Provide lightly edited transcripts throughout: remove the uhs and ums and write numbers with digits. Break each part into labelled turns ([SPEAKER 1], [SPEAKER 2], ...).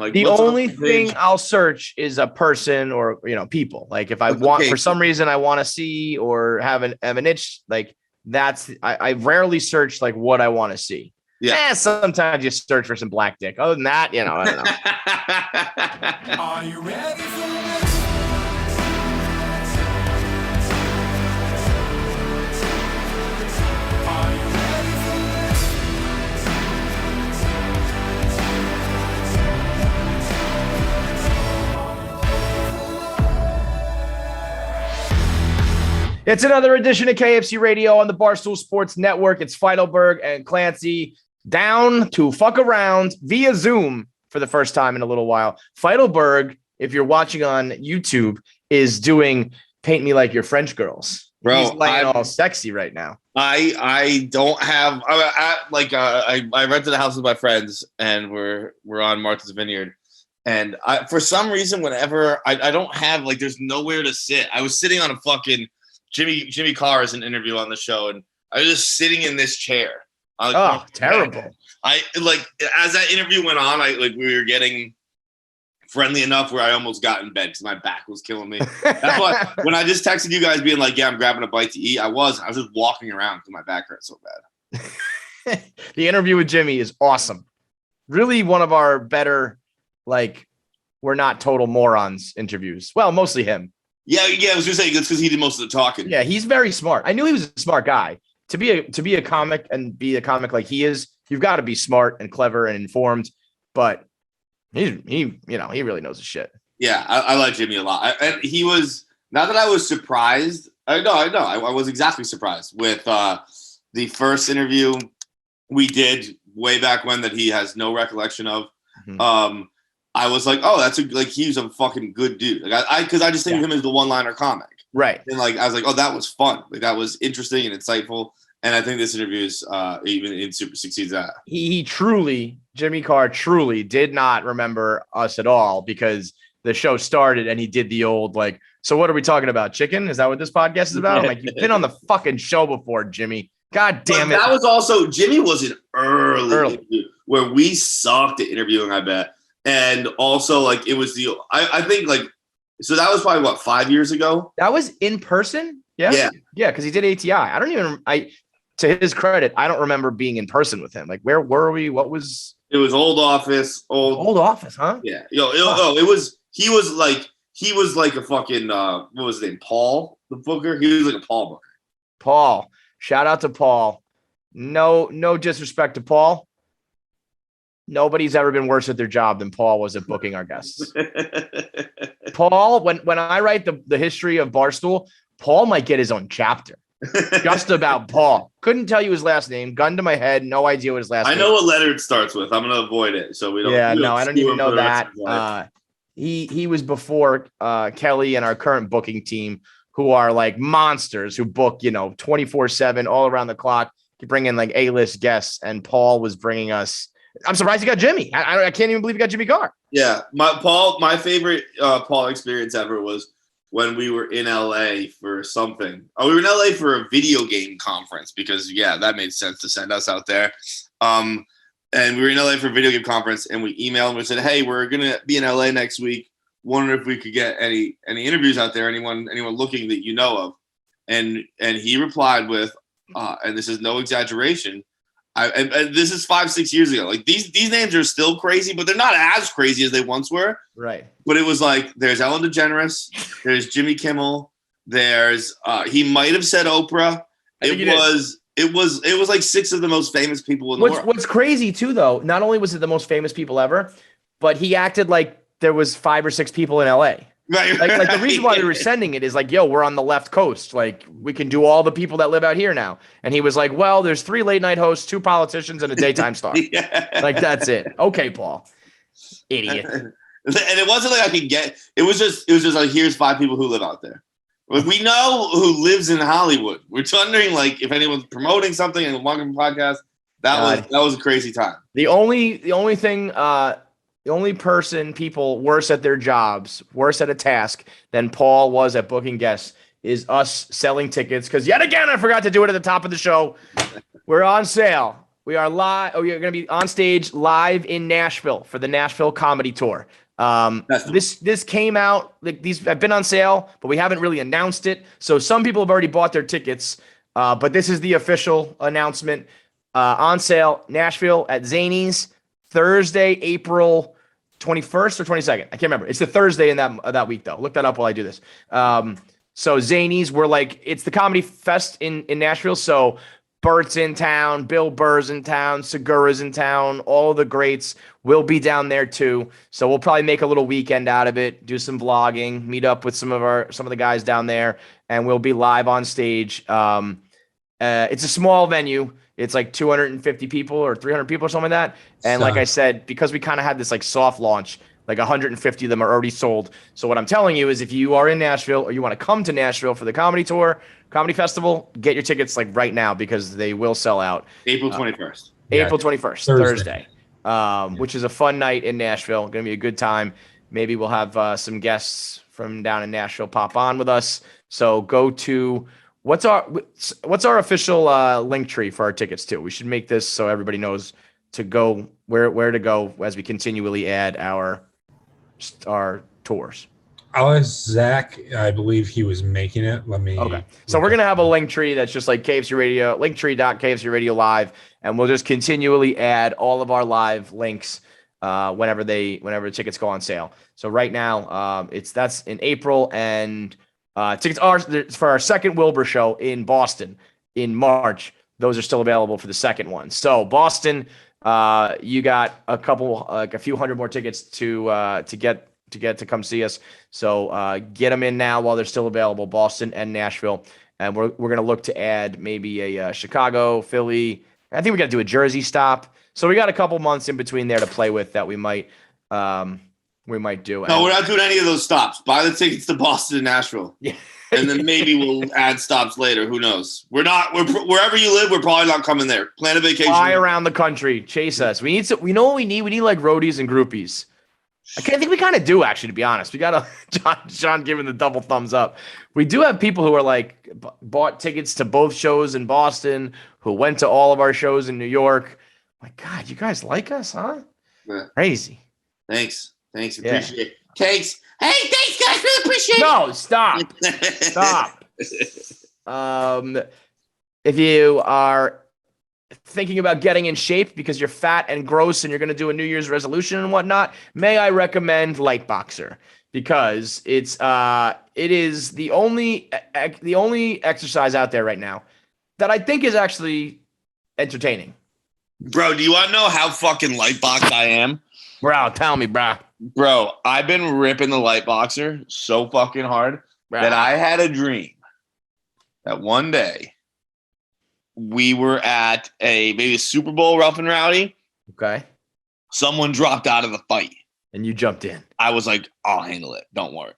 [SPEAKER 1] Like
[SPEAKER 2] the only thing I'll search is a person or, people. Like if I want, for some reason, I want to see or have an itch, like I rarely search like what I want to see. Yeah. Sometimes you search for some black dick. Other than that, I don't know.
[SPEAKER 3] Are you ready for this? Are you ready for this?
[SPEAKER 2] It's another edition of KFC Radio on the Barstool Sports Network. It's Feitelberg and Clancy down to fuck around via Zoom for the first time in a little while. Feitelberg, if you're watching on YouTube, is doing Paint Me Like Your French Girls.
[SPEAKER 1] Bro,
[SPEAKER 2] he's laying all sexy right now.
[SPEAKER 1] I don't have I rented a house with my friends and we're on Martha's Vineyard. And for some reason, whenever I don't have there's nowhere to sit. I was sitting on a fucking Jimmy Carr is an interview on the show, and I was just sitting in this chair.
[SPEAKER 2] Terrible.
[SPEAKER 1] I as that interview went on, we were getting friendly enough where I almost got in bed because my back was killing me. That's why when I just texted you guys being like, yeah, I'm grabbing a bite to eat, I was just walking around because my back hurt so bad.
[SPEAKER 2] The interview with Jimmy is awesome. Really one of our better, we're not total morons interviews. Well, mostly him.
[SPEAKER 1] Yeah, I was just saying it's because he did most of the talking.
[SPEAKER 2] Yeah, he's very smart. I knew he was a smart guy. To be a comic and be a comic like he is, you've got to be smart and clever and informed. But he really knows his shit.
[SPEAKER 1] Yeah, I like Jimmy a lot. And he was, not that I was surprised. I know. I was exactly surprised with the first interview we did way back when that he has no recollection of. Mm-hmm. I was like, oh, he's a fucking good dude. Because I just think of him as the one-liner comic. Right. And I was like, oh, that was fun. That was interesting and insightful. And I think this interview is even in super succeeds that.
[SPEAKER 2] Jimmy Carr truly did not remember us at all because the show started and he did the old, so what are we talking about? Chicken? Is that what this podcast is about? I'm like, you've been on the fucking show before, Jimmy. God damn it.
[SPEAKER 1] That was also, Jimmy was an early interview where we sucked at interviewing, I bet. And also, it was I think, so that was probably, 5 years ago?
[SPEAKER 2] That was in person? Yeah. Yeah, because he did ATI. To his credit, I don't remember being in person with him. Where were we? What was...
[SPEAKER 1] It was old office.
[SPEAKER 2] Old office, huh?
[SPEAKER 1] Yeah. He was like a fucking, what was his name? Paul, the booker? He was like a Paul booker.
[SPEAKER 2] Paul. Shout out to Paul. No disrespect to Paul. Nobody's ever been worse at their job than Paul was at booking our guests. Paul, when I write the history of Barstool, Paul might get his own chapter. Just about Paul. Couldn't tell you his last name. Gun to my head. No idea what his last name is.
[SPEAKER 1] I know what letter it starts with. I'm going to avoid it. So we don't.
[SPEAKER 2] Yeah, no, I don't even know that. He was before Kelly and our current booking team, who are monsters who book, 24/7 all around the clock. You bring in A-list guests, and Paul was bringing us. I'm surprised he got Jimmy. I can't even believe he got Jimmy Carr.
[SPEAKER 1] Yeah, my favorite Paul experience ever was when we were in LA for something. Oh, we were in LA for a video game conference because that made sense to send us out there. And we were in LA for a video game conference, and we emailed and we said, "Hey, we're gonna be in LA next week. Wonder if we could get any interviews out there. Anyone looking that you know of?" And he replied with, and this is no exaggeration. And this is 5-6 years ago. These names are still crazy, but they're not as crazy as they once were.
[SPEAKER 2] Right.
[SPEAKER 1] But it was there's Ellen DeGeneres, there's Jimmy Kimmel, there's he might have said Oprah. It was 6 of the most famous people in the world.
[SPEAKER 2] What's crazy too, though, not only was it the most famous people ever, but he acted like there was 5 or 6 people in LA.
[SPEAKER 1] Right.
[SPEAKER 2] The reason why we were sending it is yo, we're on the left coast. We can do all the people that live out here now. And he was like, well, there's 3 late night hosts, 2 politicians, and a daytime star. That's it. Okay, Paul. Idiot.
[SPEAKER 1] And it wasn't I could get, it was just here's 5 people who live out there. We know who lives in Hollywood. We're wondering if anyone's promoting something and wanting a podcast. That was a crazy time.
[SPEAKER 2] The only thing, the only people worse at their jobs, worse at a task than Paul was at booking guests is us selling tickets. Because yet again, I forgot to do it at the top of the show. We're on sale. We are live. Oh, you're going to be on stage live in Nashville for the Nashville Comedy Tour. This came out, like these have been on sale, but we haven't really announced it. So some people have already bought their tickets, but this is the official announcement. On sale, Nashville at Zanies, Thursday, April 21st or 22nd. I can't remember. It's the Thursday in that week, though. Look that up while I do this. So Zanies, it's the comedy fest in Nashville. So Bert's in town, Bill Burr's in town, Segura's in town, all the greats will be down there too. So we'll probably make a little weekend out of it, do some vlogging, meet up with some of the guys down there, and we'll be live on stage. It's a small venue. It's like 250 people or 300 people or something like that. And like I said, because we kind of had this like soft launch, like 150 of them are already sold. So what I'm telling you is if you are in Nashville or you want to come to Nashville for the comedy tour, comedy festival, get your tickets like right now because they will sell out.
[SPEAKER 1] April 21st.
[SPEAKER 2] April 21st, Thursday. Which is a fun night in Nashville. Going to be a good time. Maybe we'll have some guests from down in Nashville pop on with us. So go to what's our official link tree for our tickets too. We should make this so everybody knows to go where to go as we continually add our tours.
[SPEAKER 4] I'll ask Zach. I believe he was making it. Let me.
[SPEAKER 2] Okay. So we're gonna have a link tree that's just like KFC Radio, linktree.kfcradio live, and we'll just continually add all of our live links whenever the tickets go on sale. So right now, that's in April, and tickets are for our second Wilbur show in Boston in March. Those are still available for the second one. So Boston, you got a few hundred more tickets to get to come see us. So get them in now while they're still available, Boston and Nashville. And we're going to look to add maybe a Chicago, Philly. I think we got to do a Jersey stop. So we got a couple months in between there to play with that we might do.
[SPEAKER 1] No, we're not doing any of those stops. Buy the tickets to Boston and Nashville.
[SPEAKER 2] Yeah.
[SPEAKER 1] And then maybe we'll add stops later. Who knows? We're wherever you live, we're probably not coming there. Plan a vacation.
[SPEAKER 2] Fly around the country. Chase us. We know what we need. We need like roadies and groupies. I think we kind of do, actually, to be honest. We got John giving the double thumbs up. We do have people who are like bought tickets to both shows in Boston, who went to all of our shows in New York. My God, you guys like us, huh? Yeah. Crazy.
[SPEAKER 1] Thanks. Appreciate it. Thanks. Hey, thanks, guys. Really appreciate it.
[SPEAKER 2] No, stop. Stop. If you are thinking about getting in shape because you're fat and gross and you're going to do a New Year's resolution and whatnot, may I recommend Lightboxer, because it is the only exercise out there right now that I think is actually entertaining.
[SPEAKER 1] Bro, do you want to know how fucking Lightbox I am?
[SPEAKER 2] Bro, tell me, bro.
[SPEAKER 1] Bro, I've been ripping the Lightboxer so fucking hard that I had a dream that one day we were at maybe a Super Bowl Rough and Rowdy.
[SPEAKER 2] Okay.
[SPEAKER 1] Someone dropped out of the fight.
[SPEAKER 2] And you jumped in.
[SPEAKER 1] I was like, I'll handle it. Don't worry.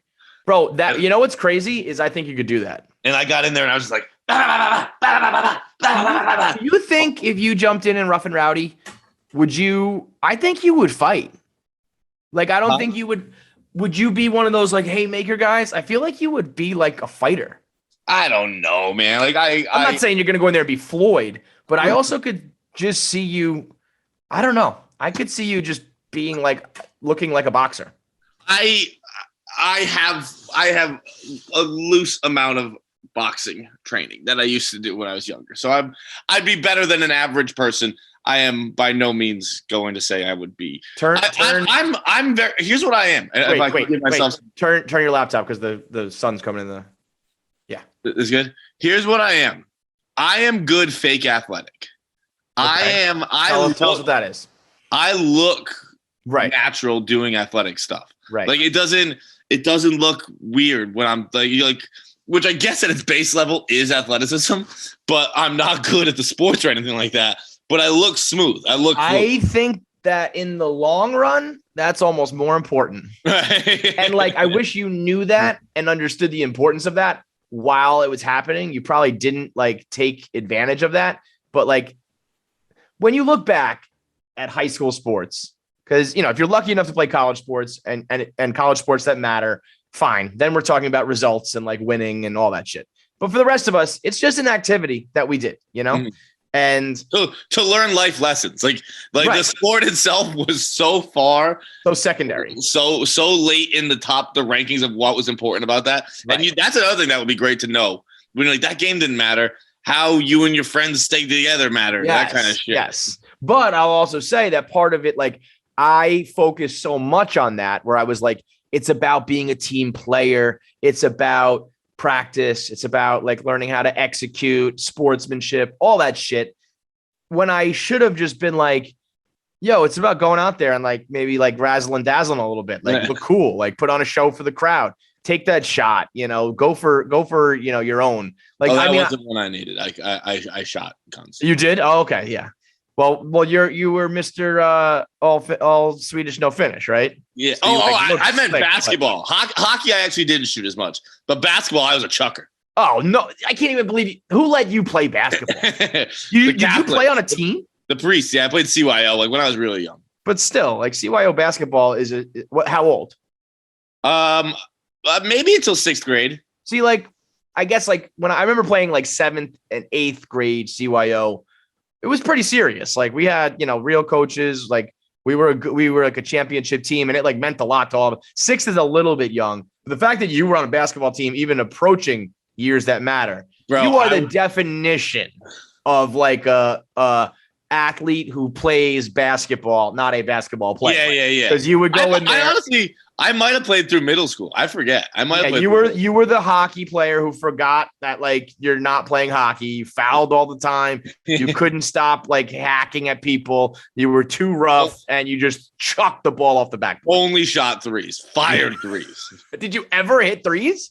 [SPEAKER 2] Bro, you know what's crazy is I think you could do that.
[SPEAKER 1] And I got in there and I was just like,
[SPEAKER 2] do you think if you jumped in Rough and Rowdy, I think you would fight. Like, I don't think you would you be one of those like haymaker guys? I feel like you would be like a fighter.
[SPEAKER 1] I don't know, man. Like I'm
[SPEAKER 2] not saying you're going to go in there and be Floyd, but I also could just see you. I don't know. I could see you just being looking like a boxer.
[SPEAKER 1] I have a loose amount of boxing training that I used to do when I was younger. So I'd be better than an average person. I am by no means going to say I would be. I'm very. Here's what I am.
[SPEAKER 2] Wait. Turn your laptop because the sun's coming in the. Yeah,
[SPEAKER 1] is good. Here's what I am. I am good fake athletic. Okay. Tell us
[SPEAKER 2] what that is.
[SPEAKER 1] I look natural doing athletic stuff.
[SPEAKER 2] Right.
[SPEAKER 1] Like it doesn't look weird when I'm like, which I guess at its base level is athleticism, but I'm not good at the sports or anything like that. But I look smooth. I
[SPEAKER 2] think that in the long run, that's almost more important. And I wish you knew that and understood the importance of that while it was happening. You probably didn't take advantage of that. But when you look back at high school sports, because if you're lucky enough to play college sports and college sports that matter, fine. Then we're talking about results and winning and all that shit. But for the rest of us, it's just an activity that we did, And
[SPEAKER 1] to learn life lessons. Like
[SPEAKER 2] Right.
[SPEAKER 1] the sport itself was so far,
[SPEAKER 2] so secondary.
[SPEAKER 1] so late in the rankings of what was important about that.
[SPEAKER 2] Right.
[SPEAKER 1] And that's another thing that would be great to know. When like that game didn't matter, how you and your friends stay together mattered. That kind of shit.
[SPEAKER 2] Yes. But I'll also say that part of it, like I focused so much on that where I was like, it's about being a team player. It's about practice. It's about like learning how to execute, sportsmanship, all that shit. When I should have just been like, yo, it's about going out there and like maybe like razzle and dazzling a little bit, like look cool, like put on a show for the crowd, take that shot, go for your own. Like
[SPEAKER 1] that
[SPEAKER 2] I mean,
[SPEAKER 1] wasn't one I needed. I shot guns.
[SPEAKER 2] you did? Oh, okay, yeah. Well, you were Mr. All Swedish no finish, right?
[SPEAKER 1] Yeah.
[SPEAKER 2] So
[SPEAKER 1] I meant basketball. Hockey, I actually didn't shoot as much, but basketball, I was a chucker.
[SPEAKER 2] Oh no, I can't even believe you. Who let you play basketball? Did you play on a team?
[SPEAKER 1] The priest, yeah, I played CYO like when I was really young.
[SPEAKER 2] But still, like CYO basketball is how old?
[SPEAKER 1] Maybe until 6th grade.
[SPEAKER 2] See, like I guess like when I remember playing like 7th and 8th grade CYO, it was pretty serious. Like we had, real coaches. Like we were like a championship team, and it like meant a lot to all of them. 6th is a little bit young. But the fact that you were on a basketball team, even approaching years that matter,
[SPEAKER 1] bro,
[SPEAKER 2] you are the definition of like a athlete who plays basketball, not a basketball player.
[SPEAKER 1] Yeah.
[SPEAKER 2] Because you would go in there.
[SPEAKER 1] I honestly, I might have played through middle school. I forget. I might have played.
[SPEAKER 2] You were the hockey player who forgot that like you're not playing hockey. You fouled all the time. You couldn't stop like hacking at people. You were too rough, and you just chucked the ball off the backboard.
[SPEAKER 1] Only shot threes, fired threes.
[SPEAKER 2] Did you ever hit threes?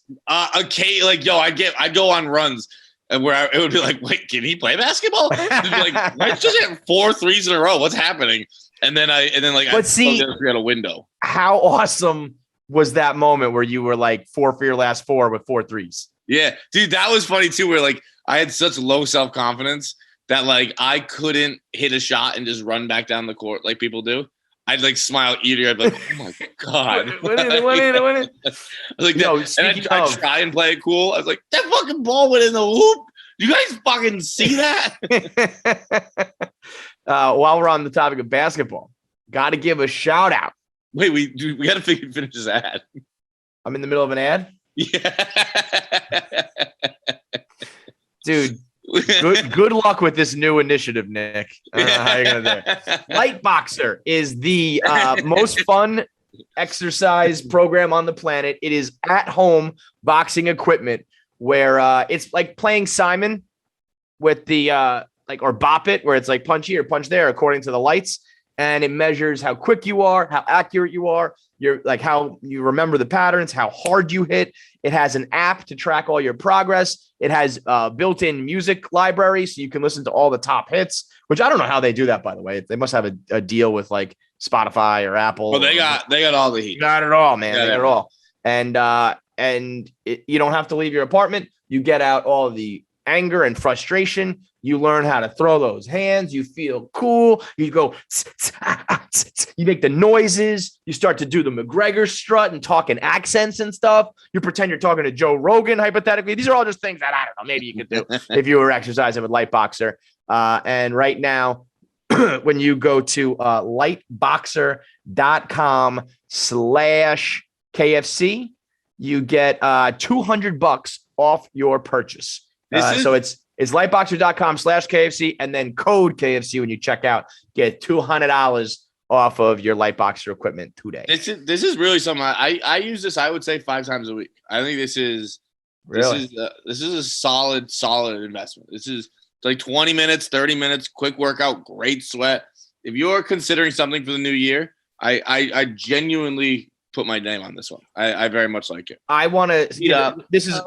[SPEAKER 1] Okay, like I'd go on runs. And where it would be like, wait, can he play basketball? It'd be like, let's just hit 4 threes in a row. What's happening? And then I had a window.
[SPEAKER 2] How awesome was that moment where you were like 4 for your last 4 with 4 threes?
[SPEAKER 1] Yeah, dude, that was funny too. Where like I had such low self-confidence that like I couldn't hit a shot and just run back down the court like people do. I'd like smile eager. I'd be like, oh my God.
[SPEAKER 2] Win it.
[SPEAKER 1] Like, and I'd try and play it cool. I was like, that fucking ball went in the hoop. You guys fucking see that?
[SPEAKER 2] While we're on the topic of basketball, got to give a shout out.
[SPEAKER 1] Wait, we got to finish this ad.
[SPEAKER 2] I'm in the middle of an ad?
[SPEAKER 1] Yeah.
[SPEAKER 2] Dude. Good luck with this new initiative, Nick. I don't know how you're gonna do it. Light Boxer is the most fun exercise program on the planet. It is at-home boxing equipment where it's like playing Simon with the or Bop It, where it's like punch here, punch there, according to the lights, and it measures how quick you are, how accurate you are. You're like how you remember the patterns, how hard you hit. It has an app to track all your progress. It has built-in music library, so you can listen to all the top hits, which I don't know how they do that, by the way. They must have a deal with like Spotify or Apple.
[SPEAKER 1] Well, they got all the heat.
[SPEAKER 2] Got it all, man. They got it all. And you don't have to leave your apartment. You get out all of the anger and frustration. You learn how to throw those hands. You feel cool. You go, you make the noises. You start to do the McGregor strut and talk in accents and stuff. You pretend you're talking to Joe Rogan, hypothetically. These are all just things that, I don't know, maybe you could do if you were exercising with Light Boxer. And right now, when you go to lightboxer.com/KFC, you get $200 off your purchase. So it's lightboxer.com/KFC and then code KFC when you check out. Get $200 off of your Lightboxer equipment today.
[SPEAKER 1] This is really something I use this. I would say 5 times a week. I think this is a solid investment. This is like 20 minutes, 30 minutes, quick workout, great sweat. If you're considering something for the new year, I genuinely put my name on this one. I very much like it.
[SPEAKER 2] I want to. This is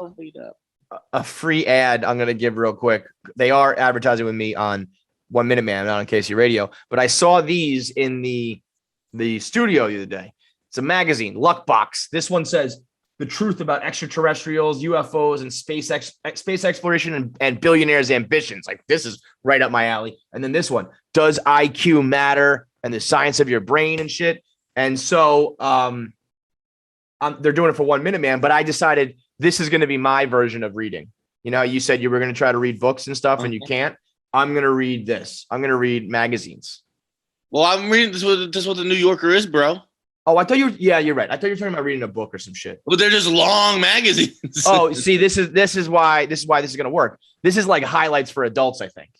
[SPEAKER 2] a free ad I'm going to give real quick. They are advertising with me on 1 Minute Man, not on KFCRADIO, but I saw these in the studio the other day. It's a magazine, Luck Box. This one says the truth about extraterrestrials, UFOs, and space exploration and billionaires' ambitions. Like, this is right up my alley. And then this one, does IQ matter and the science of your brain and shit? And so they're doing it for 1 Minute Man, but I decided this is going to be my version of reading. You know, you said you were going to try to read books and stuff and you can't. I'm going to read this. I'm going to read magazines.
[SPEAKER 1] Well, I'm reading this. Is what the New Yorker is, bro.
[SPEAKER 2] Oh, I thought you were. Yeah, you're right. I thought you were talking about reading a book or some shit.
[SPEAKER 1] But they're just long magazines.
[SPEAKER 2] Oh, see, this is why this is going to work. This is like highlights for adults, I think.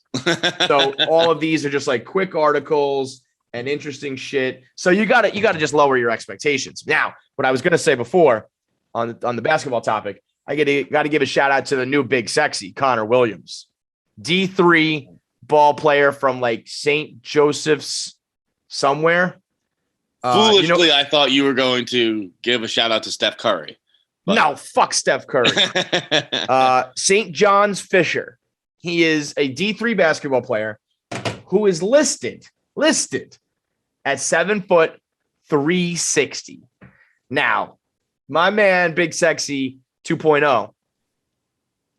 [SPEAKER 2] So all of these are just like quick articles and interesting shit. So you got to just lower your expectations. Now, what I was going to say before on the basketball topic, I got to give a shout out to the new big sexy Connor Williams, D3 ball player from like St. Joseph's somewhere.
[SPEAKER 1] Foolishly, I thought you were going to give a shout out to Steph Curry. But...
[SPEAKER 2] No, fuck Steph Curry. St. John's Fisher. He is a D3 basketball player who is listed at 7 foot 360. Now, my man, Big Sexy 2.0,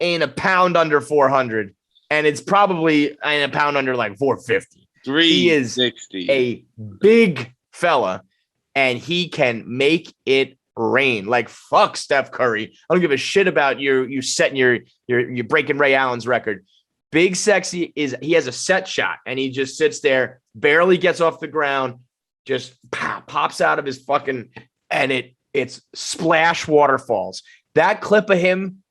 [SPEAKER 2] ain't a pound under 400, and it's probably ain't a pound under like 450. He is a big fella, and he can make it rain. Like, fuck Steph Curry. I don't give a shit about you setting your breaking Ray Allen's record. Big Sexy he has a set shot, and he just sits there, barely gets off the ground, just pops out of his fucking, and it's splash waterfalls. That clip of him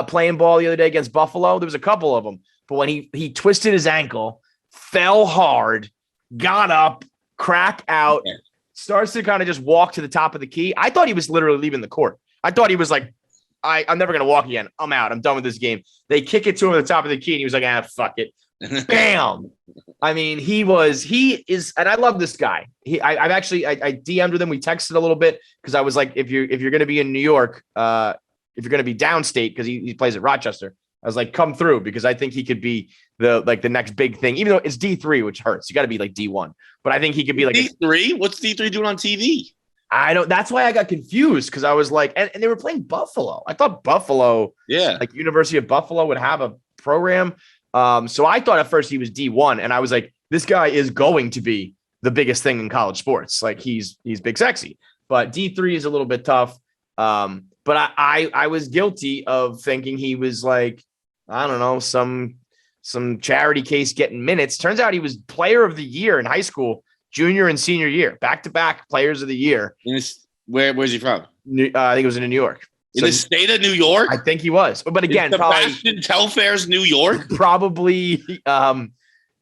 [SPEAKER 2] playing ball the other day against Buffalo, there was a couple of them, but when he twisted his ankle, fell hard, got up, crack out, starts to kind of just walk to the top of the key. I thought he was literally leaving the court. I thought he was like, I'm never going to walk again. I'm out. I'm done with this game. They kick it to him at the top of the key, and he was like, fuck it. Bam. I mean, he is, and I love this guy. I DM'd with him. We texted a little bit because I was like, if you're going to be in New York, if you're going to be downstate, because he plays at Rochester, I was like, come through, because I think he could be the next big thing, even though it's D3, which hurts. You got to be like D1, but I think he could be like
[SPEAKER 1] D3. What's D3 doing on TV?
[SPEAKER 2] I don't. That's why I got confused, because I was like, and they were playing Buffalo. I thought Buffalo, like University of Buffalo, would have a program. So I thought at first he was D1, and I was like, this guy is going to be the biggest thing in college sports. Like he's Big Sexy, but D3 is a little bit tough. But I was guilty of thinking he was like, I don't know, some charity case getting minutes. Turns out he was player of the year in high school, junior and senior year, back-to-back players of the year.
[SPEAKER 1] Where's he from?
[SPEAKER 2] I think it was in New York.
[SPEAKER 1] In the state of New York?
[SPEAKER 2] I think he was. But again,
[SPEAKER 1] Sebastian Telfair's New York?
[SPEAKER 2] Probably, I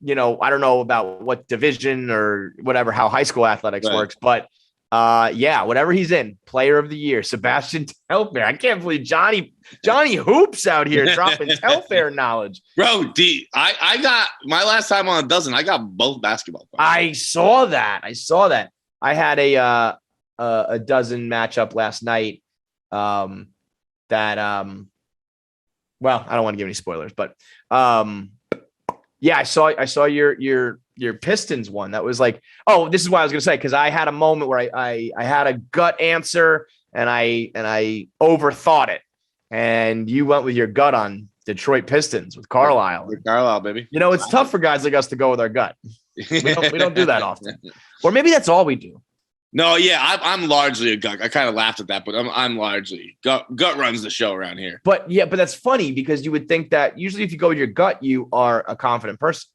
[SPEAKER 2] don't know about what division or whatever, how high school athletics works. But, whatever he's in, player of the year, Sebastian Telfair. I can't believe Johnny Hoops out here dropping Telfair knowledge.
[SPEAKER 1] Bro, I got my last time on a dozen. I got both basketball players.
[SPEAKER 2] I saw that. I had a dozen matchup last night. Well, I don't want to give any spoilers, but I saw your Pistons one. That was like, oh, this is what I was gonna say, because I had a moment where I had a gut answer and I overthought it, and you went with your gut on Detroit Pistons with Carlisle.
[SPEAKER 1] With Carlisle, baby.
[SPEAKER 2] It's tough for guys like us to go with our gut. We don't do that often, or maybe that's all we do.
[SPEAKER 1] No, yeah, I'm largely a gut. I kind of laughed at that, but I'm largely gut runs the show around here.
[SPEAKER 2] But that's funny, because you would think that usually if you go with your gut, you are a confident person.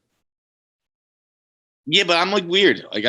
[SPEAKER 1] Yeah, but I'm like weird. Like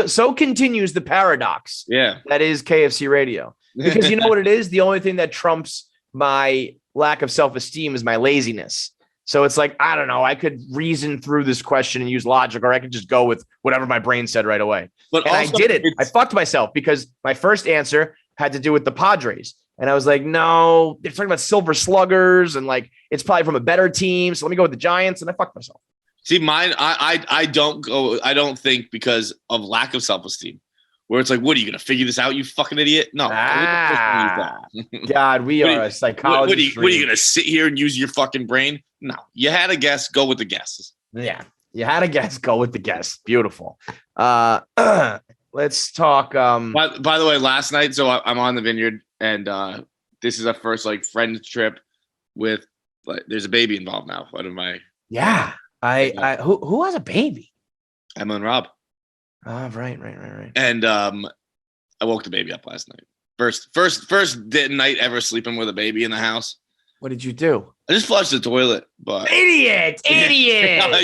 [SPEAKER 2] so continues the paradox.
[SPEAKER 1] Yeah,
[SPEAKER 2] that is KFCRADIO. Because you know what it is? The only thing that trumps my lack of self-esteem is my laziness. So it's like, I don't know, I could reason through this question and use logic, or I could just go with whatever my brain said right away. But I did it. I fucked myself, because my first answer had to do with the Padres. And I was like, no, they're talking about silver sluggers, and like, it's probably from a better team. So let me go with the Giants. And I fucked myself.
[SPEAKER 1] See, mine, I don't think, because of lack of self-esteem, where it's like, what are you going to figure this out, you fucking idiot? No.
[SPEAKER 2] God, we are a psychologist.
[SPEAKER 1] What are you going to sit here and use your fucking brain? No, you had a guess, go with the guesses.
[SPEAKER 2] Yeah, you had a guess, go with the guess. Beautiful. Let's talk.
[SPEAKER 1] By the way, last night, so I'm on the vineyard, and this is our first like friend trip with, like, there's a baby involved now. One of my
[SPEAKER 2] who has a baby?
[SPEAKER 1] Emma and Rob.
[SPEAKER 2] Oh, right.
[SPEAKER 1] And I woke the baby up last night. First night ever sleeping with a baby in the house.
[SPEAKER 2] What did you do?
[SPEAKER 1] I just flushed the toilet, but
[SPEAKER 2] Idiot!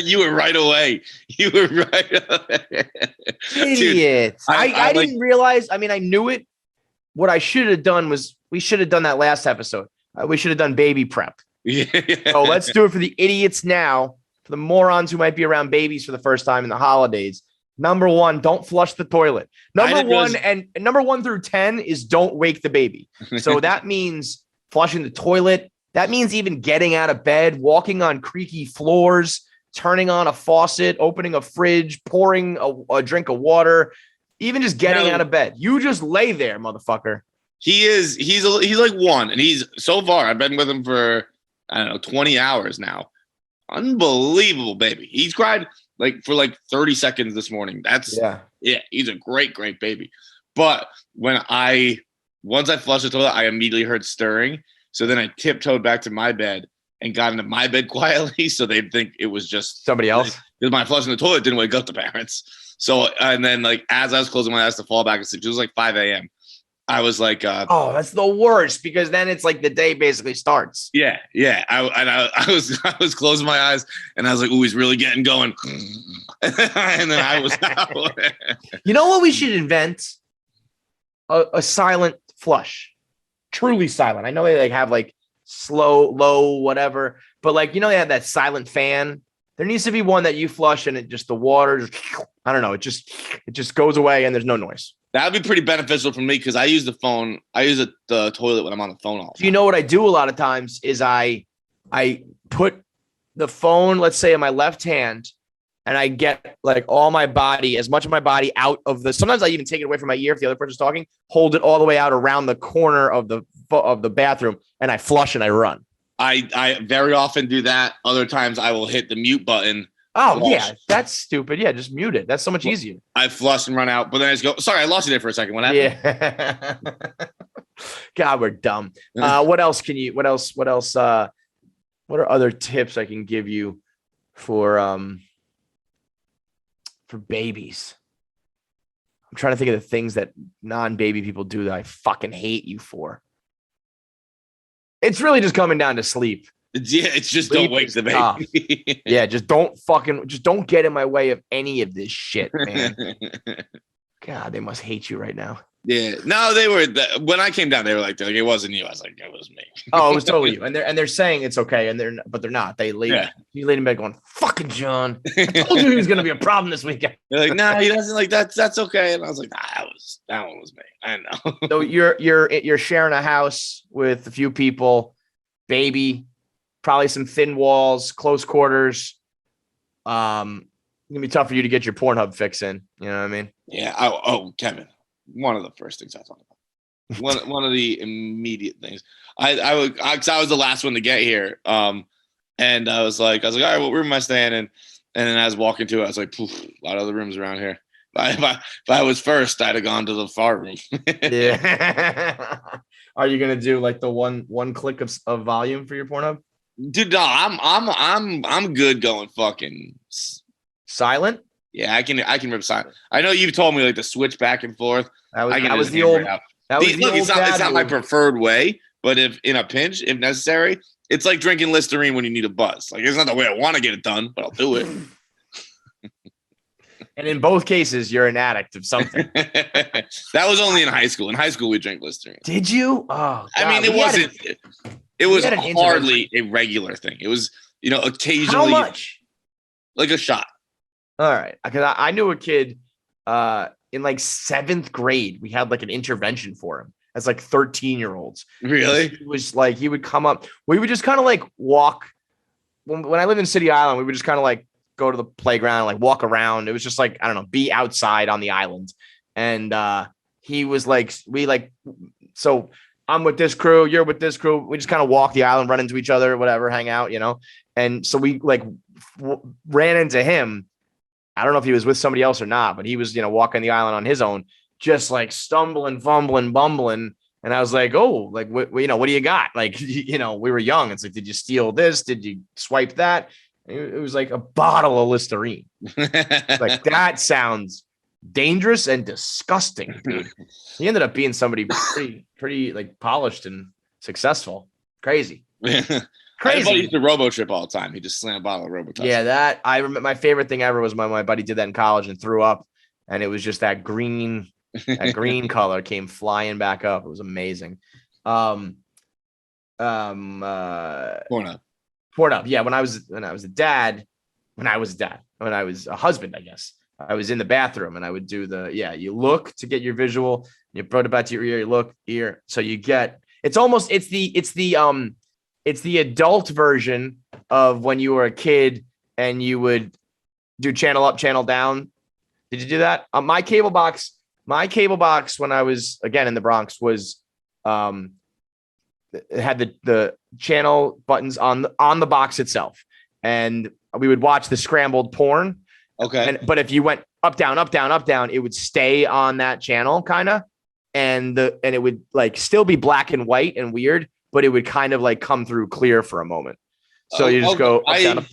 [SPEAKER 1] you were right away. You were right away.
[SPEAKER 2] Idiot! I
[SPEAKER 1] like-
[SPEAKER 2] didn't realize. I mean, I knew it. What I should have done was we should have done that last episode. We should have done baby prep.
[SPEAKER 1] Yeah.
[SPEAKER 2] So let's do it for the idiots now, for the morons who might be around babies for the first time in the holidays. Number one, don't flush the toilet. Number one through 10 is don't wake the baby. So that means flushing the toilet. That means even getting out of bed, walking on creaky floors, turning on a faucet, opening a fridge, pouring a drink of water, even just getting out of bed. You just lay there, motherfucker.
[SPEAKER 1] He's like one, and he's so far. I've been with him for, I don't know, 20 hours now. Unbelievable, baby. He's cried for 30 seconds this morning. He's a great baby. But once I flushed the toilet, I immediately heard stirring. So then I tiptoed back to my bed and got into my bed quietly, so they'd think it was just
[SPEAKER 2] somebody else.
[SPEAKER 1] Because my flushing the toilet didn't wake up the parents. So and then as I was closing my eyes to fall back asleep, it was like 5 a.m. I was like,
[SPEAKER 2] oh, that's the worst, because then it's like the day basically starts.
[SPEAKER 1] Yeah. I was closing my eyes and I was like, ooh, he's really getting going. And then I was out.
[SPEAKER 2] You know what we should invent? A silent flush. Truly silent. I know they have slow, low, whatever, but they have that silent fan. There needs to be one that you flush and the water, I don't know, it just goes away and there's no noise.
[SPEAKER 1] That would be pretty beneficial for me because I use the phone. I use the toilet when I'm on the phone all the time.
[SPEAKER 2] You know what I do a lot of times is I put the phone, let's say, in my left hand, and I get all my body, as much of my body out of sometimes I even take it away from my ear if the other person's talking, hold it all the way out around the corner of the bathroom, and I flush and I run. I
[SPEAKER 1] very often do that. Other times I will hit the mute button.
[SPEAKER 2] Oh, flush. Yeah, that's stupid. Yeah, just mute it. That's so much easier. I
[SPEAKER 1] flush and run out, but then I just go, sorry, I lost you there for a second. What happened?
[SPEAKER 2] Yeah. God, we're dumb. What else? What are other tips I can give you for babies? I'm trying to think of the things that non-baby people do that I fucking hate you for. It's really just coming down to sleep.
[SPEAKER 1] It's just sleep, don't wake the baby.
[SPEAKER 2] Yeah, just don't get in my way of any of this shit, man. God, they must hate you right now.
[SPEAKER 1] Yeah, no, they were. When I came down, they were like, it wasn't you. I was like, it was me.
[SPEAKER 2] Oh, it was totally you. And they're saying it's okay, but they're not. You laid in bed going, fucking John. I told you he was gonna be a problem this weekend.
[SPEAKER 1] They're like, no, he doesn't. Like that's okay. And I was like, that one was me. I know.
[SPEAKER 2] So you're sharing a house with a few people, baby. Probably some thin walls, close quarters. It's gonna be tough for you to get your Pornhub fix in. You know what I mean?
[SPEAKER 1] Yeah. Oh, Kevin. One of the first things I thought about. One of the immediate things. I was the last one to get here. And I was like, all right, what room am I staying in? And then I was walking to it, I was like, poof, a lot of other rooms around here. If I was first, I'd have gone to the far room.
[SPEAKER 2] Yeah. Are you gonna do the one click of volume for your Pornhub?
[SPEAKER 1] Dude, no, I'm good going fucking
[SPEAKER 2] silent.
[SPEAKER 1] Yeah, I can rip silent. I know you've told me to switch back and forth.
[SPEAKER 2] That was the old.
[SPEAKER 1] It's not my preferred way, but if in a pinch, if necessary, it's like drinking Listerine when you need a buzz. It's not the way I want to get it done, but I'll do it.
[SPEAKER 2] And in both cases, you're an addict of something.
[SPEAKER 1] That was only in high school. In hye school, we drank Listerine.
[SPEAKER 2] Did you? Oh, God.
[SPEAKER 1] I mean, it wasn't. It was hardly a regular thing. It was, occasionally.
[SPEAKER 2] How much?
[SPEAKER 1] Like a shot.
[SPEAKER 2] All right, because I knew a kid in 7th grade. We had an intervention for him as 13-year-olds.
[SPEAKER 1] Really?
[SPEAKER 2] He was he would come up. We would just kind of walk. When I lived in City Island, we would just kind of go to the playground, walk around. It was just I don't know, be outside on the island. And he was so I'm with this crew, you're with this crew. We just kind of walk the island, run into each other, whatever, hang out, And so we ran into him. I don't know if he was with somebody else or not, but he was, walking the island on his own, just stumbling, fumbling, bumbling. And I was like, oh, what do you got? We were young. It's did you steal this? Did you swipe that? It was a bottle of Listerine. That sounds dangerous and disgusting, dude. He ended up being somebody pretty polished and successful. Crazy. Crazy.
[SPEAKER 1] Everybody used to robo trip all the time. He just slammed a bottle of robo.
[SPEAKER 2] Yeah, that I remember. My favorite thing ever was when my buddy did that in college and threw up, and it was just that green color came flying back up. It was amazing.
[SPEAKER 1] Pornhub.
[SPEAKER 2] Yeah, when I was a husband, I guess I was in the bathroom and I would do you look to get your visual, you brought it back to your ear, you look ear, so you get it's the adult version of when you were a kid and you would do channel up, channel down. Did you do that? My cable box when I was again in the Bronx was it had the channel buttons on the box itself, and we would watch the scrambled porn.
[SPEAKER 1] Okay.
[SPEAKER 2] But if you went up, down, up, down, up, down, it would stay on that channel kind of, and it would like still be black and white and weird, but it would kind of like come through clear for a moment. So you just go up, down, up.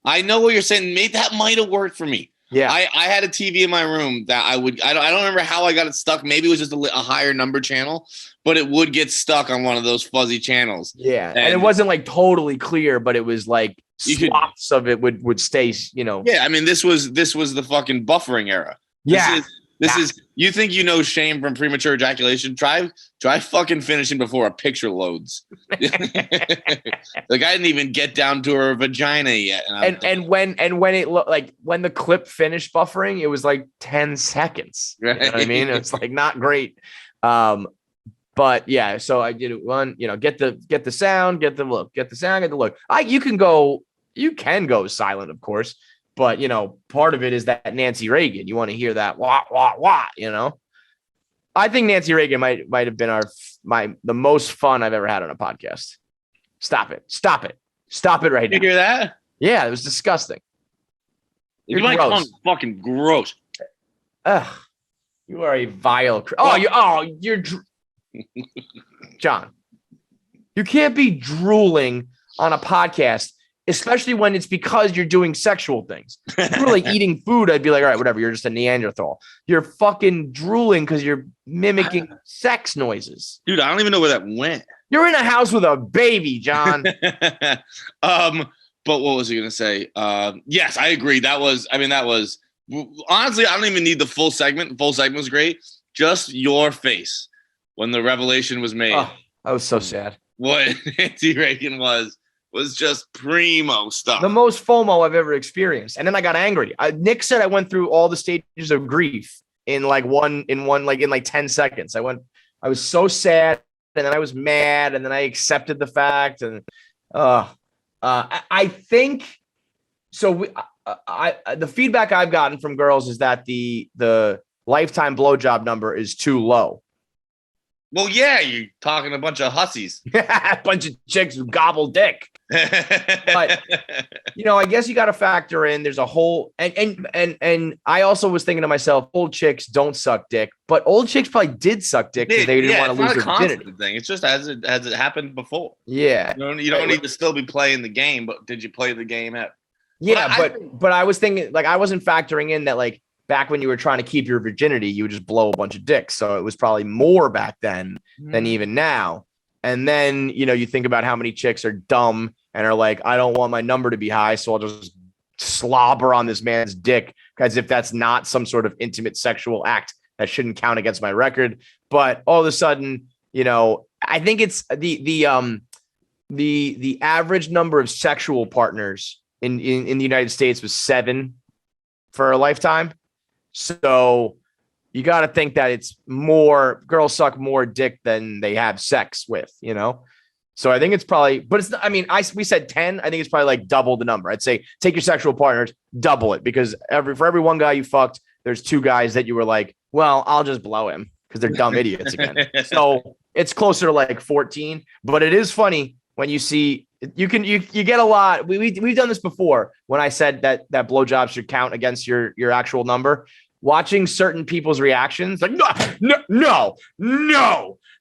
[SPEAKER 1] I know what you're saying. Maybe that might have worked for me.
[SPEAKER 2] Yeah.
[SPEAKER 1] I had a TV in my room that I don't remember how I got it stuck. Maybe it was just a higher number channel, but it would get stuck on one of those fuzzy channels.
[SPEAKER 2] Yeah. And it wasn't like totally clear, but it was like swaths of it would stay,
[SPEAKER 1] Yeah. I mean, this was the fucking buffering era. This is you think you know shame from premature ejaculation? Try fucking finishing before a picture loads. Like I didn't even get down to her vagina yet.
[SPEAKER 2] And when it like when the clip finished buffering, it was like 10 seconds.
[SPEAKER 1] Right.
[SPEAKER 2] You know what I mean? It's like not great. But yeah, so I did it one, get the sound, get the look, get the sound, get the look. You can go silent, of course. But, part of it is that Nancy Reagan. You want to hear that wah, wah, wah, I think Nancy Reagan might have been the most fun I've ever had on a podcast. Stop it. Stop it right now.
[SPEAKER 1] You hear that?
[SPEAKER 2] Yeah, it was disgusting.
[SPEAKER 1] You're gross. Fucking gross.
[SPEAKER 2] Ugh, you are a vile. You're John. You can't be drooling on a podcast, especially when it's because you're doing sexual things. If you were like eating food, I'd be like, all right, whatever. You're just a Neanderthal. You're fucking drooling because you're mimicking sex noises.
[SPEAKER 1] Dude, I don't even know where that went.
[SPEAKER 2] You're in a house with a baby, John.
[SPEAKER 1] But what was he going to say? Yes, I agree. That was honestly, I don't even need the full segment. The full segment was great. Just your face when the revelation was made.
[SPEAKER 2] Oh, I was so sad.
[SPEAKER 1] What Nancy Reagan was just primo stuff.
[SPEAKER 2] The most FOMO I've ever experienced. And then I got angry. Nick said I went through all the stages of grief in 10 seconds. I was so sad, and then I was mad, and then I accepted the fact. And I think so. The feedback I've gotten from girls is that the lifetime blowjob number is too low.
[SPEAKER 1] Well, yeah, you're talking a bunch of hussies.
[SPEAKER 2] A bunch of chicks who gobble dick. But I guess you got to factor in there's a whole and I also was thinking to myself, old chicks don't suck dick, but old chicks probably did suck dick because they didn't want to lose their virginity.
[SPEAKER 1] Thing. It's just as it happened before.
[SPEAKER 2] Yeah.
[SPEAKER 1] You don't need to still be playing the game, but did you play the game at?
[SPEAKER 2] Yeah, but I was thinking I wasn't factoring in that back when you were trying to keep your virginity, you would just blow a bunch of dicks. So it was probably more back then than even now. And then, you think about how many chicks are dumb and are like, I don't want my number to be high, so I'll just slobber on this man's dick as if that's not some sort of intimate sexual act that shouldn't count against my record. But all of a sudden, I think it's the average number of sexual partners in the United States was 7 for a lifetime. So you got to think that it's more girls suck more dick than they have sex with, So I think it's probably, but it's, we said 10. I think it's probably like double the number. I'd say take your sexual partners, double it, because for every one guy you fucked, there's 2 guys that you were like, well, I'll just blow him because they're dumb idiots again. So it's closer to like 14, but it is funny when you see you get a lot. We've done this before when I said that blowjob should count against your actual number. Watching certain people's reactions, like no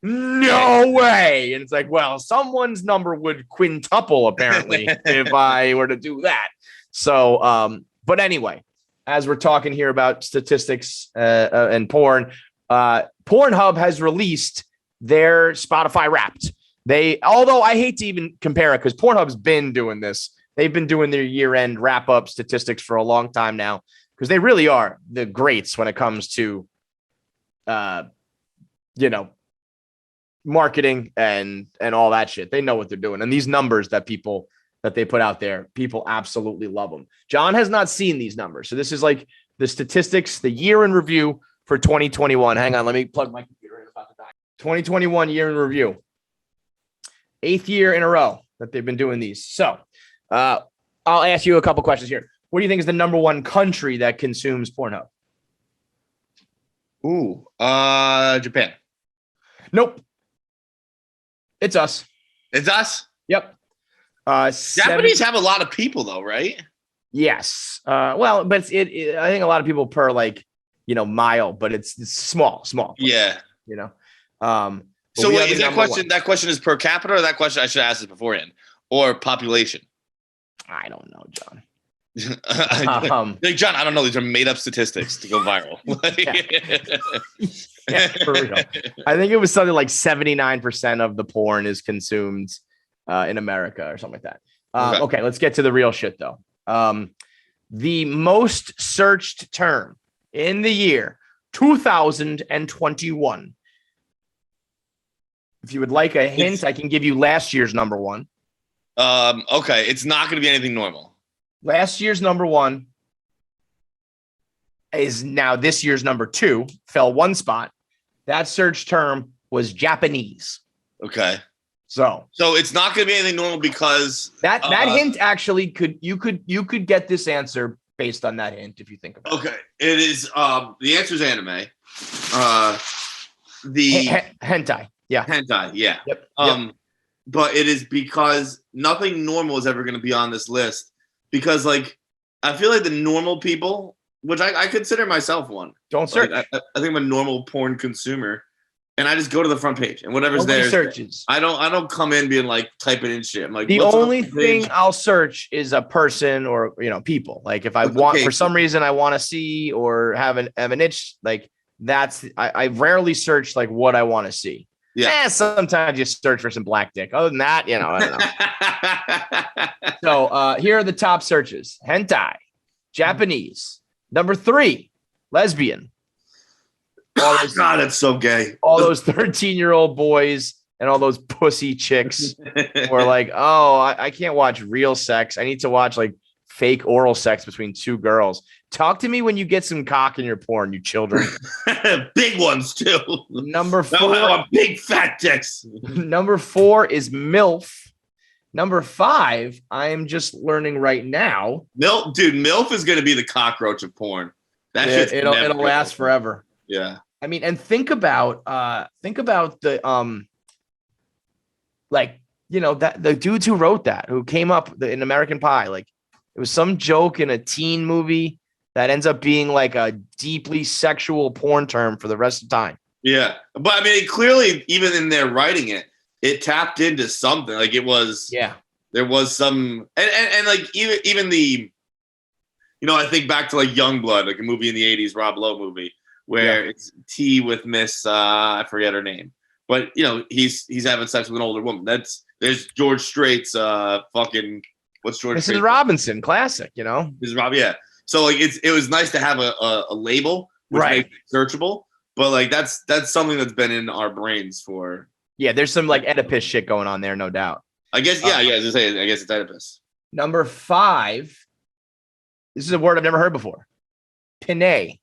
[SPEAKER 2] way, and it's like, well, someone's number would quintuple apparently if I were to do that. So, but anyway, as we're talking here about statistics and porn, Pornhub has released their Spotify Wrapped. Although I hate to even compare it because Pornhub's been doing this. They've been doing their year-end wrap-up statistics for a long time now because they really are the greats when it comes to, marketing and all that shit. They know what they're doing. And these numbers that they put out there, people absolutely love them. John has not seen these numbers. So this is like the statistics, the year in review for 2021. Hang on, let me plug my computer in. It's about to die. 2021 year in review. 8th year in a row that they've been doing these. So I'll ask you a couple questions here. What do you think is the number one country that consumes Pornhub?
[SPEAKER 1] Ooh, Japan.
[SPEAKER 2] Nope. It's us.
[SPEAKER 1] It's us?
[SPEAKER 2] Yep.
[SPEAKER 1] Japanese have a lot of people though, right?
[SPEAKER 2] Yes. Well, but I think a lot of people per mile, but it's small.
[SPEAKER 1] Yeah. So wait, is that question is per capita or that question I should ask this beforehand or population?
[SPEAKER 2] I don't know, John.
[SPEAKER 1] Like, John, I don't know. These are made up statistics to go viral.
[SPEAKER 2] Yeah, for real. I think it was something like 79% of the porn is consumed in America or something like that. Okay, let's get to the real shit though. The most searched term in the year 2021. If you would like a hint, I can give you last year's number one.
[SPEAKER 1] Okay, it's not going to be anything normal.
[SPEAKER 2] Last year's number one is now this year's number two, fell one spot. That search term was Japanese.
[SPEAKER 1] Okay.
[SPEAKER 2] So
[SPEAKER 1] it's not going to be anything normal because
[SPEAKER 2] that hint actually could get this answer based on that hint if you think about it.
[SPEAKER 1] Okay, it is the answer is anime. The
[SPEAKER 2] hentai. Yeah.
[SPEAKER 1] Hentai, yeah.
[SPEAKER 2] Yep.
[SPEAKER 1] But it is because nothing normal is ever going to be on this list because I feel like the normal people, which I consider myself one.
[SPEAKER 2] Don't search.
[SPEAKER 1] I think I'm a normal porn consumer and I just go to the front page and whatever's there.
[SPEAKER 2] Searches.
[SPEAKER 1] I don't come in being typing in shit. I'm like,
[SPEAKER 2] the only thing I'll search is a person or, people. Like if I want, for some reason I want to see or have an itch, I rarely search what I want to see. Yeah. Sometimes you search for some black dick. Other than that, I don't know. So here are the top searches. Hentai, Japanese. Number 3, lesbian.
[SPEAKER 1] God, that's so gay.
[SPEAKER 2] All those 13-year-old boys and all those pussy chicks were like, oh, I can't watch real sex. I need to watch fake oral sex between two girls. Talk to me when you get some cock in your porn, you children.
[SPEAKER 1] Big ones too.
[SPEAKER 2] Number 4,
[SPEAKER 1] no, big fat dicks.
[SPEAKER 2] Number 4 is MILF. Number 5, I am just learning right now.
[SPEAKER 1] MILF is going to be the cockroach of porn. It'll
[SPEAKER 2] last forever.
[SPEAKER 1] Yeah.
[SPEAKER 2] I mean, and think about the the dudes who wrote that, who came up in American Pie, it was some joke in a teen movie that ends up being a deeply sexual porn term for the rest of the time.
[SPEAKER 1] Yeah. But I mean, clearly, even in there writing it tapped into something. It was, there was some, and even the, I think back to Youngblood, a movie in the 80s, Rob Lowe movie, where it's T with Miss, I forget her name, but he's having sex with an older woman. There's George Strait's fucking, what's George?
[SPEAKER 2] Mrs. Robinson, classic,
[SPEAKER 1] Mrs. Rob, yeah. So it was nice to have a label which makes it searchable, but that's something that's been in our brains for.
[SPEAKER 2] Yeah, there's some Oedipus shit going on there, no doubt.
[SPEAKER 1] I guess I guess it's Oedipus.
[SPEAKER 2] Number 5. This is a word I've never heard before. Pinay.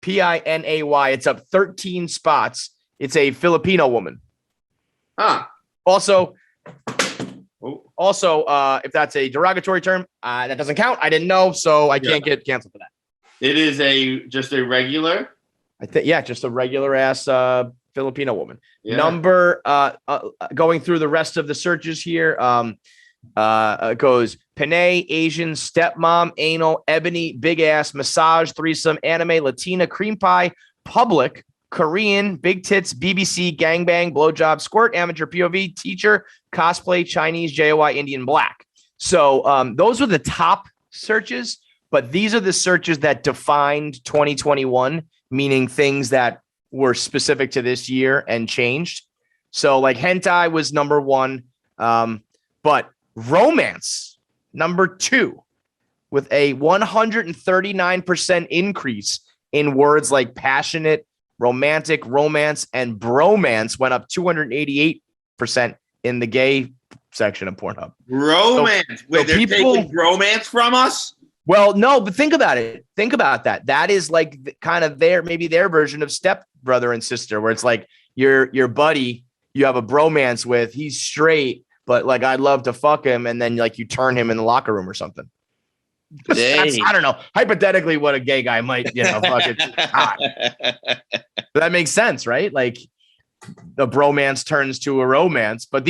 [SPEAKER 2] Pinay. It's up 13 spots. It's a Filipino woman.
[SPEAKER 1] Huh.
[SPEAKER 2] Also, if that's a derogatory term, that doesn't count. I didn't know, so I can't get canceled for that.
[SPEAKER 1] It is just a regular.
[SPEAKER 2] I think, just a regular ass Filipino woman. Yeah. Number going through the rest of the searches here. Goes Panay, Asian, stepmom, anal, ebony, big ass, massage, threesome, anime, Latina, cream pie, public, Korean, big tits, BBC, gangbang, blowjob, squirt, amateur POV, teacher, cosplay, Chinese, JOI, Indian, black. So those were the top searches, but these are the searches that defined 2021, meaning things that were specific to this year and changed. So like hentai was number one. But romance, number two, with a 139% increase in words like passionate, romantic, romance, and bromance, went up 288% in the gay section of Pornhub.
[SPEAKER 1] Romance. Wait, they're taking romance from us?
[SPEAKER 2] Well, no, but think about it. Think about that. That is like kind of maybe their version of step brother and sister, where it's like your buddy you have a bromance with, he's straight, but like I'd love to fuck him, and then like you turn him in the locker room or something. That's, I don't know. Hypothetically, what a gay guy might, fuck it. But that makes sense, right? Like the bromance turns to a romance, but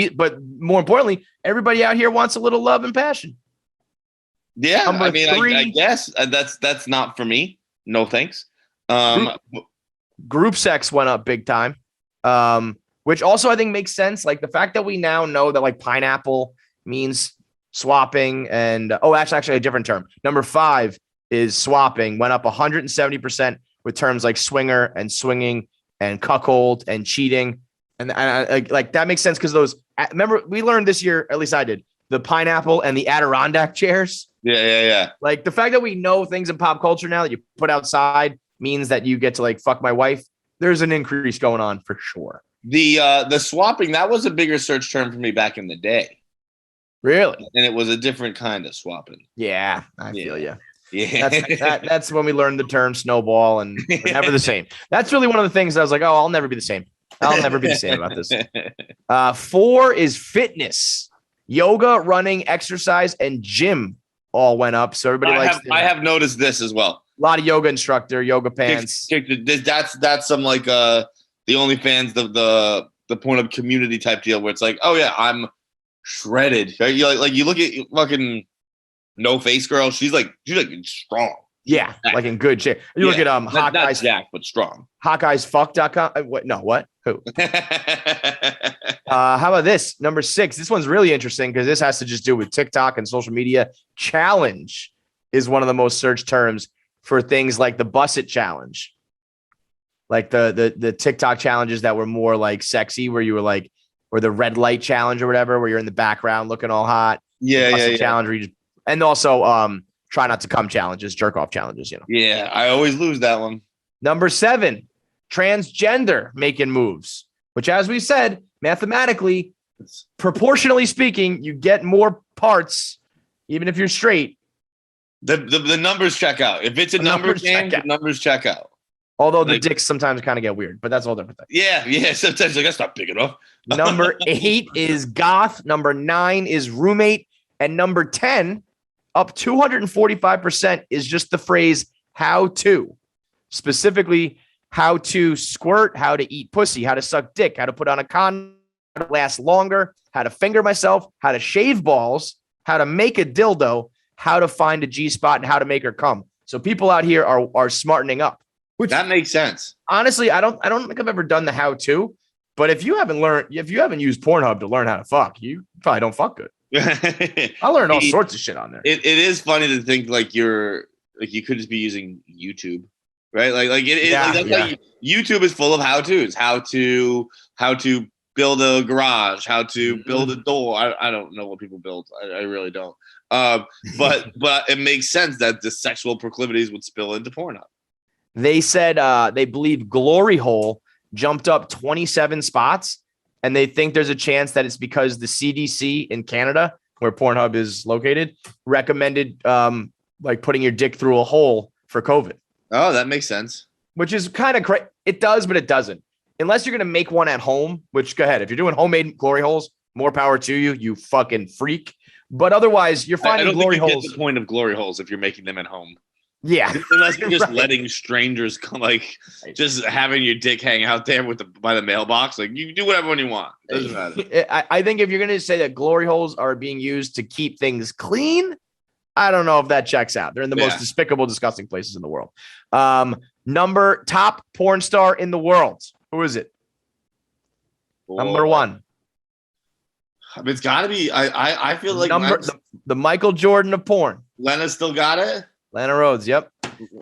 [SPEAKER 2] more importantly, everybody out here wants a little love and passion.
[SPEAKER 1] Yeah,
[SPEAKER 2] Number
[SPEAKER 1] I mean,
[SPEAKER 2] three,
[SPEAKER 1] I guess that's not for me. No thanks.
[SPEAKER 2] Group sex went up big time, which also I think makes sense. Like the fact that we now know that like pineapple means swapping, and actually a different term. Number 5 is swapping, went up 170% with terms like swinger and swinging and cuckold and cheating, and I, like that makes sense because those. Remember, we learned this year, at least I did, the pineapple and the Adirondack chairs.
[SPEAKER 1] Yeah.
[SPEAKER 2] Like the fact that we know things in pop culture now that you put outside means that you get to like fuck my wife. There's an increase going on for sure.
[SPEAKER 1] The swapping, that was a bigger search term for me back in the day.
[SPEAKER 2] Really?
[SPEAKER 1] And it was a different kind of swapping.
[SPEAKER 2] Yeah, I feel you.
[SPEAKER 1] Yeah.
[SPEAKER 2] That's when we learned the term snowball, and we're never the same. That's really one of the things that I was like, I'll never be the same. I'll never be the same about this. 4 is fitness. Yoga, running, exercise, and gym all went up. So everybody
[SPEAKER 1] I have noticed this as well.
[SPEAKER 2] A lot of yoga instructor, yoga pants.
[SPEAKER 1] That's some like the OnlyFans, the Pornhub community type deal where it's like, oh yeah, I'm shredded. You like you look at fucking No Face Girl. She's like strong.
[SPEAKER 2] Yeah, like in good shape. You look at Hawkeye's,
[SPEAKER 1] not jacked, but strong.
[SPEAKER 2] HawkeyesFuck.com. What? No, what? Who? How about this? Number 6. This one's really interesting because this has to just do with TikTok and social media. Challenge is one of the most searched terms for things like the Bus It challenge, like the TikTok challenges that were more like sexy, where you were like, or the red light challenge or whatever, where you're in the background looking all hot.
[SPEAKER 1] Yeah.
[SPEAKER 2] Challenge where you just, and also try not to come challenges, jerk off challenges.
[SPEAKER 1] Yeah, I always lose that one.
[SPEAKER 2] Number 7, transgender making moves, which, as we said, mathematically, proportionally speaking, you get more parts, even if you're straight.
[SPEAKER 1] The numbers check out. If it's a numbers game, the numbers check out.
[SPEAKER 2] Although the dicks sometimes kind of get weird, but that's all different thing.
[SPEAKER 1] Yeah. Sometimes like that's not big enough.
[SPEAKER 2] Number 8 is goth. Number 9 is roommate, and number 10, up 245%, is just the phrase "how to," specifically how to squirt, how to eat pussy, how to suck dick, how to put on a condom, how to last longer, how to finger myself, how to shave balls, how to make a dildo, how to find a G-spot, and how to make her come. So people out here are smartening up. Which
[SPEAKER 1] that makes sense.
[SPEAKER 2] Honestly, I don't think I've ever done the how to, but if you haven't used Pornhub to learn how to fuck, you probably don't fuck good. I learned all sorts of shit on there.
[SPEAKER 1] It is funny to think like you could just be using YouTube, right? Like YouTube is full of how-tos, how to build a garage, how to build a door. I don't know what people build. I really don't. But it makes sense that the sexual proclivities would spill into Pornhub.
[SPEAKER 2] They said they believe Glory Hole jumped up 27 spots, and they think there's a chance that it's because the CDC in Canada, where Pornhub is located, recommended like putting your dick through a hole for COVID.
[SPEAKER 1] Oh, that makes sense.
[SPEAKER 2] Which is kind of crazy. It does, but it doesn't. Unless you're going to make one at home, which go ahead. If you're doing homemade glory holes, more power to you, you fucking freak. But otherwise, you're finding glory holes.
[SPEAKER 1] Get the point of glory holes if you're making them at home.
[SPEAKER 2] Yeah.
[SPEAKER 1] Unless you're just letting strangers come, like just having your dick hang out there by the mailbox. Like you do whatever you want. It doesn't matter.
[SPEAKER 2] I think if you're going to say that glory holes are being used to keep things clean, I don't know if that checks out. They're in the most despicable, disgusting places in the world. Top porn star in the world. Who is it? Number 1.
[SPEAKER 1] I mean, it's got to be. I feel like
[SPEAKER 2] the Michael Jordan of porn.
[SPEAKER 1] Lena still got it.
[SPEAKER 2] Lana Rhoades, yep.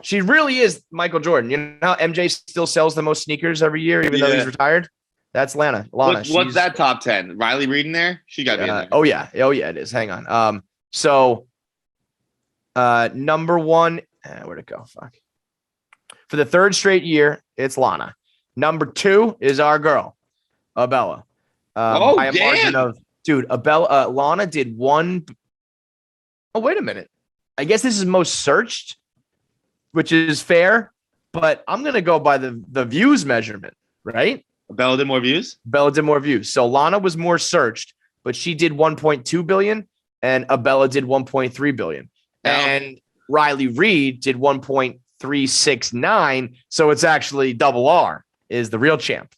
[SPEAKER 2] She really is Michael Jordan. You know how MJ still sells the most sneakers every year, even though he's retired? That's Lana.
[SPEAKER 1] What's
[SPEAKER 2] She's,
[SPEAKER 1] that top 10? Riley Reid in there? She got to be in there.
[SPEAKER 2] Oh yeah, it is. Hang on. Number one, where'd it go? Fuck. For the third straight year, it's Lana. Number two is our girl, Abella. By a margin of, dude, Lana did one. Oh, wait a minute. I guess this is most searched, which is fair, but I'm gonna go by the views measurement, right?
[SPEAKER 1] Bella did more views.
[SPEAKER 2] So Lana was more searched, but she did 1.2 billion, and Abella did 1.3 billion, and Riley Reid did 1.369. So it's actually double R is the real champ.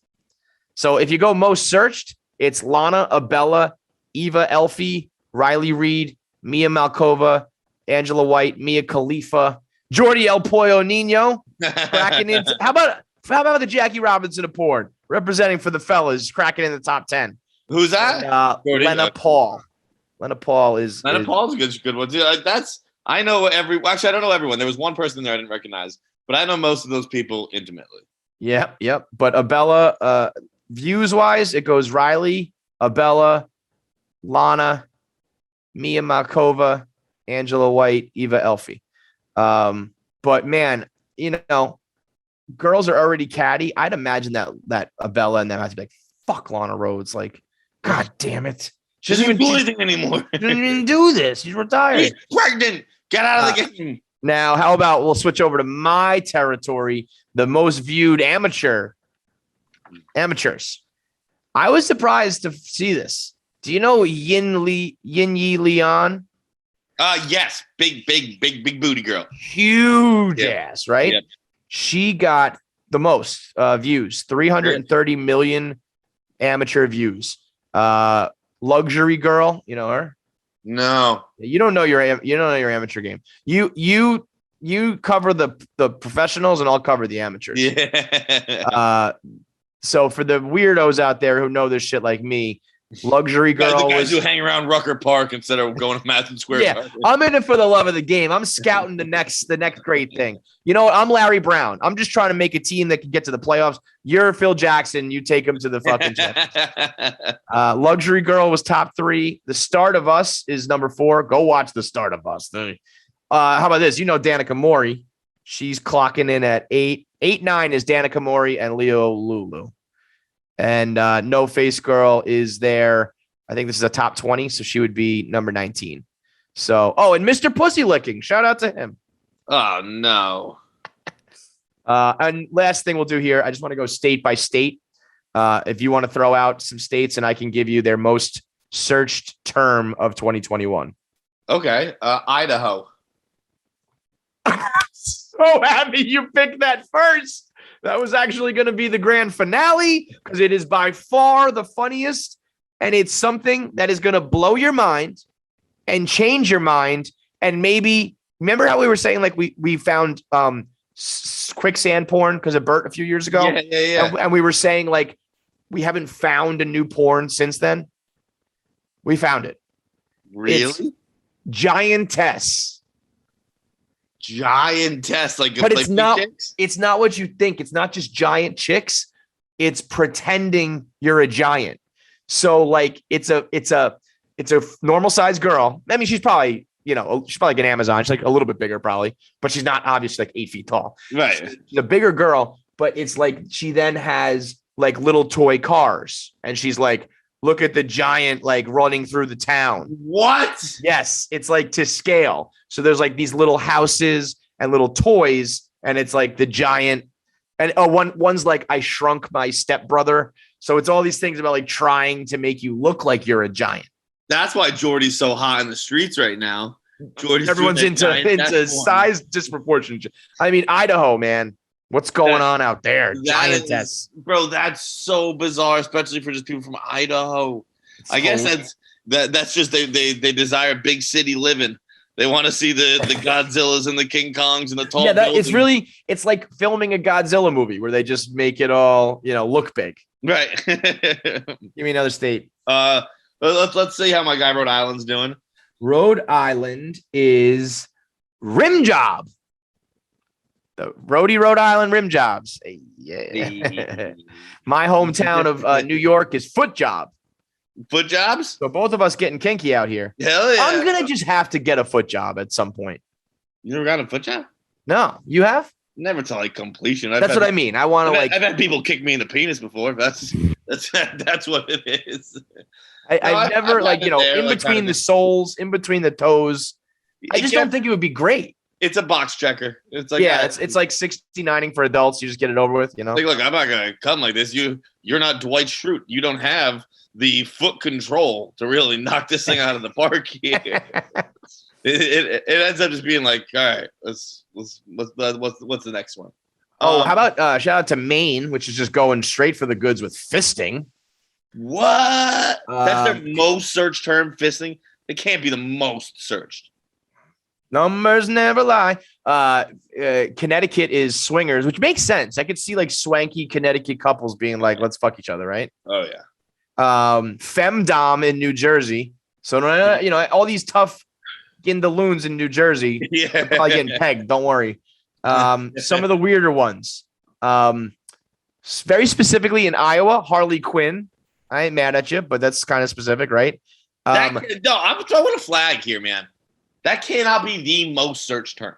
[SPEAKER 2] So if you go most searched, it's Lana, Abella, Eva Elfie, Riley Reid, Mia Malkova, Angela White, Mia Khalifa, Jordi El Pollo Nino, cracking into. How about the Jackie Robinson of porn, representing for the fellas, cracking in the top 10?
[SPEAKER 1] Who's that?
[SPEAKER 2] Lena Paul. Lena Paul is.
[SPEAKER 1] Lena Paul's a good one. Dude, I know actually, I don't know everyone. There was one person there I didn't recognize, but I know most of those people intimately.
[SPEAKER 2] Yep. But Abella, views wise, it goes Riley, Abella, Lana, Mia Malkova, Angela White, Eva Elfie. But man, girls are already catty. I'd imagine that Abella and them have to be like, fuck Lana Rhodes. Like, God damn it.
[SPEAKER 1] She doesn't even do anything anymore.
[SPEAKER 2] She doesn't even do this. She's retired.
[SPEAKER 1] She's pregnant. Get out of the game.
[SPEAKER 2] Now, how about we'll switch over to my territory, the most viewed amateurs. I was surprised to see this. Do you know Yin Yi Leon?
[SPEAKER 1] Yes. Big booty girl.
[SPEAKER 2] Huge ass, right? Yep. She got the most views, 330 million amateur views. Luxury Girl, you know her?
[SPEAKER 1] No.
[SPEAKER 2] You don't know your amateur game. You cover the professionals and I'll cover the amateurs.
[SPEAKER 1] Yeah.
[SPEAKER 2] So for the weirdos out there who know this shit like me, Luxury Girl,
[SPEAKER 1] the guys who hang around Rucker Park instead of going to Madison Square
[SPEAKER 2] Garden. I'm in it for the love of the game. I'm scouting the next great thing. You know what? I'm Larry Brown. I'm just trying to make a team that can get to the playoffs. You're Phil Jackson. You take them to the fucking championship. Luxury Girl was top 3. The Start of Us is number 4. Go watch The Start of Us. How about this? Danica Mori. She's clocking in at 8. 8-9 is Danica Mori and Leo Lulu. And No Face Girl is there. I think this is a top 20, so she would be number 19. So, and Mr. Pussy Licking. Shout out to him.
[SPEAKER 1] Oh, no.
[SPEAKER 2] And last thing we'll do here, I just want to go state by state. If you want to throw out some states, and I can give you their most searched term of 2021.
[SPEAKER 1] Okay. Idaho.
[SPEAKER 2] So happy you picked that first. That was actually going to be the grand finale because it is by far the funniest. And it's something that is going to blow your mind and change your mind. And maybe remember how we were saying, like, we found quicksand porn because of Bert a few years ago.
[SPEAKER 1] Yeah.
[SPEAKER 2] And we were saying, like, we haven't found a new porn since then. We found it.
[SPEAKER 1] Really?
[SPEAKER 2] It's giantess.
[SPEAKER 1] Like,
[SPEAKER 2] but it's
[SPEAKER 1] like
[SPEAKER 2] not.
[SPEAKER 1] chicks?
[SPEAKER 2] It's not what you think. It's not just giant chicks. It's pretending you're a giant. So like it's a normal sized girl. I mean, she's probably like an Amazon. She's like a little bit bigger probably, but she's not obviously like 8 feet tall.
[SPEAKER 1] Right.
[SPEAKER 2] She's a bigger girl, but it's like she then has like little toy cars, and she's like, look at the giant like running through the town.
[SPEAKER 1] What?
[SPEAKER 2] Yes, it's like to scale. So there's like these little houses and little toys, and it's like the giant. And one's like, I shrunk my stepbrother. So it's all these things about like trying to make you look like you're a giant.
[SPEAKER 1] That's why Jordy's so hot in the streets right now.
[SPEAKER 2] Everyone's into size disproportion. I mean, Idaho, man. What's going on out there? Giantess.
[SPEAKER 1] Bro, that's so bizarre, especially for just people from Idaho. I guess that's just they desire big city living. They want to see the Godzillas and the King Kongs and the tall buildings.
[SPEAKER 2] It's like filming a Godzilla movie where they just make it all, look big.
[SPEAKER 1] Right.
[SPEAKER 2] Give me another state.
[SPEAKER 1] Let's see how my guy Rhode Island's doing.
[SPEAKER 2] Rhode Island is Rim Job. The Rhode Island rim jobs. Yeah. My hometown of New York is foot job.
[SPEAKER 1] Foot jobs?
[SPEAKER 2] So both of us getting kinky out here.
[SPEAKER 1] Hell yeah.
[SPEAKER 2] I'm gonna just have to get a foot job at some point.
[SPEAKER 1] You never got a foot job?
[SPEAKER 2] No, you have?
[SPEAKER 1] Never to like completion.
[SPEAKER 2] That's what I mean. I want to like.
[SPEAKER 1] I've had people kick me in the penis before. That's what it is.
[SPEAKER 2] I've never
[SPEAKER 1] I've
[SPEAKER 2] like
[SPEAKER 1] had it there,
[SPEAKER 2] in
[SPEAKER 1] like,
[SPEAKER 2] between
[SPEAKER 1] kind
[SPEAKER 2] the
[SPEAKER 1] of-
[SPEAKER 2] soles, in between the toes. I just don't think it would be great.
[SPEAKER 1] It's a box checker. It's like
[SPEAKER 2] It's like 69ing for adults. You just get it over with, you know.
[SPEAKER 1] Like, look, I'm not gonna come like this. You're not Dwight Schrute. You don't have the foot control to really knock this thing out of the park here. it ends up just being like, all right, what's the next one?
[SPEAKER 2] Oh, how about shout out to Maine, which is just going straight for the goods with fisting.
[SPEAKER 1] What? That's their most searched term, fisting. It can't be the most searched.
[SPEAKER 2] Numbers never lie. Connecticut is swingers, which makes sense. I could see like swanky Connecticut couples being like, let's fuck each other, right?
[SPEAKER 1] Oh yeah.
[SPEAKER 2] Femdom in New Jersey. So all these tough gindaloons in New Jersey, they're probably getting pegged. Don't worry. Some of the weirder ones. Very specifically in Iowa, Harley Quinn. I ain't mad at you, but that's kind of specific, right?
[SPEAKER 1] I'm throwing a flag here, man. That cannot be the most searched term.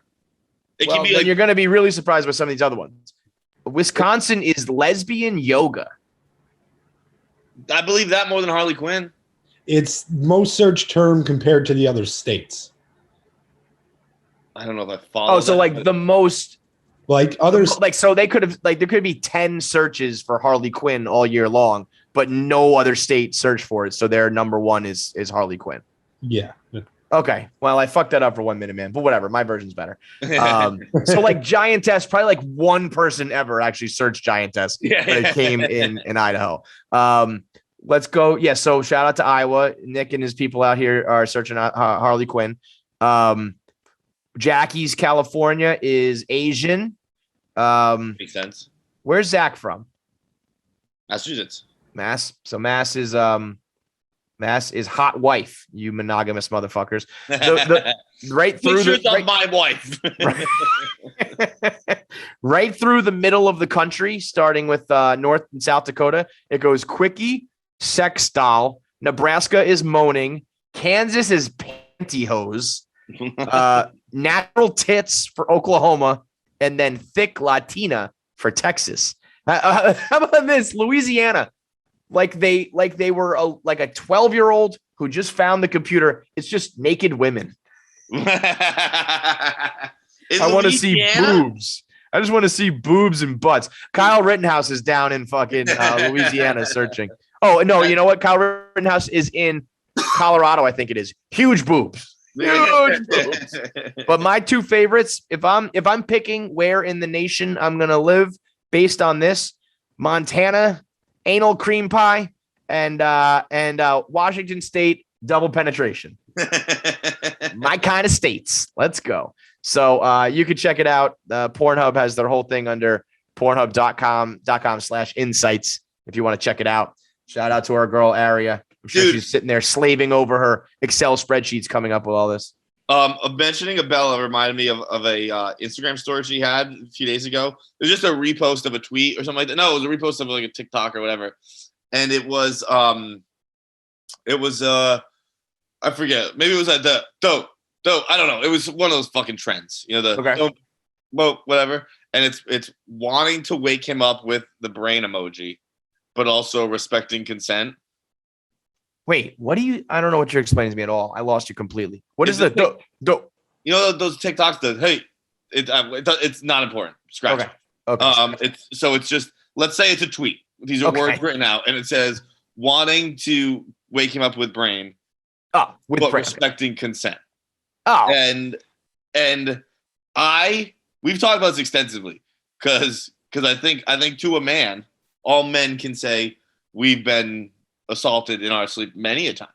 [SPEAKER 1] It can be like,
[SPEAKER 2] you're going to be really surprised by some of these other ones. Wisconsin is lesbian yoga.
[SPEAKER 1] I believe that more than Harley Quinn.
[SPEAKER 4] It's most searched term compared to the other states.
[SPEAKER 1] I don't know if I follow.
[SPEAKER 2] Oh, so like the most,
[SPEAKER 4] like others,
[SPEAKER 2] like so they could have like there could be 10 searches for Harley Quinn all year long, but no other state searched for it. So their number one is Harley Quinn.
[SPEAKER 4] Yeah.
[SPEAKER 2] Okay, well, I fucked that up for 1 minute, man. But whatever, my version's better. So like giantess, probably like one person ever actually searched giantess when it came in Idaho. Let's go. Yeah, so shout out to Iowa. Nick and his people out here are searching out Harley Quinn. Jackie's California is Asian.
[SPEAKER 1] Makes sense.
[SPEAKER 2] Where's Zach from?
[SPEAKER 1] Massachusetts.
[SPEAKER 2] Mass. So Mass is hot wife, you monogamous motherfuckers. Right through
[SPEAKER 1] my wife.
[SPEAKER 2] Right through the middle of the country, starting with North and South Dakota. It goes Quickie, Sex Doll. Nebraska is Moaning. Kansas is Pantyhose. Natural Tits for Oklahoma. And then Thick Latina for Texas. How about this? Louisiana. Like they were a 12-year-old who just found the computer. It's just naked women. I want to see boobs. I just want to see boobs and butts. Kyle Rittenhouse is down in fucking Louisiana searching. Oh, no, you know what? Kyle Rittenhouse is in Colorado, I think it is. Huge boobs. Huge boobs. But my two favorites, if I'm picking where in the nation I'm going to live based on this, Montana, anal cream pie, and Washington State, double penetration. My kind of states. Let's go. So you can check it out. Pornhub has their whole thing under pornhub.com/insights if you want to check it out. Shout out to our girl Aria. I'm sure she's sitting there slaving over her Excel spreadsheets coming up with all this.
[SPEAKER 1] Mentioning Abella reminded me of a Instagram story she had a few days ago. It was just a repost of a tweet or something like that. No, it was a repost of like a TikTok or whatever. And it was I forget. Maybe it was like the dope. I don't know. It was one of those fucking trends. You know, dope, whatever. And it's wanting to wake him up with the brain emoji, but also respecting consent.
[SPEAKER 2] Wait, I don't know what you're explaining to me at all. I lost you completely. What is the dope?
[SPEAKER 1] You know those TikToks that, hey, it's not important. Scratch it.
[SPEAKER 2] Okay.
[SPEAKER 1] It's just, let's say it's a tweet. These are words written out, and it says wanting to wake him up with brain, but respecting consent.
[SPEAKER 2] Oh,
[SPEAKER 1] and we've talked about this extensively because I think to a man, all men can say we've been assaulted in our sleep many a time.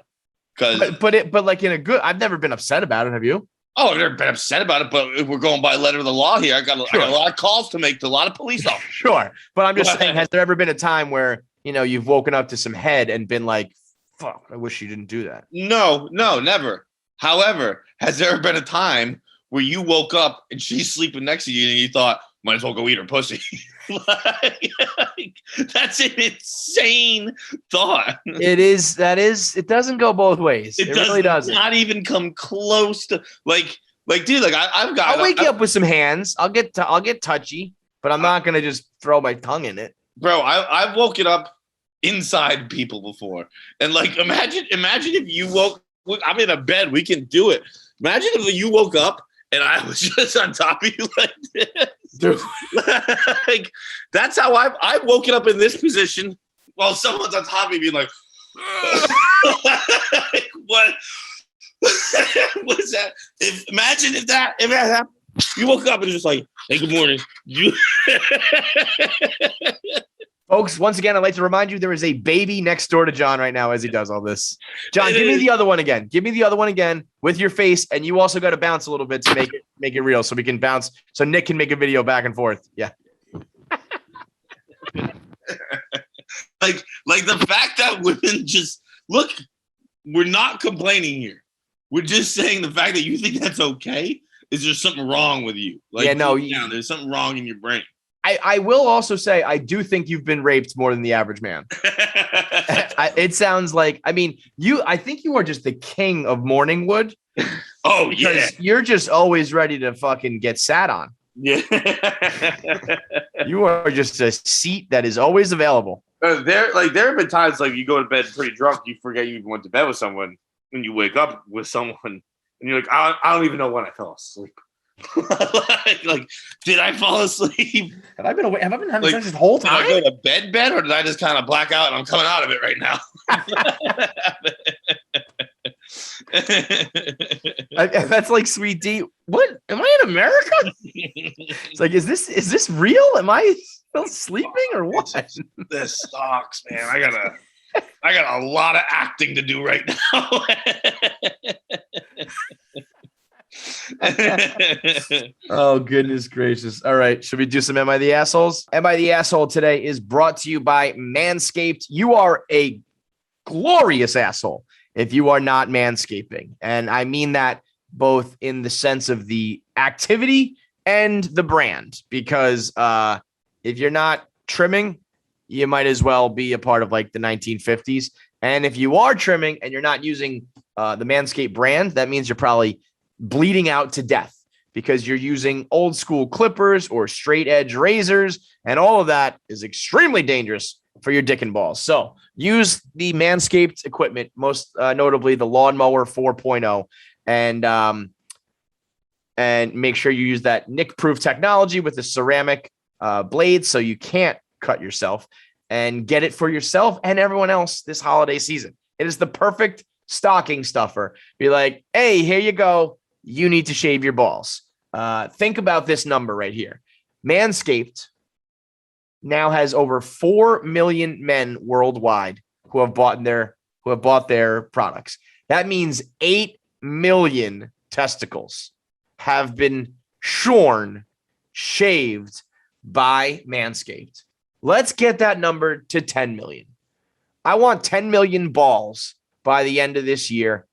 [SPEAKER 2] But like in a good, I've never been upset about it. Have you?
[SPEAKER 1] Oh, I've never been upset about it, but if we're going by letter of the law here, I got a lot of calls to make to a lot of police officers.
[SPEAKER 2] Sure. But I'm just saying, has there ever been a time where, you've woken up to some head and been like, fuck, I wish you didn't do that?
[SPEAKER 1] No, never. However, has there ever been a time where you woke up and she's sleeping next to you and you thought, might as well go eat her pussy. like, that's an insane thought.
[SPEAKER 2] It doesn't go both ways. It really doesn't.
[SPEAKER 1] Not even come close to like, dude, like
[SPEAKER 2] I'll wake you up with some hands. I'll get touchy, but I'm not gonna just throw my tongue in it.
[SPEAKER 1] Bro, I've woken up inside people before. And like, imagine if you woke, I'm in a bed, we can do it. Imagine if you woke up and I was just on top of you like this.
[SPEAKER 2] Dude.
[SPEAKER 1] Like, that's how I've woken up in this position while someone's on top of me being like, like, what? What is that? Imagine if that happened. You woke up and just like, hey, good morning.
[SPEAKER 2] Folks, once again, I'd like to remind you there is a baby next door to John right now as he does all this. John, give me the other one again. Give me the other one again with your face, and you also got to bounce a little bit to make it real, so we can bounce, so Nick can make a video back and forth. Yeah.
[SPEAKER 1] like the fact that women just look, we're not complaining here. We're just saying the fact that you think that's okay is there something wrong with you. Like,
[SPEAKER 2] yeah, no,
[SPEAKER 1] there's something wrong in your brain.
[SPEAKER 2] I will also say I do think you've been raped more than the average man. It sounds like, I think you are just the king of morning wood.
[SPEAKER 1] Oh, yeah.
[SPEAKER 2] You're just always ready to fucking get sat on.
[SPEAKER 1] Yeah.
[SPEAKER 2] You are just a seat that is always available.
[SPEAKER 1] There have been times like you go to bed pretty drunk, you forget you even went to bed with someone, and you wake up with someone, and you're like, I don't even know when I fell asleep. like, did I fall asleep?
[SPEAKER 2] Have I been having sex this whole time?
[SPEAKER 1] Did I go to bed, or did I just kind of black out and I'm coming out of it right now?
[SPEAKER 2] That's like Sweet D. What? Am I in America? It's like, is this real? Am I still sleeping or what?
[SPEAKER 1] This sucks, man. I got a lot of acting to do right now.
[SPEAKER 2] Oh, goodness gracious. All right. Should we do some Am I the Assholes? Am I the Asshole today is brought to you by Manscaped. You are a glorious asshole if you are not manscaping. And I mean that both in the sense of the activity and the brand, because if you're not trimming, you might as well be a part of like the 1950s. And if you are trimming and you're not using the Manscaped brand, that means you're probably bleeding out to death because you're using old school clippers or straight edge razors, and all of that is extremely dangerous for your dick and balls. So use the Manscaped equipment, most notably the Lawnmower 4.0, and make sure you use that nick-proof technology with the ceramic blades so you can't cut yourself, and get it for yourself and everyone else this holiday season. It is the perfect stocking stuffer. Be like, hey, here you go. You need to shave your balls. Think about this number right here. Manscaped now has over 4 million men worldwide who have bought their products. That means 8 million testicles have been shaved by Manscaped. Let's get that number to 10 million. I want 10 million balls by the end of this year,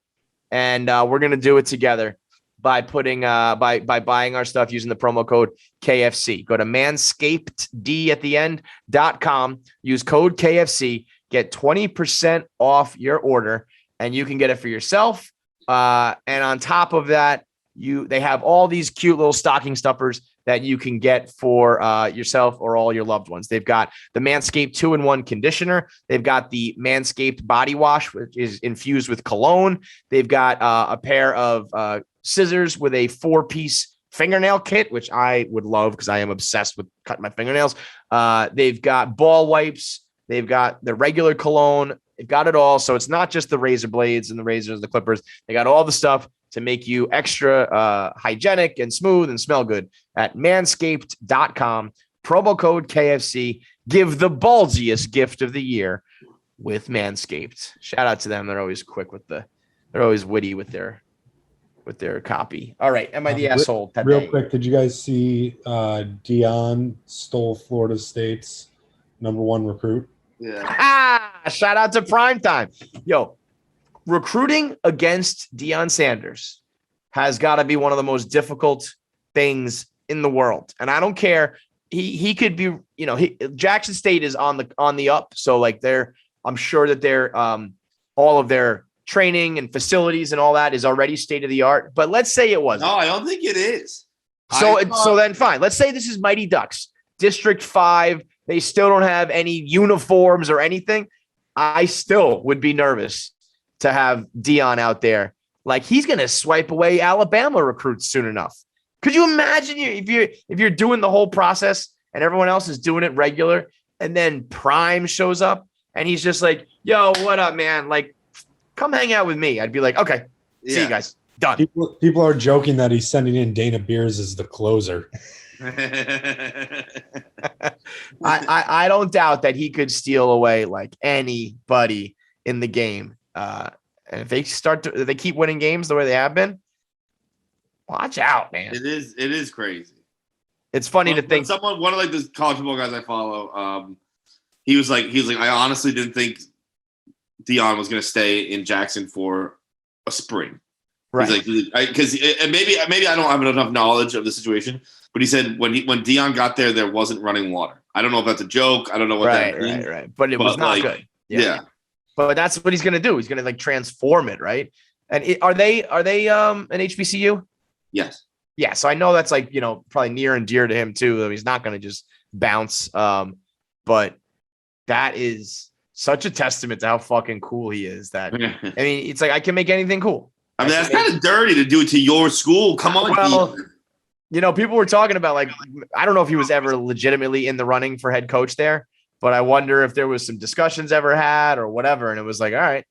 [SPEAKER 2] and we're gonna do it together by putting by buying our stuff using the promo code KFC. Go to manscaped at the end.com. Use code KFC. Get 20% off your order, and you can get it for yourself. And on top of that, they have all these cute little stocking stuffers that you can get for yourself or all your loved ones. They've got the Manscaped 2-in-1 conditioner. They've got the Manscaped body wash, which is infused with cologne. They've got a pair of scissors with a 4-piece fingernail kit, which I would love because I am obsessed with cutting my fingernails. They've got ball wipes. They've got the regular cologne. They've got it all. So it's not just the razor blades and the razors, the clippers. They got all the stuff to make you extra hygienic and smooth and smell good at manscaped.com. Promo code KFC. Give the ballsiest gift of the year with Manscaped. Shout out to them. They're always quick they're always witty with their copy. All right. Am I the asshole today?
[SPEAKER 4] Real quick, did you guys see Dion stole Florida State's #1 recruit?
[SPEAKER 1] Yeah.
[SPEAKER 2] Shout out to Primetime. Yo, recruiting against Deion Sanders has got to be one of the most difficult things in the world. And I don't care. He could be, Jackson State is on the up. So like I'm sure that they're all of their training and facilities and all that is already state of the art. But let's say it wasn't.
[SPEAKER 1] No, I don't think it is.
[SPEAKER 2] So then fine. Let's say this is Mighty Ducks, District 5. They still don't have any uniforms or anything. I still would be nervous to have Deion out there. Like he's going to swipe away Alabama recruits soon enough. Could you imagine if you're doing the whole process and everyone else is doing it regular and then Prime shows up and he's just like, yo, what up, man? Like, come hang out with me. I'd be like, okay, see you guys. Done.
[SPEAKER 4] People are joking that he's sending in Dana Beers as the closer.
[SPEAKER 2] I don't doubt that he could steal away like anybody in the game. And if they keep winning games the way they have been, watch out, man.
[SPEAKER 1] It is crazy.
[SPEAKER 2] It's funny to think
[SPEAKER 1] one of like the college football guys I follow, he was like, I honestly didn't think Deion was going to stay in Jackson for a spring.
[SPEAKER 2] Right.
[SPEAKER 1] He's like, because maybe I don't have enough knowledge of the situation, but he said when Deion got there, there wasn't running water. I don't know if that's a joke. I don't know what that means.
[SPEAKER 2] Right. But it was not good.
[SPEAKER 1] Yeah.
[SPEAKER 2] But that's what he's going to do. He's going to like transform it, right? And are they an HBCU?
[SPEAKER 1] Yes.
[SPEAKER 2] Yeah. So I know that's like, probably near and dear to him too. He's not going to just bounce. But that is such a testament to how fucking cool he is that, I mean, it's like, I can make anything cool.
[SPEAKER 1] I mean, that's kind of dirty to do it to your school. Come on.
[SPEAKER 2] Well, people were talking about like, I don't know if he was ever legitimately in the running for head coach there, but I wonder if there was some discussions ever had or whatever. And it was like, all right,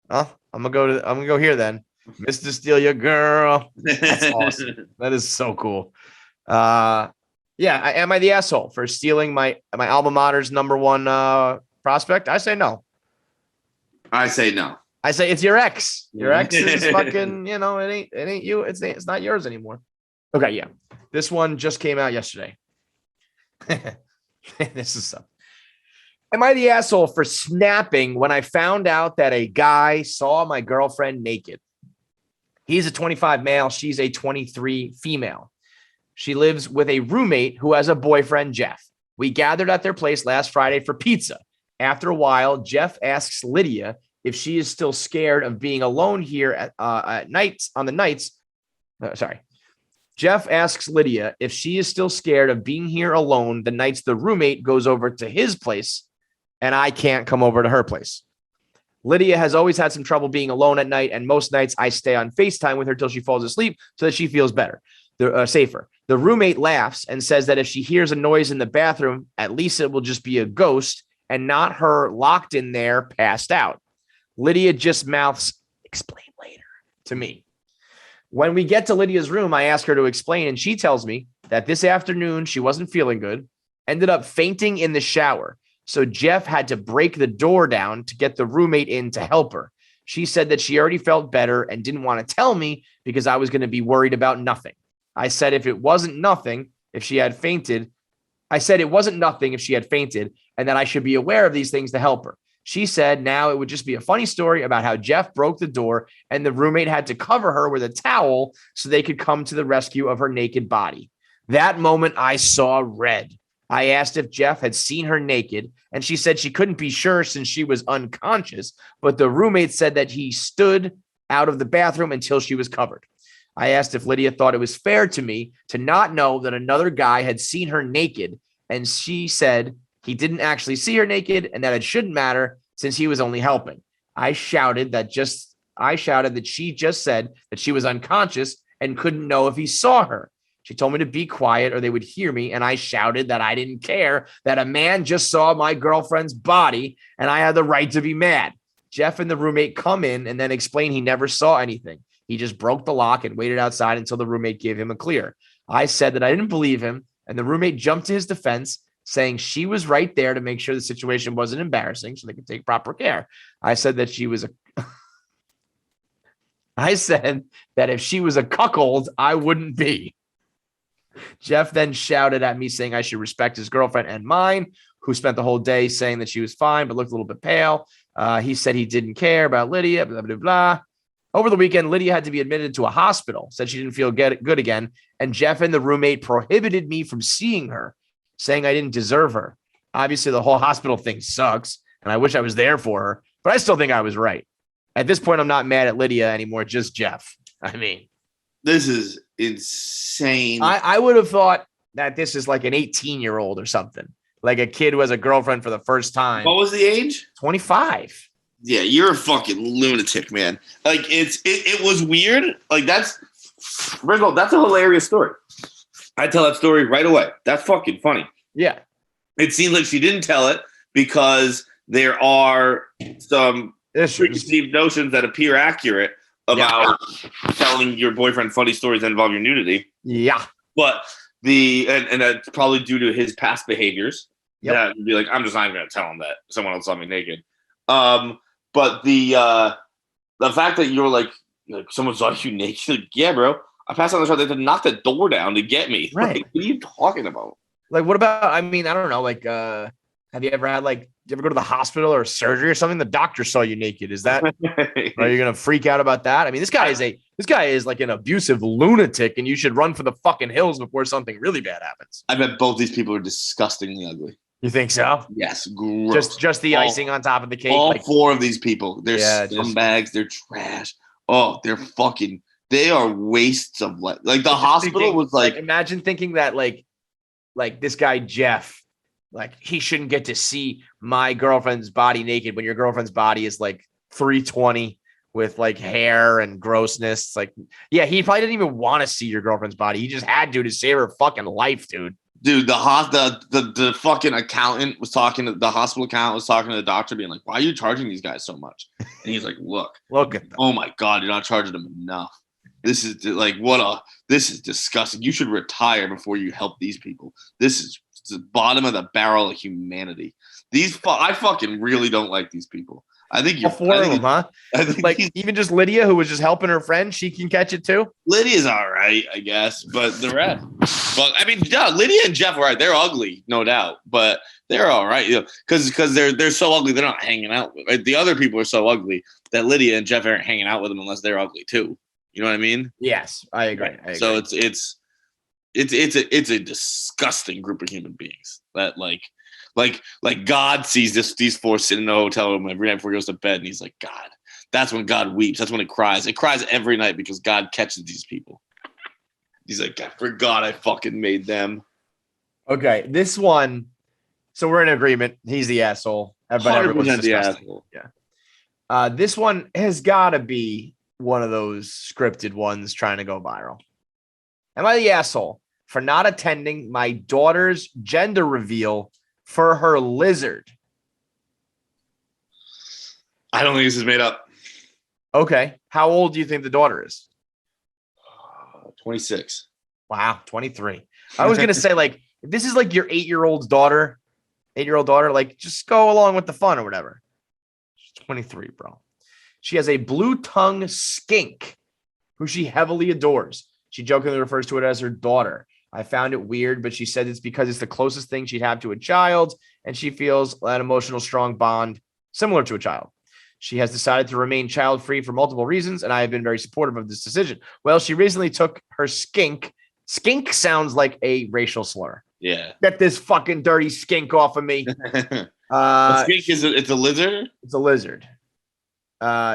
[SPEAKER 2] well, I'm gonna go here then. Mr. Steal Your Girl. That's awesome. That is so cool. Am I the asshole for stealing my alma mater's number one prospect? I say no.
[SPEAKER 1] I say no.
[SPEAKER 2] I say it's your ex. Your ex is fucking, it ain't you. It's not yours anymore. Okay, yeah. This one just came out yesterday. This is something. Am I the asshole for snapping when I found out that a guy saw my girlfriend naked? He's a 25 male. She's a 23 female. She lives with a roommate who has a boyfriend, Jeff. We gathered at their place last Friday for pizza. After a while, Jeff asks Lydia if she is still scared of being alone here at nights on the nights. Jeff asks Lydia if she is still scared of being here alone the nights the roommate goes over to his place and I can't come over to her place. Lydia has always had some trouble being alone at night, and most nights I stay on FaceTime with her till she falls asleep so that she feels better, safer. The roommate laughs and says that if she hears a noise in the bathroom, at least it will just be a ghost and not her locked in there, passed out. Lydia just mouths, "Explain later," to me. When we get to Lydia's room, I ask her to explain, and she tells me that this afternoon she wasn't feeling good, ended up fainting in the shower. So Jeff had to break the door down to get the roommate in to help her. She said that she already felt better and didn't want to tell me because I was going to be worried about nothing. I said it wasn't nothing if she had fainted, and that I should be aware of these things to help her. She said now it would just be a funny story about how Jeff broke the door and the roommate had to cover her with a towel so they could come to the rescue of her naked body. That moment I saw red. I asked if Jeff had seen her naked, and she said she couldn't be sure since she was unconscious, but the roommate said that he stood out of the bathroom until she was covered. I asked if Lydia thought it was fair to me to not know that another guy had seen her naked, and she said he didn't actually see her naked and that it shouldn't matter since he was only helping. I shouted that she just said that she was unconscious and couldn't know if he saw her. She told me to be quiet or they would hear me, and I shouted that I didn't care, that a man just saw my girlfriend's body and I had the right to be mad. Jeff and the roommate come in and then explain he never saw anything. He just broke the lock and waited outside until the roommate gave him a clear. I said that I didn't believe him, and the roommate jumped to his defense, saying she was right there to make sure the situation wasn't embarrassing so they could take proper care. I said that if she was a cuckold, I wouldn't be. Jeff then shouted at me saying I should respect his girlfriend and mine, who spent the whole day saying that she was fine but looked a little bit pale. He said he didn't care about Lydia, blah, blah, blah. Over the weekend, Lydia had to be admitted to a hospital, said she didn't feel good again, and Jeff and the roommate prohibited me from seeing her, saying I didn't deserve her. Obviously, the whole hospital thing sucks, and I wish I was there for her, but I still think I was right. At this point, I'm not mad at Lydia anymore, just Jeff. I mean,
[SPEAKER 1] This is insane.
[SPEAKER 2] I would have thought that this is like an 18-year-old or something, like a kid who has a girlfriend for the first time.
[SPEAKER 1] What was the age?
[SPEAKER 2] 25.
[SPEAKER 1] Yeah, you're a fucking lunatic, man. Like it was weird. Like that's a hilarious story. I tell that story right away. That's fucking funny.
[SPEAKER 2] Yeah.
[SPEAKER 1] It seems like she didn't tell it because there are some preconceived notions that appear accurate about telling your boyfriend funny stories that involve your nudity.
[SPEAKER 2] Yeah.
[SPEAKER 1] But and that's probably due to his past behaviors.
[SPEAKER 2] Yep.
[SPEAKER 1] That would be like, I'm just not going to tell him that someone else saw me naked. But the fact that you're like someone saw you naked, like, yeah, bro. I passed on the shot. They had to knock the door down to get me.
[SPEAKER 2] Right.
[SPEAKER 1] Like, what are you talking about?
[SPEAKER 2] Like, what about, I mean, I don't know. Like, have you ever had did you ever go to the hospital or surgery or something? The doctor saw you naked. Is that, are you going to freak out about that? I mean, this guy is like an abusive lunatic and you should run for the fucking hills before something really bad happens.
[SPEAKER 1] I bet both these people are disgustingly ugly.
[SPEAKER 2] You think so?
[SPEAKER 1] Yes. Gross.
[SPEAKER 2] Just the icing on top of the cake.
[SPEAKER 1] All four of these people. They're scumbags. They're trash. Oh, they are wastes of life. Like the hospital was like,
[SPEAKER 2] imagine thinking that like this guy, Jeff, like he shouldn't get to see my girlfriend's body naked when your girlfriend's body is like 320 with like hair and grossness. It's like, yeah, he probably didn't even want to see your girlfriend's body. He just had to save her fucking life, dude.
[SPEAKER 1] Dude, the fucking accountant was talking to the hospital accountant was talking to the doctor, being like, "Why are you charging these guys so much?" And he's like, "Look
[SPEAKER 2] at them.
[SPEAKER 1] Oh my god, you're not charging them enough. This is like this is disgusting. You should retire before you help these people. This is the bottom of the barrel of humanity. I fucking really don't like these people. I think you're
[SPEAKER 2] four of them, huh?
[SPEAKER 1] I think
[SPEAKER 2] like even just Lydia, who was just helping her friend, she can catch it too.
[SPEAKER 1] Lydia's all right, I guess, but the rest. But I mean, yeah, Lydia and Jeff are right. They're ugly, no doubt, but they're all right, because they're so ugly. They're not hanging out with. Right? The other people are so ugly that Lydia and Jeff aren't hanging out with them unless they're ugly too. You know what I mean?
[SPEAKER 2] Yes, I agree.
[SPEAKER 1] Right. So it's a disgusting group of human beings that like God sees these four sitting in a hotel room every night before he goes to bed, and he's like, God. That's when God weeps. That's when it cries. It cries every night because God catches these people. He's like, I forgot I fucking made them.
[SPEAKER 2] Okay, this one. So we're in agreement. He's the asshole. Everyone's
[SPEAKER 1] the asshole.
[SPEAKER 2] Yeah. This one has got to be one of those scripted ones trying to go viral. Am I the asshole for not attending my daughter's gender reveal for her lizard?
[SPEAKER 1] I don't think this is made up.
[SPEAKER 2] Okay. How old do you think the daughter is?
[SPEAKER 1] 26.
[SPEAKER 2] Wow, 23. I was going to say, like, if this is like your 8-year-old daughter, like, just go along with the fun or whatever. She's 23, bro. She has a blue tongue skink who she heavily adores. She jokingly refers to it as her daughter. I found it weird, but she said it's because it's the closest thing she'd have to a child, and she feels an emotional, strong bond similar to a child. She has decided to remain child-free for multiple reasons, and I have been very supportive of this decision. Well, she recently took her skink. Skink sounds like a racial slur.
[SPEAKER 1] Yeah.
[SPEAKER 2] Get this fucking dirty skink off of me.
[SPEAKER 1] Skink it's a lizard?
[SPEAKER 2] It's a lizard.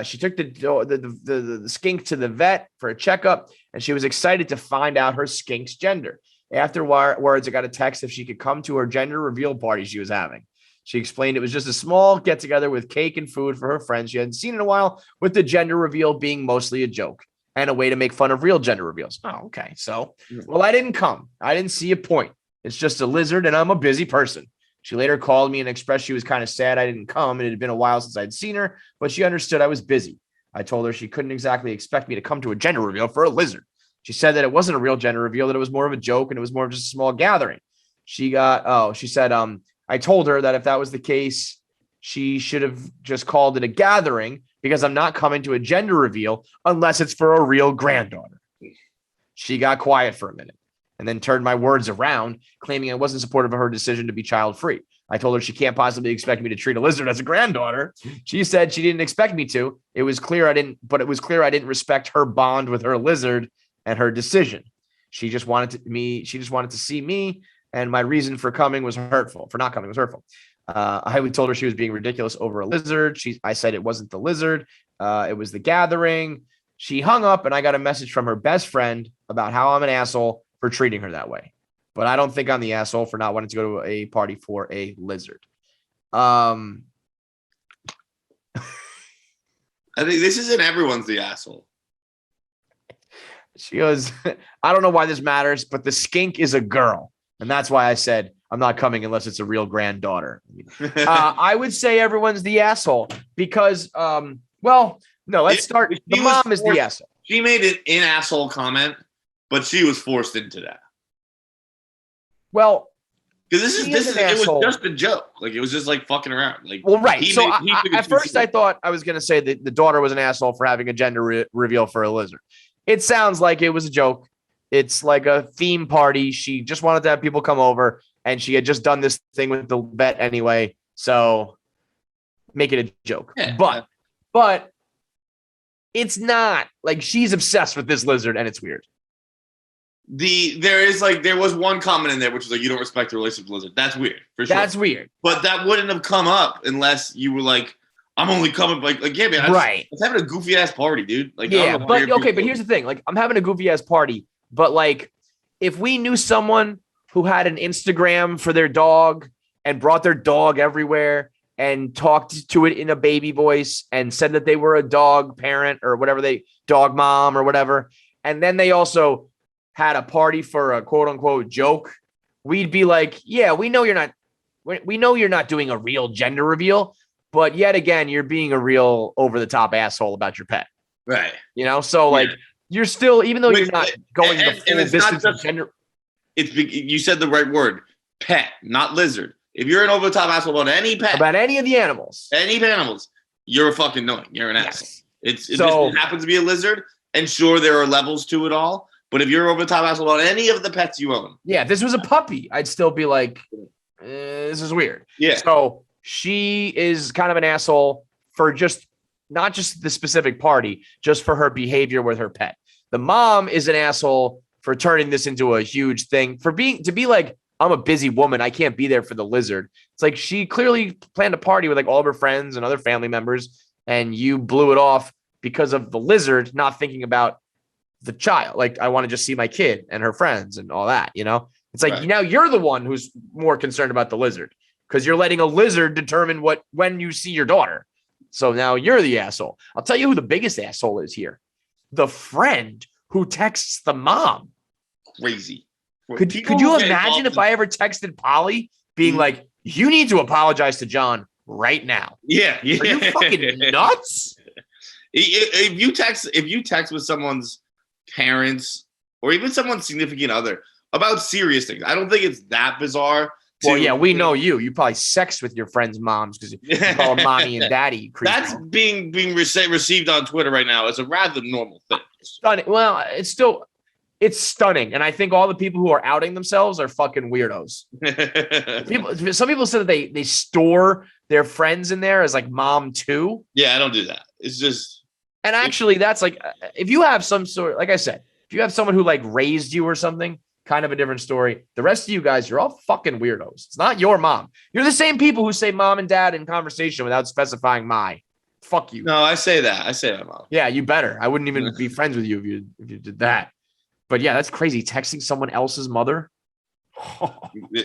[SPEAKER 2] She took the skink to the vet for a checkup, and she was excited to find out her skink's gender. Afterwards, I got a text if she could come to her gender reveal party she was having. She explained it was just a small get-together with cake and food for her friends she hadn't seen in a while, with the gender reveal being mostly a joke and a way to make fun of real gender reveals. Oh, okay. So, well, I didn't come. I didn't see a point. It's just a lizard, and I'm a busy person. She later called me and expressed she was kind of sad I didn't come, and it had been a while since I'd seen her, but she understood I was busy. I told her she couldn't exactly expect me to come to a gender reveal for a lizard. She said that it wasn't a real gender reveal, that it was more of a joke, and it was more of just a small gathering. She said, I told her that if that was the case, she should have just called it a gathering because I'm not coming to a gender reveal unless it's for a real granddaughter. She got quiet for a minute and then turned my words around, claiming I wasn't supportive of her decision to be child-free. I told her she can't possibly expect me to treat a lizard as a granddaughter. She said she didn't expect me to. It was clear I didn't respect her bond with her lizard and her decision. She just wanted to see me, and my reason for not coming was hurtful. I told her she was being ridiculous over a lizard. I said it wasn't the lizard. It was the gathering. She hung up, and I got a message from her best friend about how I'm an asshole for treating her that way. But I don't think I'm the asshole for not wanting to go to a party for a lizard.
[SPEAKER 1] I think this isn't everyone's the asshole.
[SPEAKER 2] She goes, I don't know why this matters, but the skink is a girl. And that's why I said I'm not coming unless it's a real granddaughter. I would say everyone's the asshole because, let's start. The mom is the asshole.
[SPEAKER 1] She made an asshole comment, but she was forced into that.
[SPEAKER 2] Well,
[SPEAKER 1] because it was just a joke. Like, it was just like fucking around. Like,
[SPEAKER 2] well, right. So at first I thought I was going to say that the daughter was an asshole for having a gender reveal for a lizard. It sounds like it was a joke. It's like a theme party. She just wanted to have people come over, and she had just done this thing with the vet anyway. So make it a joke. Yeah. But it's not like she's obsessed with this lizard, and it's weird.
[SPEAKER 1] There was one comment in there which was like, you don't respect the relationship with the lizard. That's weird, for sure.
[SPEAKER 2] That's weird.
[SPEAKER 1] But that wouldn't have come up unless you were like, I'm only coming yeah, man. I was having a goofy ass party, dude. Like,
[SPEAKER 2] yeah, but here's the thing. Like, I'm having a goofy ass party, but like, if we knew someone who had an Instagram for their dog and brought their dog everywhere and talked to it in a baby voice and said that they were a dog parent or whatever, dog mom or whatever, and then they also had a party for a quote unquote joke, we'd be like, yeah, we know you're not doing a real gender reveal. But yet again, you're being a real over-the-top asshole about your pet.
[SPEAKER 1] Right.
[SPEAKER 2] So like, you're still, even though you're not going the full distance of gender.
[SPEAKER 1] You said the right word, pet, not lizard. If you're an over-the-top asshole about any pet.
[SPEAKER 2] About any of the animals.
[SPEAKER 1] You're fucking annoying. You're an asshole. It happens to be a lizard, and sure, there are levels to it all. But if you're over-the-top asshole about any of the pets you own.
[SPEAKER 2] Yeah, if this was a puppy, I'd still be like, this is weird.
[SPEAKER 1] Yeah.
[SPEAKER 2] So she is kind of an asshole for not just the specific party, just for her behavior with her pet. The mom is an asshole for turning this into a huge thing, to be like, I'm a busy woman, I can't be there for the lizard. It's like she clearly planned a party with like all of her friends and other family members, and you blew it off because of the lizard, not thinking about the child. Like, I want to just see my kid and her friends and all that, It's like, Now you're the one who's more concerned about the lizard, because you're letting a lizard determine when you see your daughter. So now you're the asshole. I'll tell you who the biggest asshole is here. The friend who texts the mom.
[SPEAKER 1] Crazy.
[SPEAKER 2] Could you imagine if I ever texted Polly being like, you need to apologize to John right now?
[SPEAKER 1] Yeah.
[SPEAKER 2] Are you fucking nuts?
[SPEAKER 1] If you text with someone's parents or even someone's significant other about serious things, I don't think it's that bizarre.
[SPEAKER 2] Well, yeah, we know you. You probably sex with your friends' moms because you call them mommy and daddy.
[SPEAKER 1] That's being received on Twitter right now as a rather normal thing.
[SPEAKER 2] Stunning. Well, it's stunning, and I think all the people who are outing themselves are fucking weirdos. Some people said that they store their friends in there as like mom too.
[SPEAKER 1] Yeah, I don't do that. It's just,
[SPEAKER 2] and actually, that's like, if you have some sort, like I said, if you have someone who like raised you or something. Kind of a different story. The rest of you guys, you're all fucking weirdos. It's not your mom. You're the same people who say mom and dad in conversation without specifying my. Fuck you.
[SPEAKER 1] No, I say that. I say that, mom.
[SPEAKER 2] Yeah, you better. I wouldn't even be friends with you if you did that. But yeah, that's crazy. Texting someone else's mother.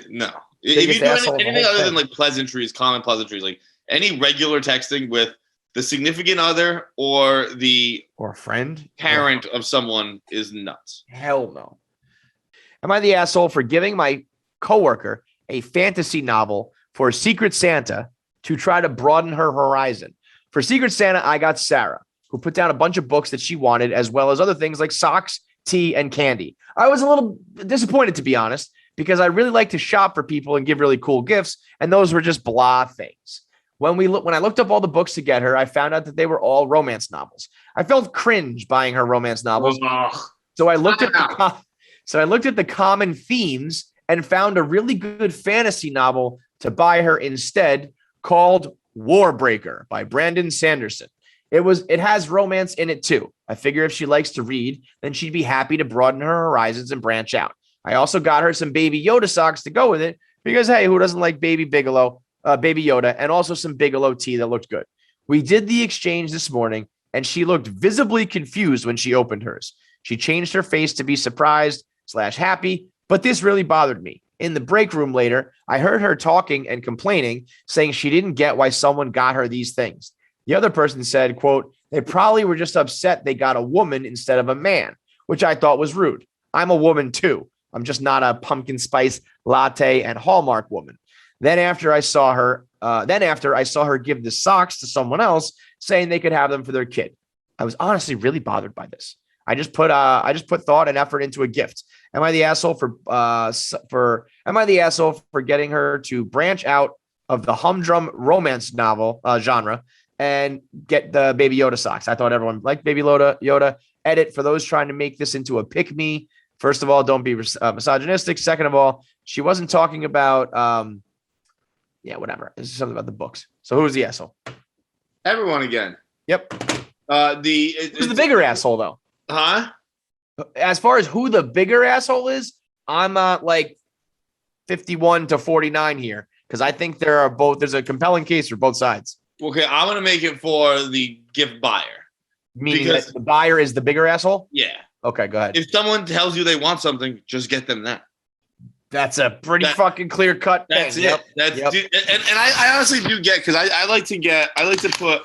[SPEAKER 1] No. If you do anything other than like pleasantries, common pleasantries, like any regular texting with the significant other or
[SPEAKER 2] a friend,
[SPEAKER 1] parent of someone is nuts.
[SPEAKER 2] Hell no. Am I the asshole for giving my coworker a fantasy novel for Secret Santa to try to broaden her horizon? For Secret Santa, I got Sarah, who put down a bunch of books that she wanted, as well as other things like socks, tea, and candy. I was a little disappointed, to be honest, because I really like to shop for people and give really cool gifts, and those were just blah things. When I looked up all the books to get her, I found out that they were all romance novels. I felt cringe buying her romance novels, so I looked at the common themes and found a really good fantasy novel to buy her instead, called Warbreaker by Brandon Sanderson. It has romance in it too. I figure if she likes to read, then she'd be happy to broaden her horizons and branch out. I also got her some Baby Yoda socks to go with it because, hey, who doesn't like Baby Yoda, and also some Bigelow tea that looked good. We did the exchange this morning, and she looked visibly confused when she opened hers. She changed her face to be surprised/happy, but this really bothered me. In the break room later, I heard her talking and complaining, saying she didn't get why someone got her these things. The other person said, quote, they probably were just upset they got a woman instead of a man, which I thought was rude. I'm a woman too. I'm just not a pumpkin spice latte and Hallmark woman. Then after I saw her give the socks to someone else, saying they could have them for their kid. I was honestly really bothered by this. I just put thought and effort into a gift. Am I the asshole for getting her to branch out of the humdrum romance novel genre and get the Baby Yoda socks? I thought everyone liked Baby Yoda. Edit for those trying to make this into a pick me. First of all, don't be misogynistic. Second of all, she wasn't talking about whatever. This is something about the books. So who's the asshole?
[SPEAKER 1] Everyone again.
[SPEAKER 2] Yep.
[SPEAKER 1] Who's
[SPEAKER 2] the bigger asshole though?
[SPEAKER 1] Huh?
[SPEAKER 2] As far as who the bigger asshole is, I'm like 51 to 49 here because I think there's a compelling case for both sides.
[SPEAKER 1] Okay, I'm gonna make it for the gift buyer.
[SPEAKER 2] Meaning that the buyer is the bigger asshole?
[SPEAKER 1] Yeah.
[SPEAKER 2] Okay, go ahead.
[SPEAKER 1] If someone tells you they want something, just get them that.
[SPEAKER 2] That's a pretty fucking clear cut thing.
[SPEAKER 1] That's it. And I honestly do get, because I like to put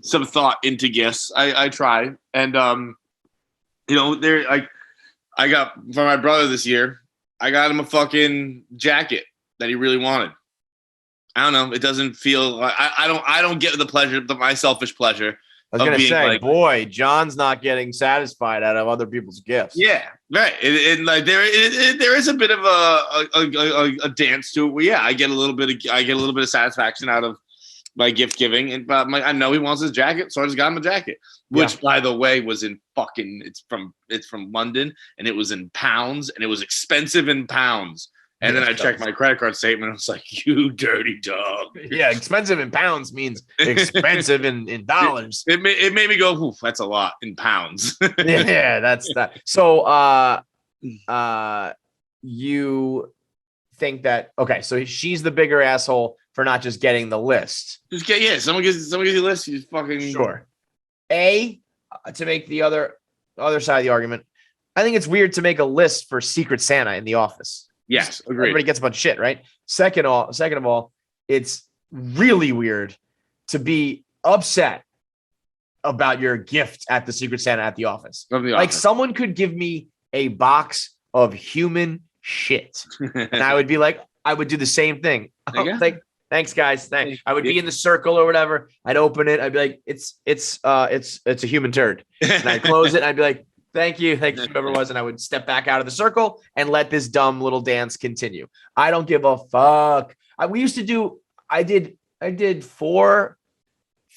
[SPEAKER 1] some thought into gifts. I try. And I got for my brother this year, I got him a fucking jacket that he really wanted. I don't know. It doesn't feel like I don't get the pleasure, my selfish pleasure.
[SPEAKER 2] I was going to say, boy, John's not getting satisfied out of other people's gifts.
[SPEAKER 1] Yeah, right. And like there is a bit of a dance to it. Where, I get a little bit of satisfaction out of my gift giving, and but I know he wants his jacket, so I just got him a jacket, which by the way was in fucking it's from London, and it was in pounds, and it was expensive in pounds. And then I checked my credit card statement. And I was like, "You dirty dog."
[SPEAKER 2] Yeah, expensive in pounds means expensive in dollars.
[SPEAKER 1] It made me go, "Oof, that's a lot in pounds."
[SPEAKER 2] Yeah, that's that. So, you think that okay? So she's the bigger asshole for not just getting the list.
[SPEAKER 1] Someone gives you a list. You fucking
[SPEAKER 2] sure. To make the other side of the argument, I think it's weird to make a list for Secret Santa in the office.
[SPEAKER 1] Yes, agreed.
[SPEAKER 2] Everybody gets a bunch of shit, right? Second of all, it's really weird to be upset about your gift at the Secret Santa at the office. Like someone could give me a box of human shit, and I would be like, I would do the same thing. Like, thanks, guys. Thanks. I would be in the circle or whatever. I'd open it. I'd be like, it's a human turd, and I'd close it. And I'd be like, Thank you, whoever it was, and I would step back out of the circle and let this dumb little dance continue. I don't give a fuck. I did four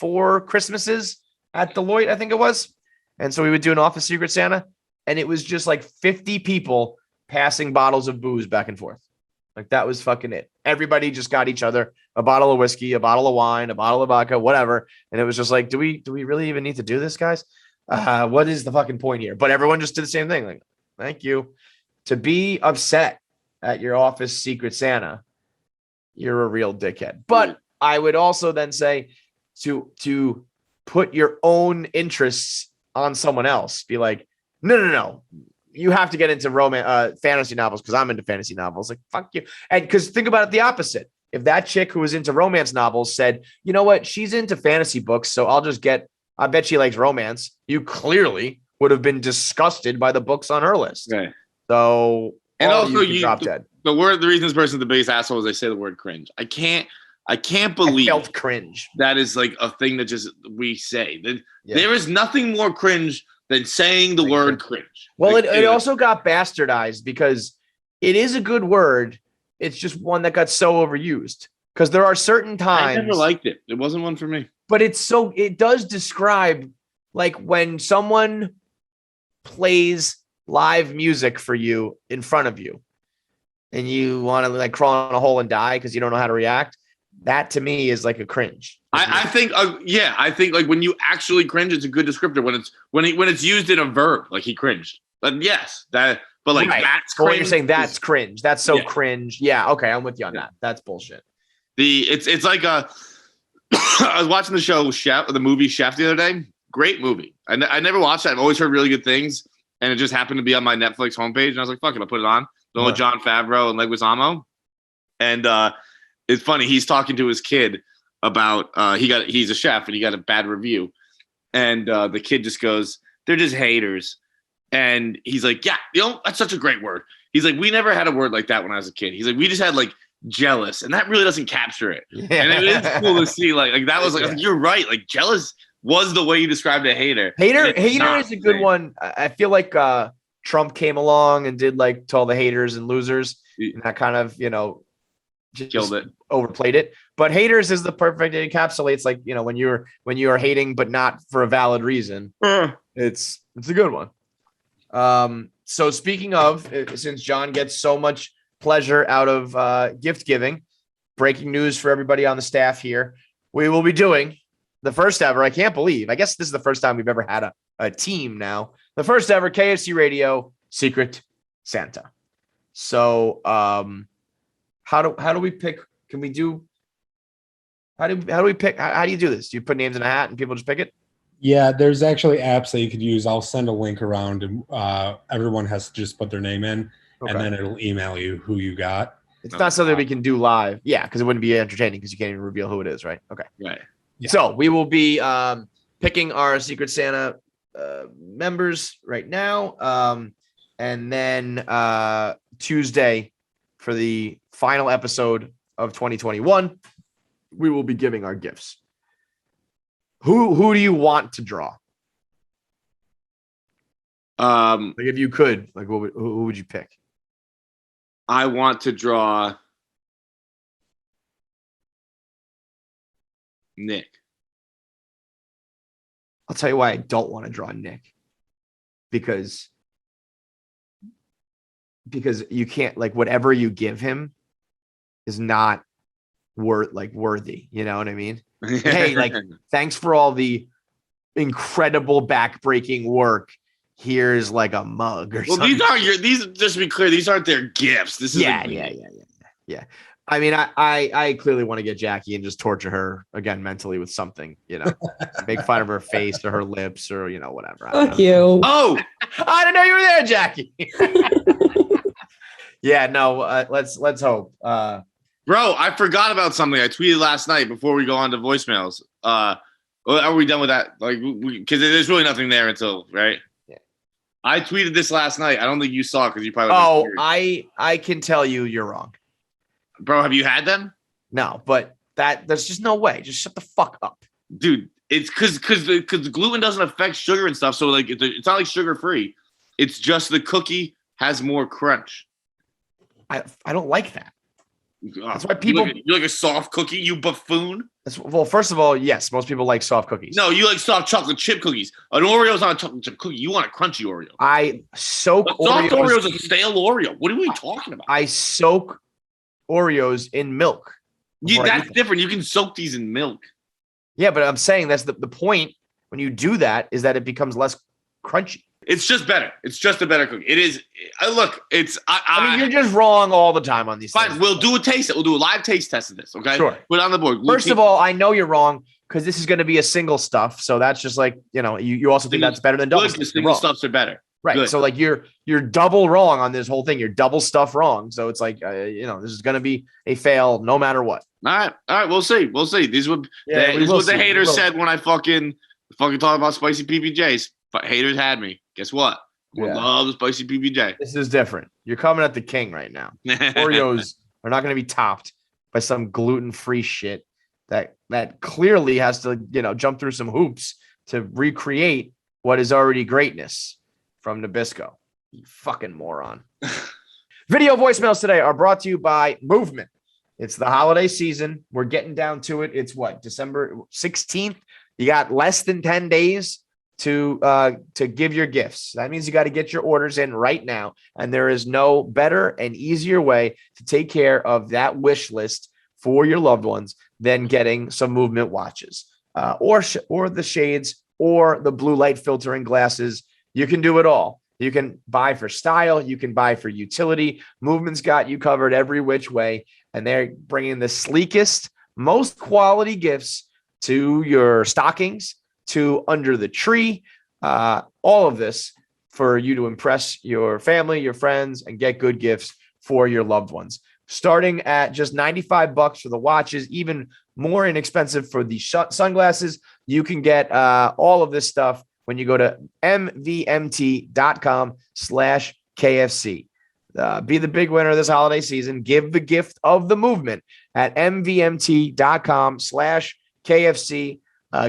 [SPEAKER 2] Christmases at Deloitte, I think it was, and so we would do an office Secret Santa, and it was just like 50 people passing bottles of booze back and forth. Like that was fucking it. Everybody just got each other a bottle of whiskey, a bottle of wine, a bottle of vodka, whatever, and it was just like, do we really even need to do this, guys? What is the fucking point here? But everyone just did the same thing. Like, thank you. To be upset at your office Secret Santa, you're a real dickhead. But I would also then say to put your own interests on someone else. Be like, no. You have to get into fantasy novels because I'm into fantasy novels. Like, fuck you. And because think about it the opposite. If that chick who was into romance novels said, you know what, she's into fantasy books, so I bet she likes romance. You clearly would have been disgusted by the books on her list.
[SPEAKER 1] Okay.
[SPEAKER 2] So,
[SPEAKER 1] and also you
[SPEAKER 2] drop dead.
[SPEAKER 1] The reason this person's the biggest asshole is they say the word cringe. I can't believe
[SPEAKER 2] I felt cringe.
[SPEAKER 1] That is like a thing that just we say. There is nothing more cringe than saying the word cringe.
[SPEAKER 2] Well, it also got bastardized because it is a good word. It's just one that got so overused. Because there are certain times
[SPEAKER 1] I never liked it. It wasn't one for me.
[SPEAKER 2] But it does describe like when someone plays live music for you in front of you and you want to like crawl in a hole and die because you don't know how to react, that to me is like a cringe.
[SPEAKER 1] I think I think like when you actually cringe, it's a good descriptor when it's used in a verb, like he cringed. But yes, that's
[SPEAKER 2] Right.
[SPEAKER 1] cringe.
[SPEAKER 2] But when you're saying that's cringe, that's so
[SPEAKER 1] Yeah.
[SPEAKER 2] cringe. Yeah, okay, I'm with you on that. That's bullshit.
[SPEAKER 1] It's like a I was watching the show Chef, the movie Chef the other day. Great movie. I never watched it. I've always heard really good things, and it just happened to be on my Netflix homepage, and I was like, fuck it, I'll put it on. The with John Favreau and Leguizamo. And it's funny, he's talking to his kid about he's a chef and he got a bad review. And the kid just goes, they're just haters. And he's like, yeah, that's such a great word. He's like, we never had a word like that when I was a kid. He's like, we just had like jealous, and that really doesn't capture it.
[SPEAKER 2] Yeah.
[SPEAKER 1] And it is cool to see like that was like, I was like, you're right. Like jealous was the way you described a hater.
[SPEAKER 2] Hater
[SPEAKER 1] not
[SPEAKER 2] is a good one. I feel like Trump came along and did like to all the haters and losers, and that kind of just
[SPEAKER 1] Killed it.
[SPEAKER 2] overplayed it. But haters is the perfect, it encapsulates like when you are hating but not for a valid reason. It's a good one. So speaking of, since John gets so much pleasure out of gift giving, breaking news for everybody on the staff here, we will be doing the first ever, I can't believe, I guess this is the first time we've ever had a team now, the first ever KFC Radio Secret Santa. So how do we pick? Can we do, how do we pick? How do you do this? Do you put names in a hat and people just pick it?
[SPEAKER 4] Yeah, there's actually apps that you could use. I'll send a link around, and everyone has to just put their name in, and then it'll email you who you got.
[SPEAKER 2] It's not something we can do live. Yeah, because it wouldn't be entertaining because you can't even reveal who it is, right? Okay.
[SPEAKER 1] Right.
[SPEAKER 4] Yeah.
[SPEAKER 2] So we will be picking our Secret Santa members right now. And then Tuesday for the final episode of 2021, we will be giving our gifts. Who do you want to draw? Like if you could, like who would you pick?
[SPEAKER 1] I want to draw Nick.
[SPEAKER 2] I'll tell you why I don't want to draw Nick. Because you can't, like, whatever you give him is not worthy. You know what I mean? Hey, like, thanks for all the incredible backbreaking work. Here's like a mug or something.
[SPEAKER 1] These just to be clear, these aren't their gifts. This is
[SPEAKER 2] yeah. I mean, I clearly want to get Jackie and just torture her again mentally with something, make fun of her face or her lips or whatever.
[SPEAKER 5] Fuck you.
[SPEAKER 1] Oh,
[SPEAKER 2] I didn't know you were there, Jackie. Yeah, no. Let's hope.
[SPEAKER 1] bro, I forgot about something I tweeted last night before we go on to voicemails. Are we done with that? Like, because there's really nothing there until right.
[SPEAKER 2] Yeah.
[SPEAKER 1] I tweeted this last night. I don't think you saw it because you probably.
[SPEAKER 2] Oh, I can tell you you're wrong.
[SPEAKER 1] Bro, have you had them?
[SPEAKER 2] No, but there's just no way. Just shut the fuck up.
[SPEAKER 1] Dude, it's because the gluten doesn't affect sugar and stuff. So like it's not like sugar free. It's just the cookie has more crunch.
[SPEAKER 2] I don't like that. That's why
[SPEAKER 1] you
[SPEAKER 2] people.
[SPEAKER 1] like a soft cookie, you buffoon.
[SPEAKER 2] Well, first of all, yes, most people like soft cookies.
[SPEAKER 1] No, you like soft chocolate chip cookies. An Oreo's not a chocolate chip cookie. You want a crunchy Oreo.
[SPEAKER 2] I soak
[SPEAKER 1] A soft Oreo's
[SPEAKER 2] Oreos.
[SPEAKER 1] a stale Oreo. What are we talking about?
[SPEAKER 2] I soak Oreos in milk. before I eat
[SPEAKER 1] That's
[SPEAKER 2] them.
[SPEAKER 1] different. You can soak these in milk.
[SPEAKER 2] Yeah, but I'm saying that's the point. When you do that, is that it becomes less crunchy.
[SPEAKER 1] It's just better. It's just a better cookie. It is. Look, it's.
[SPEAKER 2] I mean, you're just wrong all the time on these
[SPEAKER 1] fine.
[SPEAKER 2] things.
[SPEAKER 1] We'll do a taste. We'll do a live taste test of this. Okay.
[SPEAKER 2] Sure.
[SPEAKER 1] Put it on the board.
[SPEAKER 2] First of all, I know you're wrong because this is going to be a single stuff. So that's just like, you also think that's better than double
[SPEAKER 1] good.
[SPEAKER 2] stuff.
[SPEAKER 1] The
[SPEAKER 2] You're
[SPEAKER 1] single
[SPEAKER 2] wrong.
[SPEAKER 1] stuffs are better.
[SPEAKER 2] Right.
[SPEAKER 1] Good.
[SPEAKER 2] So like you're double wrong on this whole thing. You're double stuff wrong. So it's like, this is going to be a fail no matter what.
[SPEAKER 1] All right. We'll see. These were
[SPEAKER 2] Yeah,
[SPEAKER 1] this is what the
[SPEAKER 2] see. We
[SPEAKER 1] haters
[SPEAKER 2] will.
[SPEAKER 1] said when I fucking talked about spicy PBJs. But haters had me. Guess what? We
[SPEAKER 2] Yeah.
[SPEAKER 1] love the spicy PBJ.
[SPEAKER 2] This is different. You're coming at the king right now. Oreos are not going to be topped by some gluten-free shit that clearly has to, jump through some hoops to recreate what is already greatness from Nabisco. You fucking moron. Video voicemails today are brought to you by Movement. It's the holiday season. We're getting down to it. It's what, December 16th? You got less than 10 days to give your gifts. That means you got to get your orders in right now. And there is no better and easier way to take care of that wish list for your loved ones than getting some movement watches, or the shades, or the blue light filtering glasses. You can do it all. You can buy for style. You can buy for utility. Movement's got you covered every which way. And they're bringing the sleekest, most quality gifts to your stockings, to under the tree, all of this for you to impress your family, your friends, and get good gifts for your loved ones. Starting at just $95 for the watches, even more inexpensive for the sunglasses. You can get all of this stuff when you go to mvmt.com/KFC. Be the big winner this holiday season. Give the gift of the movement at mvmt.com/KFC.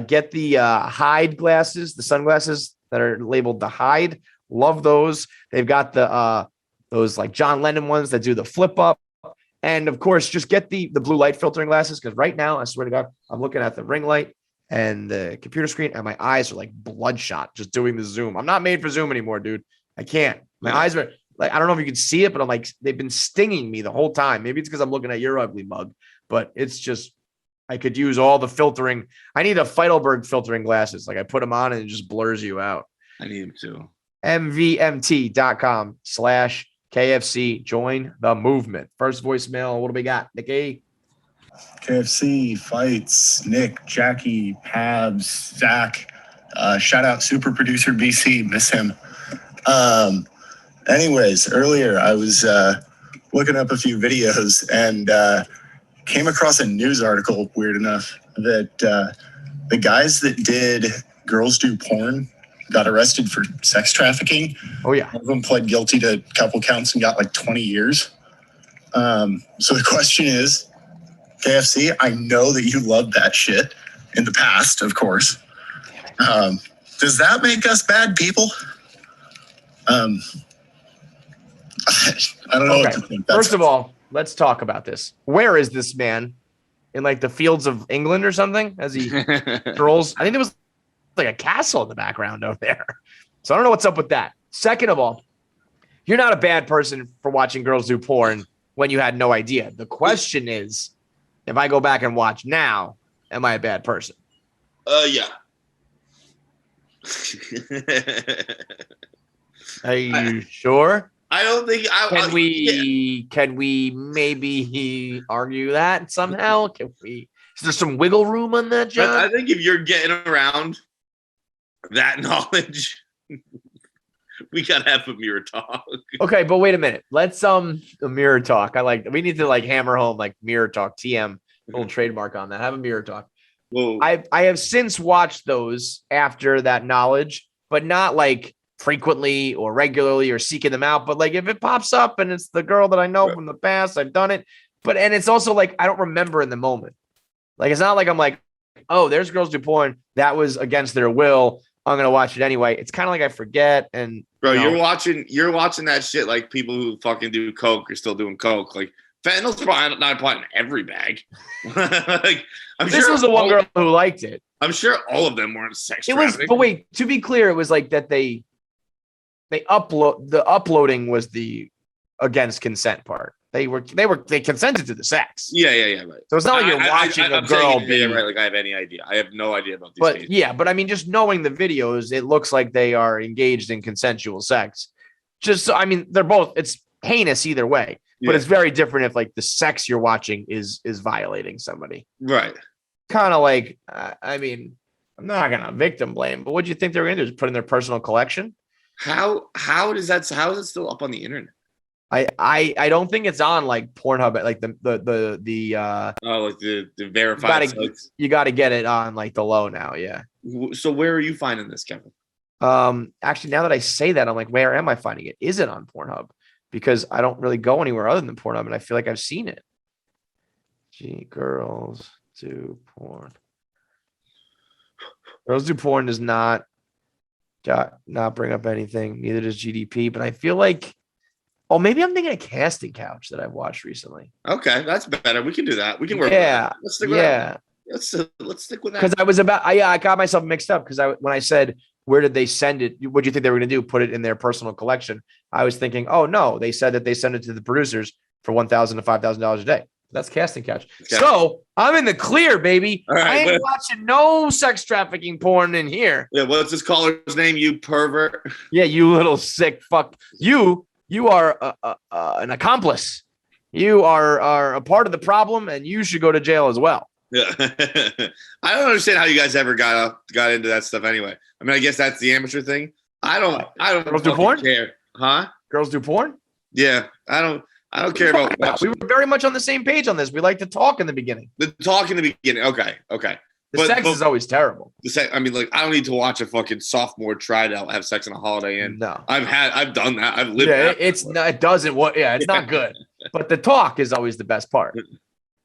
[SPEAKER 2] Get the Hide glasses, the sunglasses that are labeled the Hide. Love those. They've got the those like John Lennon ones that do the flip up. And of course, just get the blue light filtering glasses, because right now, I swear to God, I'm looking at the ring light and the computer screen, and my eyes are like bloodshot just doing the zoom. I'm not made for Zoom anymore, dude. I can't. My eyes are like, I don't know if you can see it, but I'm like, they've been stinging me the whole time. Maybe it's because I'm looking at your ugly mug, but it's just, I could use all the filtering. I need a Feitelberg filtering glasses. Like I put them on and it just blurs you out.
[SPEAKER 1] I need them too.
[SPEAKER 2] mvmt.com/KFC. Join the movement. First voicemail. What do we got, Nicky?
[SPEAKER 5] KFC, Feits, Nick, Jackie, Pabs, Zach. Shout out super producer BC. Miss him. Anyways, earlier I was looking up a few videos and came across a news article, weird enough, that the guys that did Girls Do Porn got arrested for sex trafficking.
[SPEAKER 2] Oh, yeah.
[SPEAKER 5] One of them pled guilty to a couple counts and got like 20 years. So the question is, KFC, I know that you loved that shit in the past, of course. Does that make us bad people? I don't know what to think.
[SPEAKER 2] First of all, let's talk about this. Where is this man? In like the fields of England or something? As he strolls? I think there was like a castle in the background over there. So I don't know what's up with that. Second of all, you're not a bad person for watching girls do porn when you had no idea. The question is, if I go back and watch now, am I a bad person?
[SPEAKER 1] Yeah.
[SPEAKER 2] Are you sure?
[SPEAKER 1] I don't think
[SPEAKER 2] Can we maybe argue that somehow? Is there some wiggle room on that, John?
[SPEAKER 1] I think if you're getting around that knowledge, we gotta have a mirror talk.
[SPEAKER 2] Okay, but wait a minute. Let's a mirror talk. We need to like hammer home like mirror talk. TM, little trademark on that. Have a mirror talk.
[SPEAKER 1] Whoa.
[SPEAKER 2] I have since watched those after that knowledge, but not like frequently or regularly or seeking them out. But like if it pops up and it's the girl that I know from the past, I've done it. And it's also like I don't remember in the moment. Like it's not like I'm like, oh, there's girls do porn. That was against their will. I'm gonna watch it anyway. It's kind of like I forget. And
[SPEAKER 1] bro, you're watching that shit like people who fucking do coke are still doing coke. Like fentanyl's probably not in every bag. Like
[SPEAKER 2] this was the one girl who liked it.
[SPEAKER 1] I'm sure all of them weren't sex
[SPEAKER 2] trafficking. It was, but wait, to be clear, it was like that the uploading was the against consent part. They consented to the sex.
[SPEAKER 1] Yeah, right.
[SPEAKER 2] So it's not like you're watching a girl be
[SPEAKER 1] right. Like I have any idea. I have no idea about these.
[SPEAKER 2] But
[SPEAKER 1] cases.
[SPEAKER 2] yeah, but I mean, just knowing the videos, it looks like they are engaged in consensual sex. Just so, I mean, they're both. It's heinous either way, but it's very different if like the sex you're watching is violating somebody.
[SPEAKER 1] Right.
[SPEAKER 2] Kind of like, I mean, I'm not gonna victim blame, but what do you think they're gonna do? Just put in their personal collection?
[SPEAKER 1] How is it still up on the internet?
[SPEAKER 2] I don't think it's on like Pornhub, like the
[SPEAKER 1] like the verified sites.
[SPEAKER 2] You got to get it on like the low now. Yeah.
[SPEAKER 1] So where are you finding this, Kevin?
[SPEAKER 2] Actually, now that I say that, I'm like, where am I finding it? Is it on Pornhub? Because I don't really go anywhere other than Pornhub, and I feel like I've seen it. Girls do porn. Girls do porn does not bring up anything. Neither does GDP. But I feel like. Oh, maybe I'm thinking a casting couch that I've watched recently.
[SPEAKER 1] Okay, that's better. We can do that. We can work.
[SPEAKER 2] Yeah,
[SPEAKER 1] with that. Let's stick with that.
[SPEAKER 2] Because I got myself mixed up because when I said where did they send it? What do you think they were going to do? Put it in their personal collection? I was thinking, oh no, they said that they send it to the producers for $1,000 to $5,000 a day. That's casting couch.
[SPEAKER 1] Okay.
[SPEAKER 2] So I'm in the clear, baby.
[SPEAKER 1] All right,
[SPEAKER 2] I ain't watching no sex trafficking porn in here.
[SPEAKER 1] Yeah, what's this caller's name? You pervert.
[SPEAKER 2] Yeah, you little sick fuck. You are an accomplice. You are a part of the problem, and you should go to jail as well.
[SPEAKER 1] Yeah. I don't understand how you guys ever got into that stuff anyway. I mean, I guess that's the amateur thing. I don't
[SPEAKER 2] Girls do porn?
[SPEAKER 1] care. Huh?
[SPEAKER 2] Girls do porn?
[SPEAKER 1] Yeah. I don't care about
[SPEAKER 2] We were very much on the same page on this. We like to talk in the beginning.
[SPEAKER 1] the talk in the beginning. Okay.
[SPEAKER 2] The sex is always terrible.
[SPEAKER 1] I mean, like, I don't need to watch a fucking sophomore try to have sex on a Holiday Inn.
[SPEAKER 2] No.
[SPEAKER 1] I've done that. I've lived
[SPEAKER 2] Yeah,
[SPEAKER 1] that.
[SPEAKER 2] it's not good. But the talk is always the best part.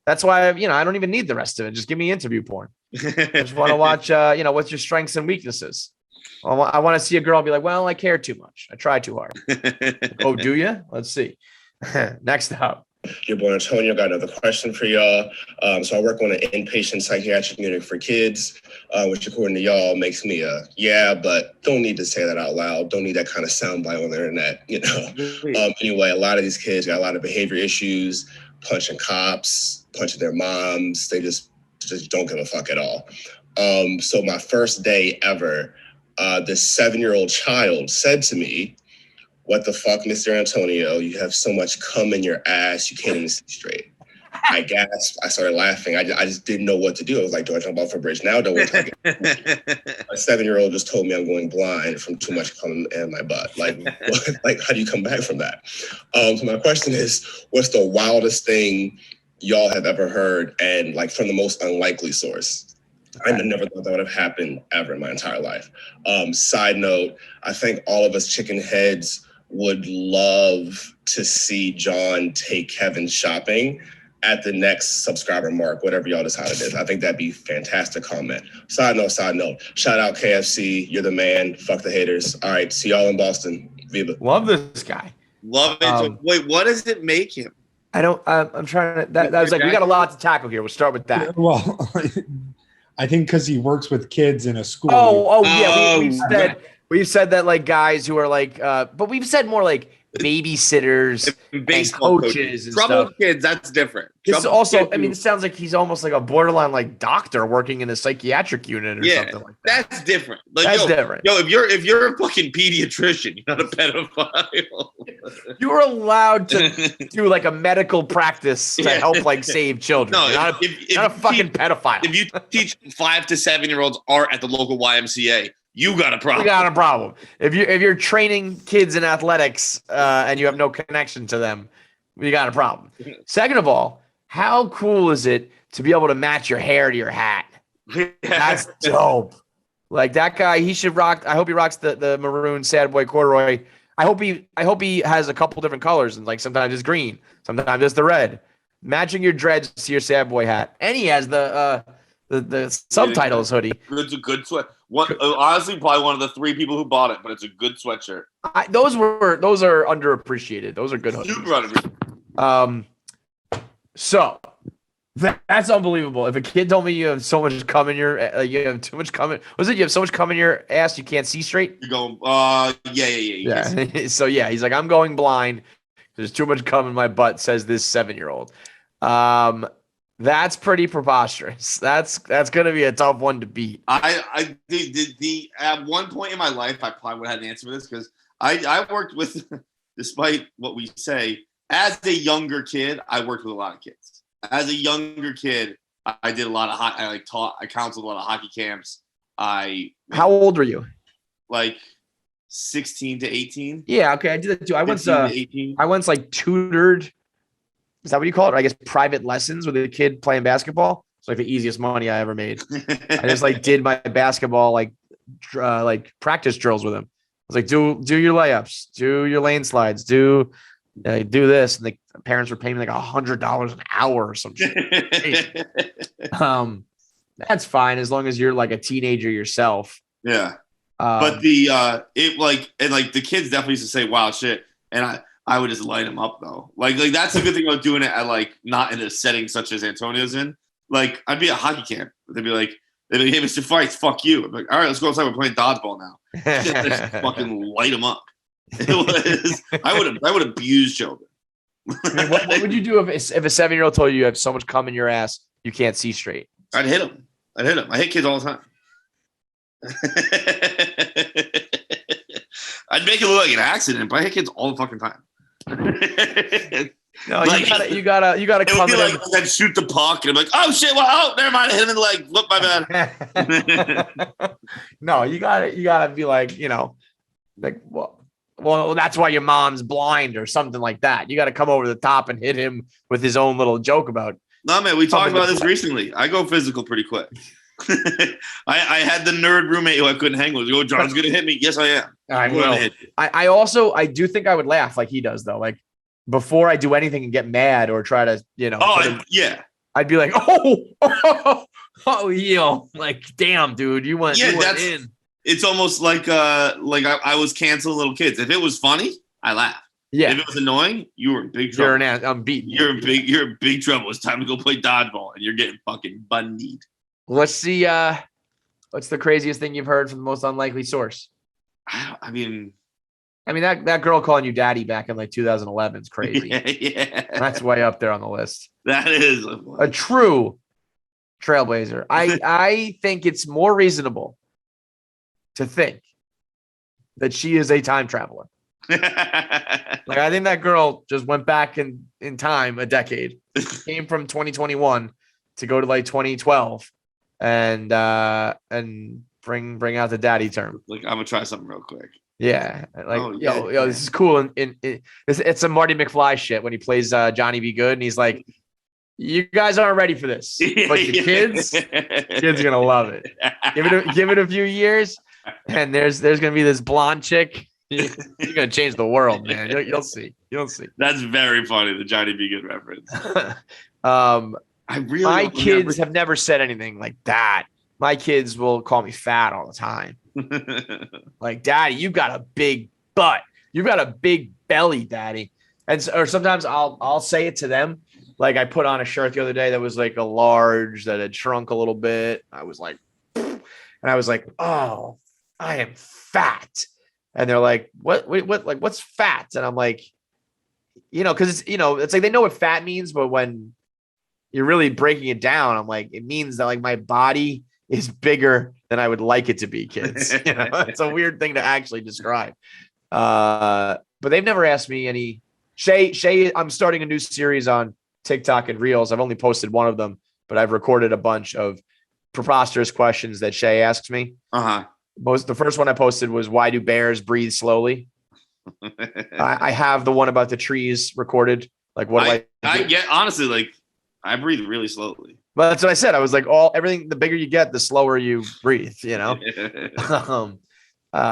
[SPEAKER 2] That's why, I don't even need the rest of it. Just give me interview porn. I just want to watch, what's your strengths and weaknesses. I want to see a girl be like, well, I care too much. I try too hard. Oh, do you? Let's see. Next up.
[SPEAKER 6] Your boy Antonio got another question for y'all. So I work on an inpatient psychiatric unit for kids, which according to y'all makes me but don't need to say that out loud. Don't need that kind of soundbite on the internet, Anyway, a lot of these kids got a lot of behavior issues, punching cops, punching their moms. They just don't give a fuck at all. So my first day ever, this 7-year-old child said to me, "What the fuck, Mr. Antonio? You have so much cum in your ass, you can't even see straight." I gasped. I started laughing. I just didn't know what to do. I was like, do I jump off a bridge now? Don't want to take it. A 7-year-old just told me I'm going blind from too much cum in my butt. Like, how do you come back from that? So my question is, what's the wildest thing y'all have ever heard, and like from the most unlikely source? I never thought that would have happened ever in my entire life. Side note, I think all of us chicken heads would love to see John take Kevin shopping at the next subscriber mark, whatever y'all decide it is. I think that'd be fantastic comment. Side note, shout out KFC. You're the man. Fuck the haters. All right. See y'all in Boston. Viva.
[SPEAKER 2] Love this guy.
[SPEAKER 1] Love it. Wait, what does it make him?
[SPEAKER 2] I don't, I'm trying to, that was like, we got a lot to tackle here. We'll start with that.
[SPEAKER 4] Well, I think because he works with kids in a school.
[SPEAKER 2] Yeah. We've said that like guys who are like, but we've said more like babysitters and coaches and
[SPEAKER 1] troubled
[SPEAKER 2] stuff.
[SPEAKER 1] kids, that's different.
[SPEAKER 2] It's also, it sounds like he's almost like a borderline like doctor working in a psychiatric unit or something like that.
[SPEAKER 1] That's different. Like,
[SPEAKER 2] that's different.
[SPEAKER 1] Yo, if you're a fucking pediatrician, you're not a pedophile.
[SPEAKER 2] You're allowed to do like a medical practice to help like save children.
[SPEAKER 1] No,
[SPEAKER 2] not a fucking pedophile.
[SPEAKER 1] If you teach 5 to 7-year-olds art at the local YMCA, you got a problem.
[SPEAKER 2] You got a problem. If you're training kids in athletics and you have no connection to them, you got a problem. Second of all, how cool is it to be able to match your hair to your hat? That's dope. Like that guy, he should rock. I hope he rocks the maroon sad boy corduroy. I hope he has a couple different colors, and like sometimes it's green, sometimes it's the red. Matching your dreads to your sad boy hat, and he has the subtitles hoodie.
[SPEAKER 1] It's a good sweat. Honestly, probably one of the 3 people who bought it, but it's a good sweatshirt.
[SPEAKER 2] Those are underappreciated. Those are good hoodies.
[SPEAKER 1] Super underappreciated.
[SPEAKER 2] So that's unbelievable. If a kid told me you have so much cum in your, you have too much cum in, you have so much cum in your ass you can't see straight?
[SPEAKER 1] You're going,
[SPEAKER 2] yeah. So yeah, he's like, I'm going blind. There's too much cum in my butt, says this 7-year-old. That's pretty preposterous. That's going to be a tough one to beat.
[SPEAKER 1] At one point in my life, I probably would have had an answer for this because I worked with, despite what we say, as a younger kid, I worked with a lot of kids. As a younger kid, I did a lot of I counseled a lot of hockey camps.
[SPEAKER 2] How old were you?
[SPEAKER 1] Like 16 to 18.
[SPEAKER 2] Yeah, okay, I did that too. I once like tutored. Is that what you call it? Or I guess private lessons with a kid playing basketball. It's like the easiest money I ever made. I just like did my basketball like practice drills with him. I was like, do your layups, do your lane slides, do this, and the parents were paying me like $100 an hour or some shit. That's fine as long as you're like a teenager yourself.
[SPEAKER 1] Yeah, but the kids definitely used to say wild shit, and I would just light them up though. Like that's a good thing about doing it at like not in a setting such as Antonio's in. Like I'd be at hockey camp. They'd be like, They're like, hey, Mr. Feits, fuck you. I'm like, all right, let's go outside. We're playing dodgeball now. Just fucking light them up. It was. I would abuse children.
[SPEAKER 2] I mean, what would you do if a 7-year-old told you have so much cum in your ass you can't see straight?
[SPEAKER 1] I'd hit him. I hit kids all the time. I'd make it look like an accident, but I hit kids all the fucking time.
[SPEAKER 2] No,
[SPEAKER 1] like,
[SPEAKER 2] you gotta come in.
[SPEAKER 1] Like, I'd shoot the puck, and I'm like, oh shit! Well, oh, never mind. I hit him in the leg. Look, my bad.
[SPEAKER 2] No, you gotta be like, like, well, that's why your mom's blind or something like that. You got to come over the top and hit him with his own little joke about.
[SPEAKER 1] No, man, we talked about this recently. I go physical pretty quick. I had the nerd roommate who I couldn't hang with. Go, John's gonna hit me. Yes, I am.
[SPEAKER 2] I will. I do think I would laugh like he does though. Like before I do anything and get mad or try to,
[SPEAKER 1] yeah.
[SPEAKER 2] I'd be like, like, damn, dude, you went in.
[SPEAKER 1] It's almost like I was canceling little kids. If it was funny, I laughed.
[SPEAKER 2] Yeah.
[SPEAKER 1] If it was annoying, you were in big trouble.
[SPEAKER 2] I'm beaten.
[SPEAKER 1] You're in big trouble. It's time to go play dodgeball, and you're getting fucking bunnied.
[SPEAKER 2] Let's see. What's the craziest thing you've heard from the most unlikely source?
[SPEAKER 1] I mean
[SPEAKER 2] that girl calling you daddy back in like 2011 is crazy.
[SPEAKER 1] Yeah.
[SPEAKER 2] That's way up there on the list.
[SPEAKER 1] That is
[SPEAKER 2] a true trailblazer. I think it's more reasonable to think that she is a time traveler. Like I think that girl just went back in time a decade, came from 2021 to go to like 2012 and bring out the daddy term.
[SPEAKER 1] Like I'm gonna try something real quick.
[SPEAKER 2] Yeah, like yo, this is cool. And it's some Marty McFly shit when he plays Johnny Be Good, and he's like, "You guys aren't ready for this, but the kids are gonna love it. Give it a few years, and there's gonna be this blonde chick. You're gonna change the world, man. You'll see.
[SPEAKER 1] That's very funny. The Johnny Be Good reference.
[SPEAKER 2] My kids have never said anything like that. My kids will call me fat all the time. Like, Daddy, you got a big butt. You got a big belly, Daddy. Or sometimes I'll say it to them. Like I put on a shirt the other day that was like a large that had shrunk a little bit. I was like, oh, I am fat. And they're like, what, like, what's fat? And I'm like, because it's like they know what fat means, but when you're really breaking it down, I'm like, it means that like my body is bigger than I would like it to be, kids. It's a weird thing to actually describe. But they've never asked me any. Shay, I'm starting a new series on TikTok and Reels. I've only posted one of them, but I've recorded a bunch of preposterous questions that Shay asks me. The first one I posted was, why do bears breathe slowly? I have the one about the trees recorded. Like, what do
[SPEAKER 1] I get? Honestly, like, I breathe really slowly.
[SPEAKER 2] Well, that's what I said. I was like, everything, the bigger you get, the slower you breathe, I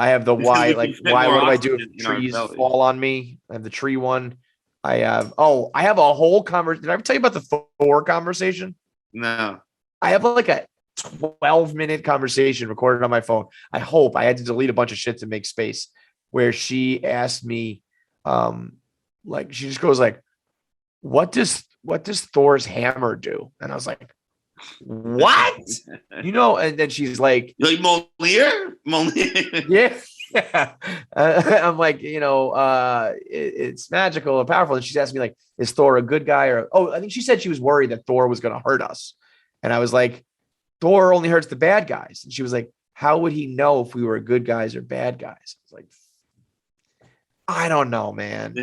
[SPEAKER 2] have the why, like, why, what do I do if trees fall on me? I have the tree one. I have a whole conversation. Did I ever tell you about the Thor conversation?
[SPEAKER 1] No.
[SPEAKER 2] I have like a 12-minute conversation recorded on my phone. I had to delete a bunch of shit to make space, where she asked me, like, she just goes like, what does Thor's hammer do? And I was like, what? And then she's like
[SPEAKER 1] Mjolnir?
[SPEAKER 2] Yeah. I'm like, it's magical or powerful. And she's asked me, like, is Thor a good guy? I think she said she was worried that Thor was going to hurt us. And I was like, Thor only hurts the bad guys. And she was like, how would he know if we were good guys or bad guys? I was like, I don't know, man.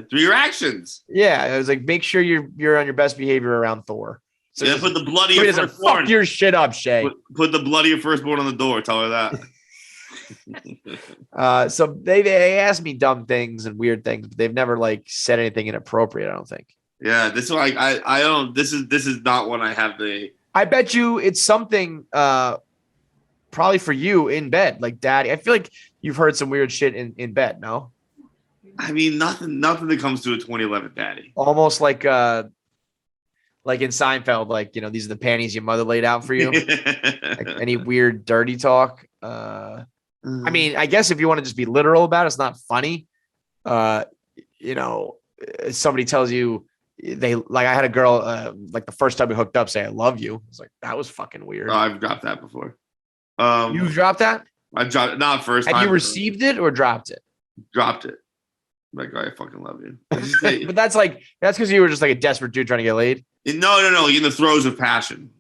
[SPEAKER 1] Through your actions.
[SPEAKER 2] Yeah. I was like, make sure you're on your best behavior around Thor. So
[SPEAKER 1] yeah, put the bloody of firstborn.
[SPEAKER 2] Fuck your shit up, Shay.
[SPEAKER 1] Put the bloody of firstborn on the door. Tell her that.
[SPEAKER 2] So they asked me dumb things and weird things, but they've never like said anything inappropriate, I don't think.
[SPEAKER 1] Yeah, this is like I don't. This is not one I have the.
[SPEAKER 2] I bet you it's something probably for you in bed, like Daddy. I feel like you've heard some weird shit in bed. No.
[SPEAKER 1] I mean, nothing that comes to a 2011 Daddy.
[SPEAKER 2] Almost like in Seinfeld, like, these are the panties your mother laid out for you. Like any weird dirty talk. I mean, I guess if you want to just be literal about it, it's not funny. Somebody tells you, they like I had a girl like the first time we hooked up say I love you. I was like, that was fucking weird.
[SPEAKER 1] Oh, I've dropped that before.
[SPEAKER 2] You've dropped that?
[SPEAKER 1] I dropped not first
[SPEAKER 2] Had
[SPEAKER 1] time.
[SPEAKER 2] you received it or dropped it?
[SPEAKER 1] Dropped it. Like, I fucking love you.
[SPEAKER 2] But that's because you were just like a desperate dude trying to get laid.
[SPEAKER 1] No, like in the throes of passion.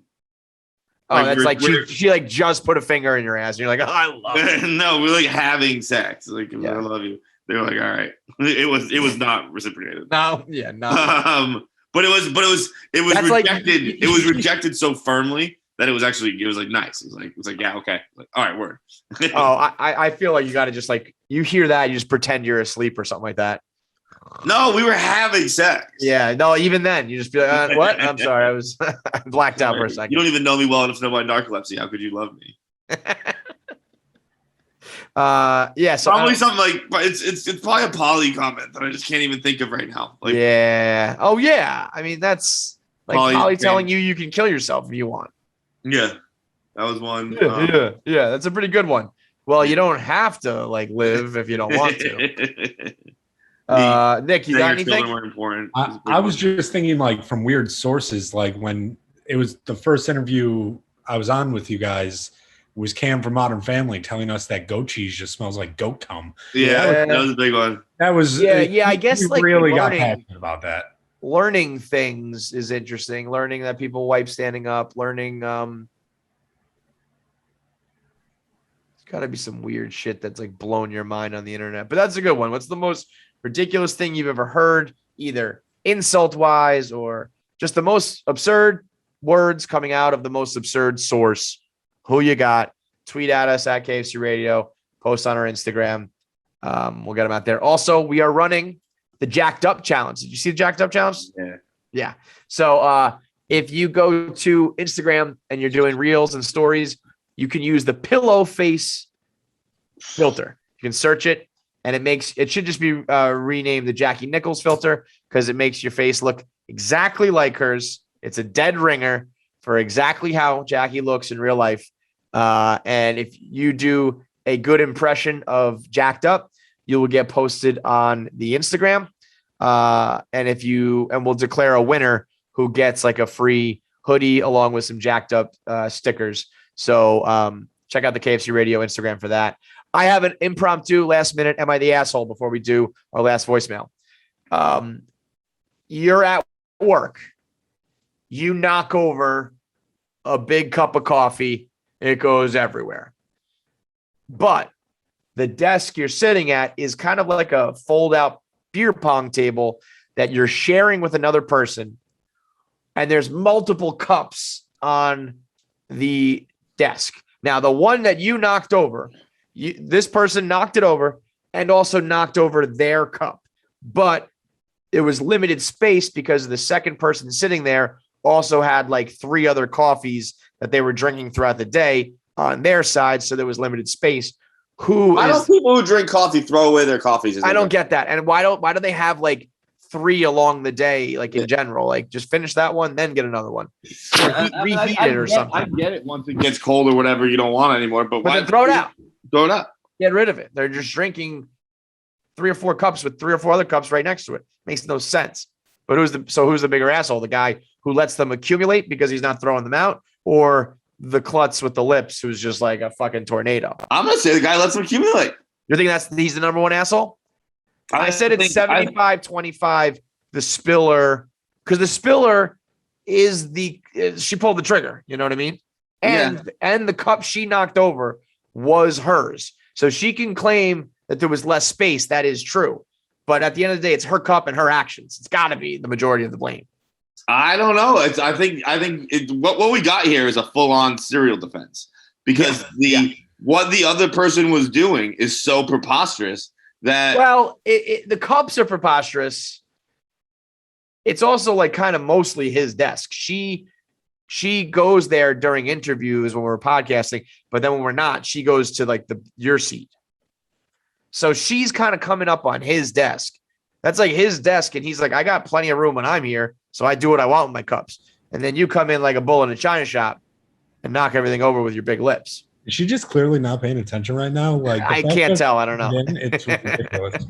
[SPEAKER 2] Oh,
[SPEAKER 1] Like,
[SPEAKER 2] that's
[SPEAKER 1] we're-
[SPEAKER 2] like she like just put a finger in your ass. And you're like, oh, I love it.
[SPEAKER 1] No, we're like having sex. Like,
[SPEAKER 2] Yeah.
[SPEAKER 1] I love you. They were like, all right. It was not reciprocated.
[SPEAKER 2] No, yeah, no.
[SPEAKER 1] But it was
[SPEAKER 2] That's like-
[SPEAKER 1] rejected. It was rejected so firmly that it was like nice. It was like yeah, okay. Like, all right, word.
[SPEAKER 2] Oh, I feel like you got to just like you hear that, you just pretend you're asleep or something like that.
[SPEAKER 1] No, we were having sex.
[SPEAKER 2] Yeah, no, even then you just be like, what? I'm sorry, I was I blacked out for a second.
[SPEAKER 1] You don't even know me well enough to know my narcolepsy. How could you love me?
[SPEAKER 2] Yeah, so
[SPEAKER 1] Probably something like it's probably a poly comment that I just can't even think of right now. Like,
[SPEAKER 2] yeah. Oh yeah. I mean, that's like
[SPEAKER 1] Polly's
[SPEAKER 2] Polly
[SPEAKER 1] great.
[SPEAKER 2] telling you can kill yourself if you want.
[SPEAKER 1] yeah, that was one.
[SPEAKER 2] Yeah. That's a pretty good one. Well, you don't have to like live if you don't want to. Nick, you got
[SPEAKER 1] Your children
[SPEAKER 2] anything?
[SPEAKER 1] weren't important.
[SPEAKER 4] I was just thinking, like, from weird sources, like when it was the first interview I was on with you guys was Cam from Modern Family telling us that goat cheese just smells like goat cum.
[SPEAKER 1] yeah, that was a big one.
[SPEAKER 4] That was
[SPEAKER 2] Yeah, I guess,
[SPEAKER 4] he
[SPEAKER 2] like,
[SPEAKER 4] really got
[SPEAKER 2] learning-
[SPEAKER 4] passionate about that.
[SPEAKER 2] Learning things is interesting. Learning that people wipe standing up. Learning. There's got to be some weird shit that's like blowing your mind on the internet. But that's a good one. What's the most ridiculous thing you've ever heard, either insult wise or just the most absurd words coming out of the most absurd source? Who you got? Tweet at us at KFC Radio. Post on our Instagram. We'll get them out there. Also, we are running the Jacked Up Challenge. Did you see the Jacked Up Challenge?
[SPEAKER 1] Yeah.
[SPEAKER 2] Yeah. So if you go to Instagram and you're doing reels and stories, you can use the pillow face filter. You can search it, and it should just be renamed the Jackie Nichols filter because it makes your face look exactly like hers. It's a dead ringer for exactly how Jackie looks in real life. And if you do a good impression of Jacked Up, you will get posted on the Instagram. And we'll declare a winner who gets like a free hoodie along with some Jacked Up stickers. So check out the KFC Radio Instagram for that. I have an impromptu last minute. Am I the asshole before we do our last voicemail? You're at work. You knock over a big cup of coffee. It goes everywhere. But the desk you're sitting at is kind of like a fold out beer pong table that you're sharing with another person. And there's multiple cups on the desk. Now, the one that you knocked over, this person knocked it over and also knocked over their cup. But it was limited space because the second person sitting there also had like 3 other coffees that they were drinking throughout the day on their side. So there was limited space.
[SPEAKER 1] Why don't people who drink coffee throw away their coffees?
[SPEAKER 2] I don't get that. And why do they have like 3 along the day, like in general? Like just finish that one, then get another one. Reheat it or something.
[SPEAKER 1] I get it once it gets cold or whatever, you don't want it anymore. But
[SPEAKER 2] then throw it out.
[SPEAKER 1] Throw it out.
[SPEAKER 2] Get rid of it. They're just drinking 3 or 4 cups with 3 or 4 other cups right next to it. Makes no sense. But who's the bigger asshole? The guy who lets them accumulate because he's not throwing them out, or the klutz with the lips who's just like a fucking tornado?
[SPEAKER 1] I'm gonna say the guy lets them accumulate.
[SPEAKER 2] You're thinking he's the number one asshole? I said it's 75-25. The spiller, because the spiller is she pulled the trigger. You know what I mean? And the cup she knocked over was hers, so she can claim that there was less space. That is true, but at the end of the day, it's her cup and her actions. It's got to be the majority of the blame.
[SPEAKER 1] I don't know. I think what we got here is a full-on serial defense because what the other person was doing is so preposterous that
[SPEAKER 2] the cups are preposterous. It's also like kind of mostly his desk. She goes there during interviews when we're podcasting, but then when we're not, she goes to like your seat. So she's kind of coming up on his desk. That's like his desk, and he's like, I got plenty of room when I'm here, so I do what I want with my cups. And then you come in like a bull in a china shop and knock everything over with your big lips.
[SPEAKER 4] Is she just clearly not paying attention right now? Like
[SPEAKER 2] I can't tell. I don't know.
[SPEAKER 4] It's ridiculous.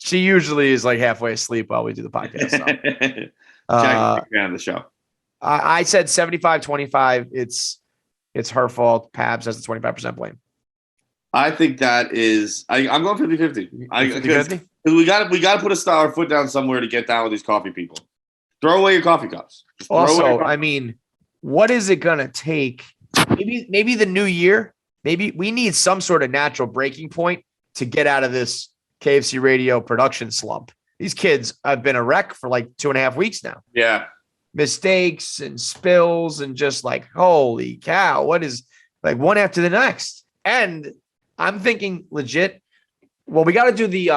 [SPEAKER 2] She usually is like halfway asleep while we do the podcast. So.
[SPEAKER 1] Jackie's
[SPEAKER 2] Uh,
[SPEAKER 1] a big fan of the show.
[SPEAKER 2] I said 75-25. It's her fault. Pabs has the 25% blame.
[SPEAKER 1] I think that is. I'm going 50-50.
[SPEAKER 2] 50-50?
[SPEAKER 1] We got to put our foot down somewhere to get down with these coffee people. Throw away your coffee cups. Just throw away your
[SPEAKER 2] Also,
[SPEAKER 1] coffee
[SPEAKER 2] I mean, what is it gonna take? Maybe the new year. Maybe we need some sort of natural breaking point to get out of this KFC radio production slump. These kids have been a wreck for like 2.5 weeks now.
[SPEAKER 1] Yeah.
[SPEAKER 2] Mistakes and spills and just like, holy cow, what is like one after the next? And I'm thinking legit. Well, we got to do the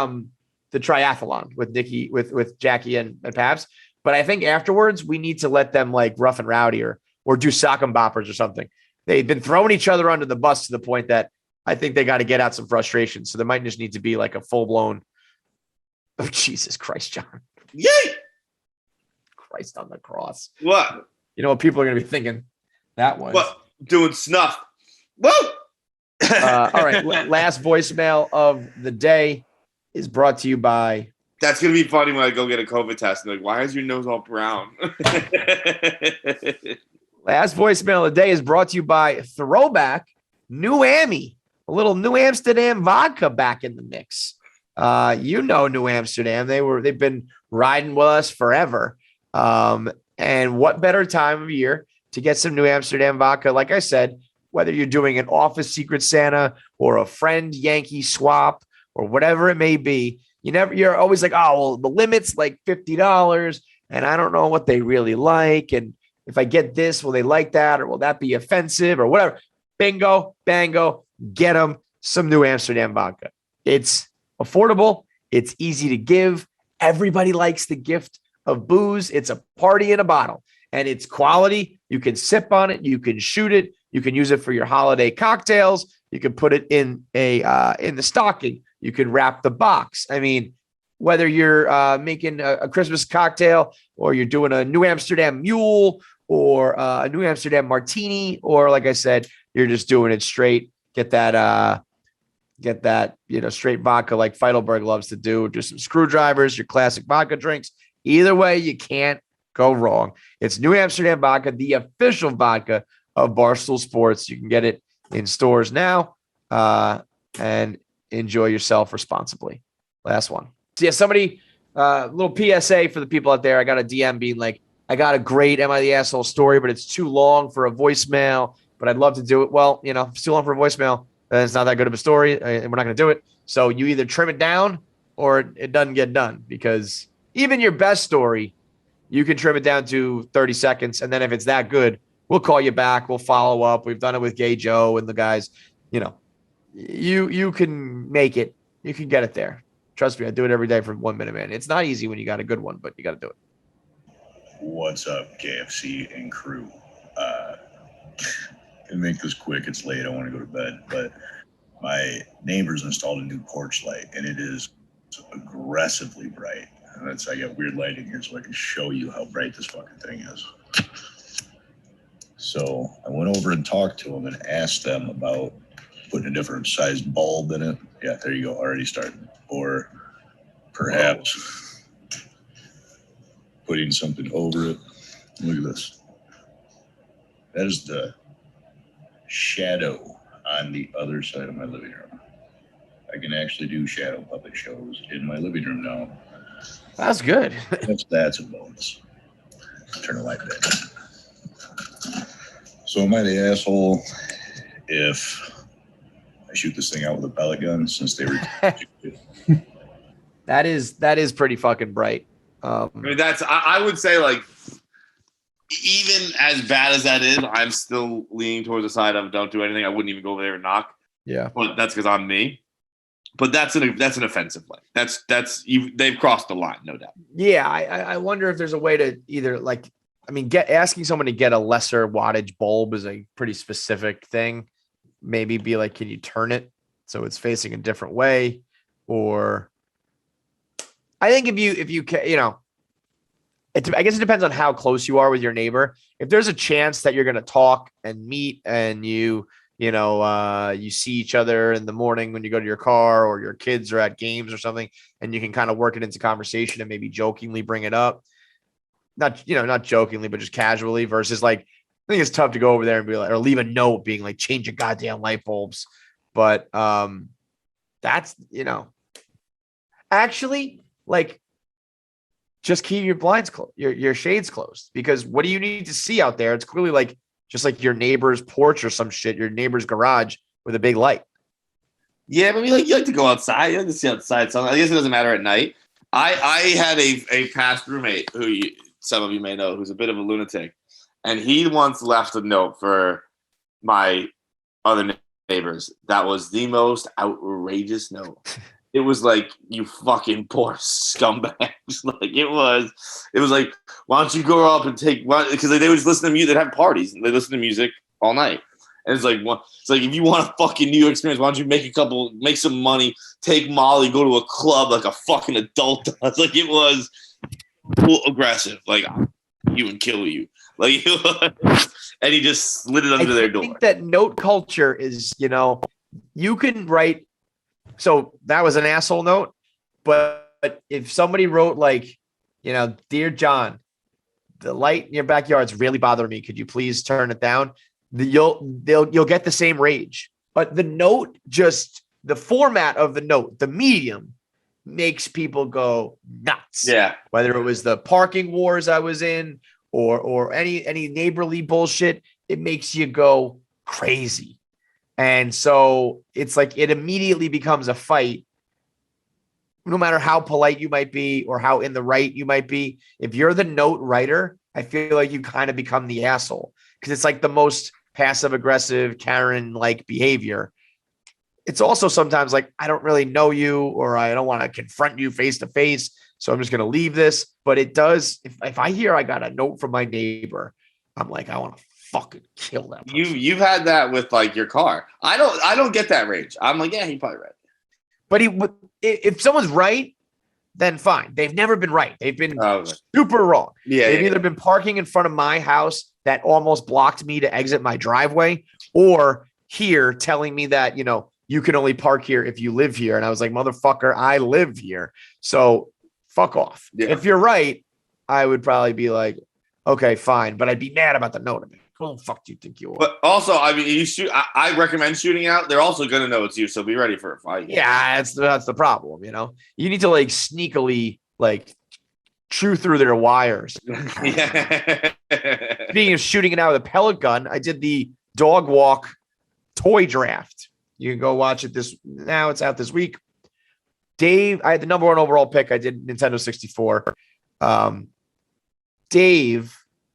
[SPEAKER 2] triathlon with Nikki, with Jackie and Pabs. But I think afterwards we need to let them like rough and rowdy or do sock and boppers or something. They've been throwing each other under the bus to the point that I think they got to get out some frustration. So there might just need to be like a full blown. Oh, Jesus Christ, John.
[SPEAKER 1] Yay!
[SPEAKER 2] Christ on the cross.
[SPEAKER 1] What?
[SPEAKER 2] You know what people are going to be thinking? That was.
[SPEAKER 1] What? Doing snuff. Woo!
[SPEAKER 2] All right. Last voicemail of the day is brought to you by.
[SPEAKER 1] That's going to be funny when I go get a COVID test. And like, why is your nose all brown?
[SPEAKER 2] Last voicemail of the day is brought to you by Throwback New Ammy, a little New Amsterdam vodka back in the mix. You know New Amsterdam. They've been riding with us forever. And what better time of year to get some New Amsterdam vodka? Like I said, whether you're doing an office Secret Santa or a friend Yankee swap or whatever it may be, you're always like, oh, well, the limit's like $50 and I don't know what they really like. And if I get this, will they like that? Or will that be offensive or whatever? Bingo, bango, get them some New Amsterdam vodka. It's affordable. It's easy to give. Everybody likes the gift of booze. It's a party in a bottle and it's quality. You can sip on it. You can shoot it. You can use it for your holiday cocktails. You can put it in in the stocking. You can wrap the box. I mean, whether you're making a Christmas cocktail or you're doing a New Amsterdam Mule or a New Amsterdam Martini, or like I said, you're just doing it straight. Get that, straight vodka like Feitelberg loves to do. Do some screwdrivers, your classic vodka drinks. Either way, you can't go wrong. It's New Amsterdam vodka, the official vodka of Barstool Sports. You can get it in stores now and enjoy yourself responsibly. Last one. So yeah, somebody, little PSA for the people out there. I got a DM being like, I got a great Am I the Asshole story, but it's too long for a voicemail, but I'd love to do it. Well, if it's too long for a voicemail, then it's not that good of a story and we're not going to do it. So you either trim it down or it doesn't get done, because even your best story, you can trim it down to 30 seconds. And then if it's that good, we'll call you back. We'll follow up. We've done it with Gay Joe and the guys. You can make it. You can get it there. Trust me, I do it every day for 1 minute, man. It's not easy when you got a good one, but you got to do it.
[SPEAKER 5] What's up, KFC and crew? Gonna make this quick. It's late. I want to go to bed, but my neighbors installed a new porch light, and it is aggressively bright. And I got weird lighting here, so I can show you how bright this fucking thing is. So I went over and talked to them and asked them about putting a different sized bulb in it. Yeah, there you go. Already started. Or perhaps putting something over it. Look at this. That is the shadow on the other side of my living room. I can actually do shadow puppet shows in my living room now.
[SPEAKER 2] That's good.
[SPEAKER 5] That's a bonus. Turn the light back. So am I the asshole if I shoot this thing out with a pellet gun, since they were
[SPEAKER 2] That is pretty fucking bright.
[SPEAKER 1] I mean, I would say, like, even as bad as that is, I'm still leaning towards the side of don't do anything. I wouldn't even go over there and knock.
[SPEAKER 2] Yeah.
[SPEAKER 1] But that's because I'm me. But that's an offensive play. They've crossed the line, no doubt.
[SPEAKER 2] Yeah, I wonder if there's a way to either asking someone to get a lesser wattage bulb is a pretty specific thing. Maybe be like, can you turn it so it's facing a different way? Or I think if you can, I guess it depends on how close you are with your neighbor. If there's a chance that you're going to talk and meet and you you see each other in the morning when you go to your car, or your kids are at games or something, and you can kind of work it into conversation and maybe jokingly bring it up. Not jokingly, but just casually, versus like, I think it's tough to go over there and be like, or leave a note being like, change your goddamn light bulbs. But that's, actually, like, just keep your blinds closed, your shades closed, because what do you need to see out there? It's clearly like just like your neighbor's porch or some shit, your neighbor's garage with a big light.
[SPEAKER 1] Yeah, but you like to go outside. You like to see outside. So I guess it doesn't matter at night. I had a past roommate who some of you may know, who's a bit of a lunatic, and he once left a note for my other neighbors. That was the most outrageous note. It was like, you fucking poor scumbags. Like it was like, why don't you go up and because they would just listen to music. They'd have parties and they listen to music all night. And it's like, if you want a fucking New York experience, why don't you make some money, take Molly, go to a club like a fucking adult does. Like it was aggressive. Like, you and kill you. Like, and he just slid it under their door. I think
[SPEAKER 2] that note culture is, you can write. So that was an asshole note, but if somebody wrote like, Dear John, the light in your backyard's really bothering me. Could you please turn it down? You'll get the same rage. But the note, just the format of the note, the medium, makes people go nuts.
[SPEAKER 1] Yeah.
[SPEAKER 2] Whether it was the parking wars I was in or any neighborly bullshit, it makes you go crazy. And so it's like it immediately becomes a fight. No matter how polite you might be or how in the right you might be, if you're the note writer, I feel like you kind of become the asshole, because it's like the most passive aggressive Karen-like behavior. It's also sometimes like, I don't really know you, or I don't want to confront you face to face, so I'm just going to leave this. But it does, if I hear I got a note from my neighbor, I'm like, I want to fucking kill that person.
[SPEAKER 1] You've had that with like your car. I don't get that rage. I'm like, yeah, he probably right.
[SPEAKER 2] But if someone's right, then fine. They've never been right. They've been super wrong.
[SPEAKER 1] Yeah,
[SPEAKER 2] they've either been parking in front of my house that almost blocked me to exit my driveway, or here telling me that, you can only park here if you live here. And I was like, motherfucker, I live here. So fuck off. Yeah. If you're right, I would probably be like, okay, fine. But I'd be mad about the note. Who the fuck do you think you are?
[SPEAKER 1] But also, I mean, you shoot. I recommend shooting out. They're also going to know it's you, so be ready for a fight.
[SPEAKER 2] Yeah, that's the problem. You need to like sneakily like chew through their wires.
[SPEAKER 1] Yeah.
[SPEAKER 2] Speaking of shooting it out with a pellet gun, I did the dog walk toy draft. You can go watch it now. It's out this week. Dave, I had the number 1 overall pick. I did Nintendo 64.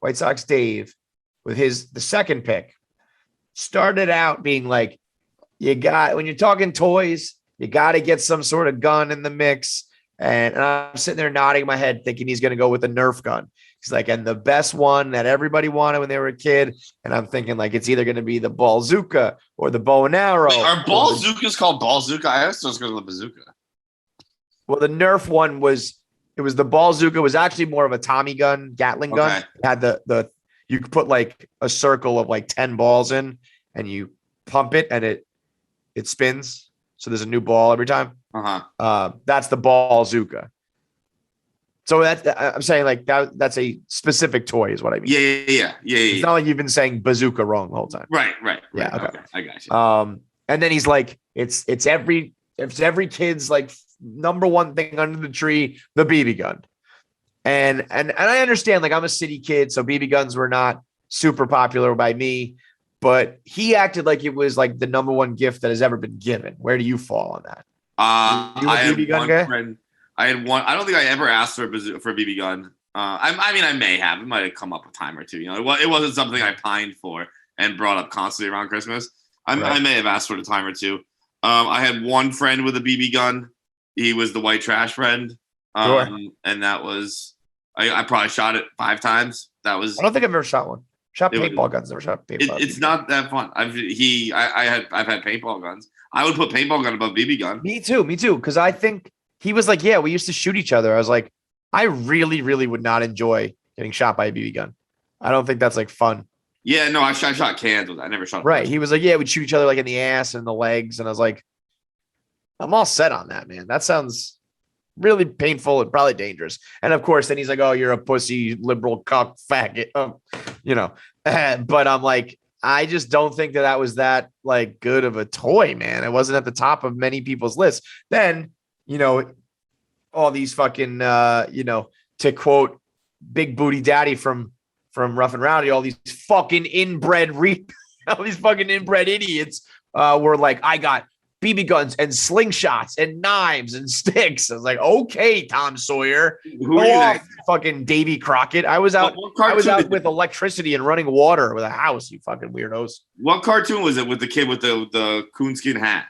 [SPEAKER 2] White Sox Dave, with the second pick, started out being like, when you're talking toys, you got to get some sort of gun in the mix. And I'm sitting there nodding my head thinking he's going to go with a Nerf gun. He's like, and the best one that everybody wanted when they were a kid. And I'm thinking like, it's either going to be the Ballzooka or the bow and arrow.
[SPEAKER 1] Wait, are Ballzookas called Ballzooka? I was supposed to go to the bazooka.
[SPEAKER 2] Well, the Nerf one was the Ballzooka. Was actually more of a Tommy gun, Gatling gun. It had you could put like a circle of like 10 balls in, and you pump it and it spins. So there's a new ball every time. That's the Ballzooka. So I'm saying like that's a specific toy is what I mean.
[SPEAKER 1] Yeah.
[SPEAKER 2] It's not like you've been saying bazooka wrong the whole time.
[SPEAKER 1] Right.
[SPEAKER 2] Yeah. Okay.
[SPEAKER 1] I got you.
[SPEAKER 2] And then he's like, it's every kid's like number one thing under the tree, the BB gun. And I understand, like, I'm a city kid, so BB guns were not super popular by me, but he acted like it was like the number one gift that has ever been given. Where do you fall on that?
[SPEAKER 1] I had one friend. I had one. I don't think I ever asked for a BB gun. I mean, I may have. It might have come up a time or two. It wasn't something I pined for and brought up constantly around Christmas. I may have asked for it a time or two. I had one friend with a BB gun. He was the white trash friend. And that was. I probably shot it 5 times. That was.
[SPEAKER 2] I don't think I've ever shot one. Shot paintball guns. Never shot paintball.
[SPEAKER 1] It's not that fun. I've had paintball guns. I would put paintball gun above BB gun.
[SPEAKER 2] Me too. Because I think he was like, yeah, we used to shoot each other. I was like, I really, really would not enjoy getting shot by a BB gun. I don't think that's like fun.
[SPEAKER 1] Yeah, no, I shot cans with that. I never shot.
[SPEAKER 2] Right. He was like, yeah, we'd shoot each other like in the ass and the legs. And I was like, I'm all set on that, man. That sounds really painful and probably dangerous. And of course, then he's like, oh, you're a pussy liberal cock faggot, you know. But I'm like, I just don't think that was that like good of a toy, man. It wasn't at the top of many people's lists. Then, you know, all these fucking, you know, to quote Big Booty Daddy from Rough and Rowdy, all these fucking inbred all these fucking inbred idiots were like, I got BB guns and slingshots and knives and sticks. I was like, okay, Tom Sawyer,
[SPEAKER 1] Who are you
[SPEAKER 2] off, fucking Davy Crockett. I was out.
[SPEAKER 1] What
[SPEAKER 2] I was
[SPEAKER 1] cartoon
[SPEAKER 2] out with electricity and running water with a house. You fucking weirdos.
[SPEAKER 1] What cartoon was it with the kid with the coonskin hat?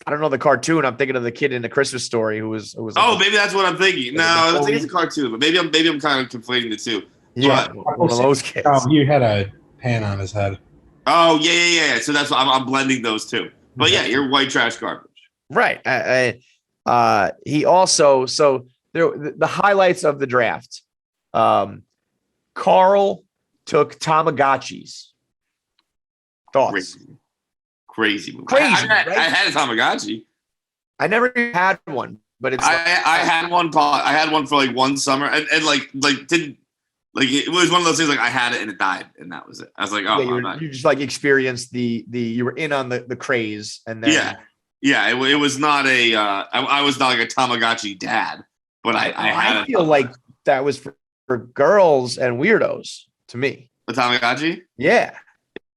[SPEAKER 2] I don't know the cartoon. I'm thinking of the kid in the Christmas Story who was.
[SPEAKER 1] Oh, maybe that's what I'm thinking. No, I think it's a cartoon, but maybe I'm kind of conflating the two.
[SPEAKER 2] Yeah,
[SPEAKER 1] But-
[SPEAKER 2] one of those kids.
[SPEAKER 4] Oh, he had a pan on his head.
[SPEAKER 1] Oh yeah. So that's why I'm blending those two. But yeah, you're white trash garbage.
[SPEAKER 2] Right. He also the highlights of the draft. Carl took Tamagotchis. Thoughts?
[SPEAKER 1] Crazy movie.
[SPEAKER 2] Crazy,
[SPEAKER 1] I
[SPEAKER 2] right?
[SPEAKER 1] had a Tamagotchi.
[SPEAKER 2] I never had one, but it's
[SPEAKER 1] I had one. I had one for like one summer, and like didn't like it was one of those things like I had it and it died, and that was it. I was like, oh,
[SPEAKER 2] you just like experienced the you were in on the craze, and then
[SPEAKER 1] yeah. It was not a. I was not like a Tamagotchi dad, but I
[SPEAKER 2] feel like that was for girls and weirdos to me.
[SPEAKER 1] a Tamagotchi.
[SPEAKER 2] Yeah.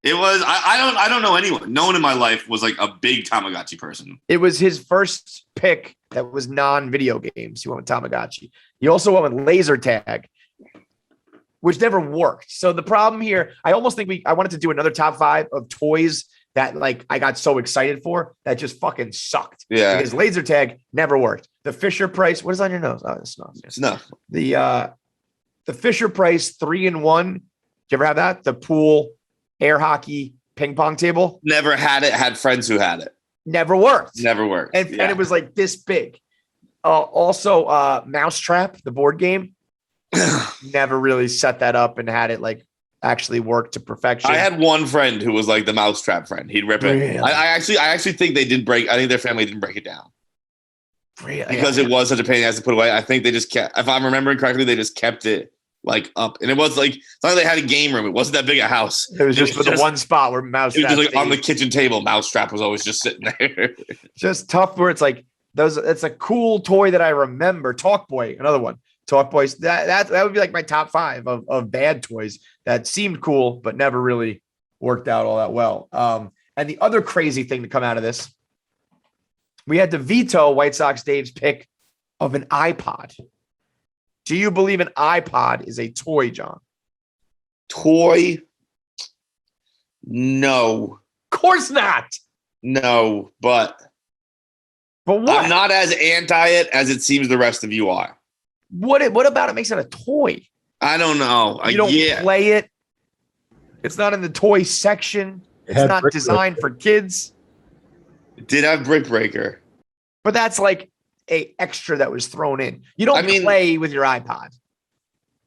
[SPEAKER 1] It was. I don't know anyone. No one in my life was like a big Tamagotchi person.
[SPEAKER 2] It was his first pick that was non-video games. He went with Tamagotchi. He also went with laser tag, which never worked. So the problem here, I almost think I wanted to do another top 5 of toys that like I got so excited for that just fucking sucked.
[SPEAKER 1] Yeah.
[SPEAKER 2] Because laser tag never worked. The Fisher Price, what is on your nose? Oh, it's snuff.
[SPEAKER 1] Snuff.
[SPEAKER 2] The Fisher Price 3-in-1. Did you ever have that? The pool, air hockey, ping pong table?
[SPEAKER 1] Never had it. Had friends who had it.
[SPEAKER 2] Never worked.
[SPEAKER 1] Never worked.
[SPEAKER 2] And it was like this big. Also, Mousetrap, the board game. Never really set that up and had it like actually work to perfection.
[SPEAKER 1] I had one friend who was like the mousetrap friend. He'd rip it.
[SPEAKER 2] Really?
[SPEAKER 1] I actually think they did break. I think their family didn't break it down
[SPEAKER 2] Really?
[SPEAKER 1] because it was such a pain in the ass to put away. I think they just kept. If I'm remembering correctly, they just kept it like up, and it was like it's not like they had a game room. It wasn't that big a house.
[SPEAKER 2] It was just for the one spot where
[SPEAKER 1] It was
[SPEAKER 2] Mousetrap
[SPEAKER 1] just like on the
[SPEAKER 2] stayed.
[SPEAKER 1] kitchen table. Mousetrap was always just sitting there.
[SPEAKER 2] Just tough where it's like those. It's a cool toy that I remember. Talk Boy, another one. Talk Boys. That would be like my top 5 of bad toys that seemed cool but never really worked out all that well. And the other crazy thing to come out of this, we had to veto White Sox Dave's pick of an iPod. Do you believe an iPod is a toy, John?
[SPEAKER 1] Toy? No,
[SPEAKER 2] Of course not.
[SPEAKER 1] no, but
[SPEAKER 2] But what?
[SPEAKER 1] I'm not as anti it as it seems the rest of you are.
[SPEAKER 2] What about it makes it a toy?
[SPEAKER 1] I don't know.
[SPEAKER 2] You don't
[SPEAKER 1] Yeah.
[SPEAKER 2] play it. It's not in the toy section. It's
[SPEAKER 4] had
[SPEAKER 2] not
[SPEAKER 4] brick
[SPEAKER 2] designed for kids.
[SPEAKER 1] It did have Brick Breaker.
[SPEAKER 2] But that's like a extra that was thrown in. You don't play with your iPod.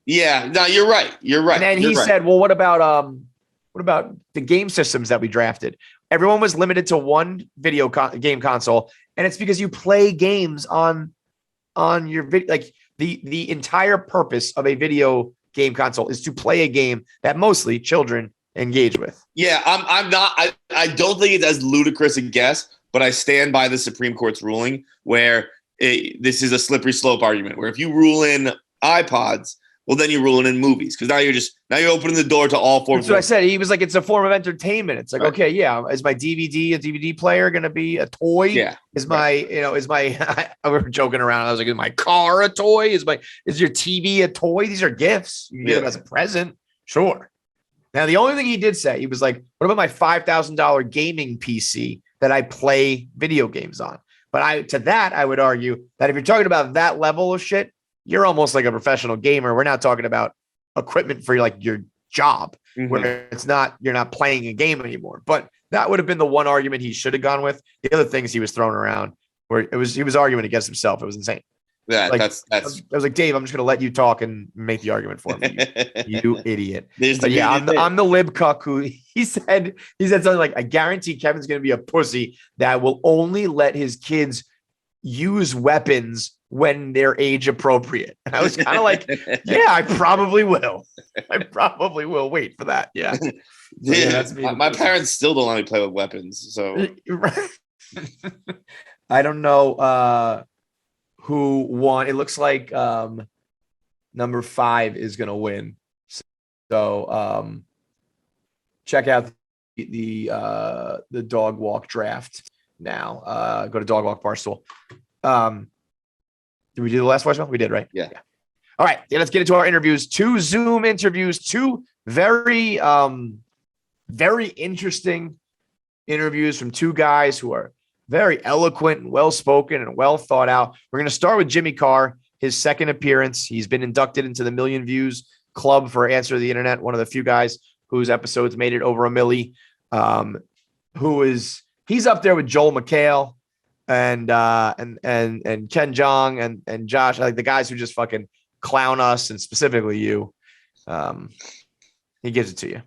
[SPEAKER 1] Yeah, no, you're right. You're right.
[SPEAKER 2] And then he
[SPEAKER 1] You're right.
[SPEAKER 2] said, "Well, what about the game systems that we drafted? Everyone was limited to one video game console, and it's because you play games on your video. Like the entire purpose of a video game console is to play a game that mostly children engage with."
[SPEAKER 1] Yeah, I'm not. I don't think it's as ludicrous a guess, but I stand by the Supreme Court's ruling where this is a slippery slope argument. Where if you rule in iPods, well, then you rule in movies because now you're opening the door to all forms.
[SPEAKER 2] That's what I said. He was like, "It's a form of entertainment." It's like,
[SPEAKER 1] Right.
[SPEAKER 2] okay, yeah, is my a DVD player going to be a toy?
[SPEAKER 1] Yeah.
[SPEAKER 2] Is my we were joking around. I was like, is my car a toy? Is your TV a toy? These are gifts. You can get them
[SPEAKER 1] Yeah.
[SPEAKER 2] as a present. Sure. Now, the only thing he did say, he was like, what about my $5,000 gaming PC that I play video games on? But I would argue that if you're talking about that level of shit, you're almost like a professional gamer. We're not talking about equipment for like your job
[SPEAKER 1] Mhm.
[SPEAKER 2] where you're not playing a game anymore. But that would have been the one argument he should have gone with. The other things he was throwing around where he was arguing against himself. It was insane.
[SPEAKER 1] Yeah,
[SPEAKER 2] Like,
[SPEAKER 1] that's
[SPEAKER 2] I was like, Dave, I'm just gonna let you talk and make the argument for me. You idiot.
[SPEAKER 1] There's
[SPEAKER 2] But
[SPEAKER 1] the
[SPEAKER 2] yeah,
[SPEAKER 1] beauty of it.
[SPEAKER 2] I'm the lib cuck who he said something like, I guarantee Kevin's gonna be a pussy that will only let his kids use weapons when they're age appropriate. And I was kind of like, yeah, I probably will. I probably will wait for that. Yeah. So, yeah, that's me.
[SPEAKER 1] My parents still don't let me play with weapons. So
[SPEAKER 2] I don't know who won. It looks like number 5 is gonna win. So check out the dog walk draft now. Go to Dog Walk Barstool. Did we do the last voicemail? We did, right?
[SPEAKER 1] Yeah.
[SPEAKER 2] All right. Yeah, let's get into our interviews. 2 Zoom interviews, 2 very very interesting interviews from 2 guys who are very eloquent and well-spoken and well thought out. We're going to start with Jimmy Carr, his second appearance. He's been inducted into the Million Views Club for Answer the Internet, one of the few guys whose episodes made it over a milli. He's up there with Joel McHale and Ken Jeong and Josh, like the guys who just fucking clown us, and specifically you. He gives it to you.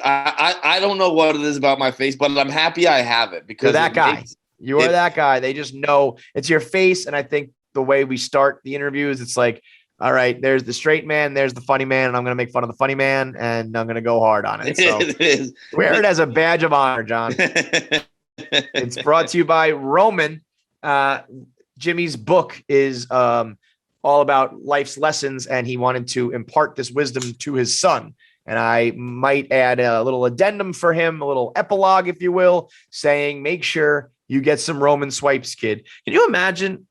[SPEAKER 1] I don't know what it is about my face, but I'm happy I have it because
[SPEAKER 2] You're that guy. You are that guy. They just know it's your face. And I think the way we start the interviews, it's like, all right, there's the straight man, there's the funny man, and I'm going to make fun of the funny man, and I'm going to go hard on it. So wear it as a badge of honor, John. It's brought to you by Roman. Jimmy's book is all about life's lessons, and he wanted to impart this wisdom to his son. And I might add a little addendum for him, a little epilogue, if you will, saying, make sure you get some Roman swipes, kid. Can you imagine?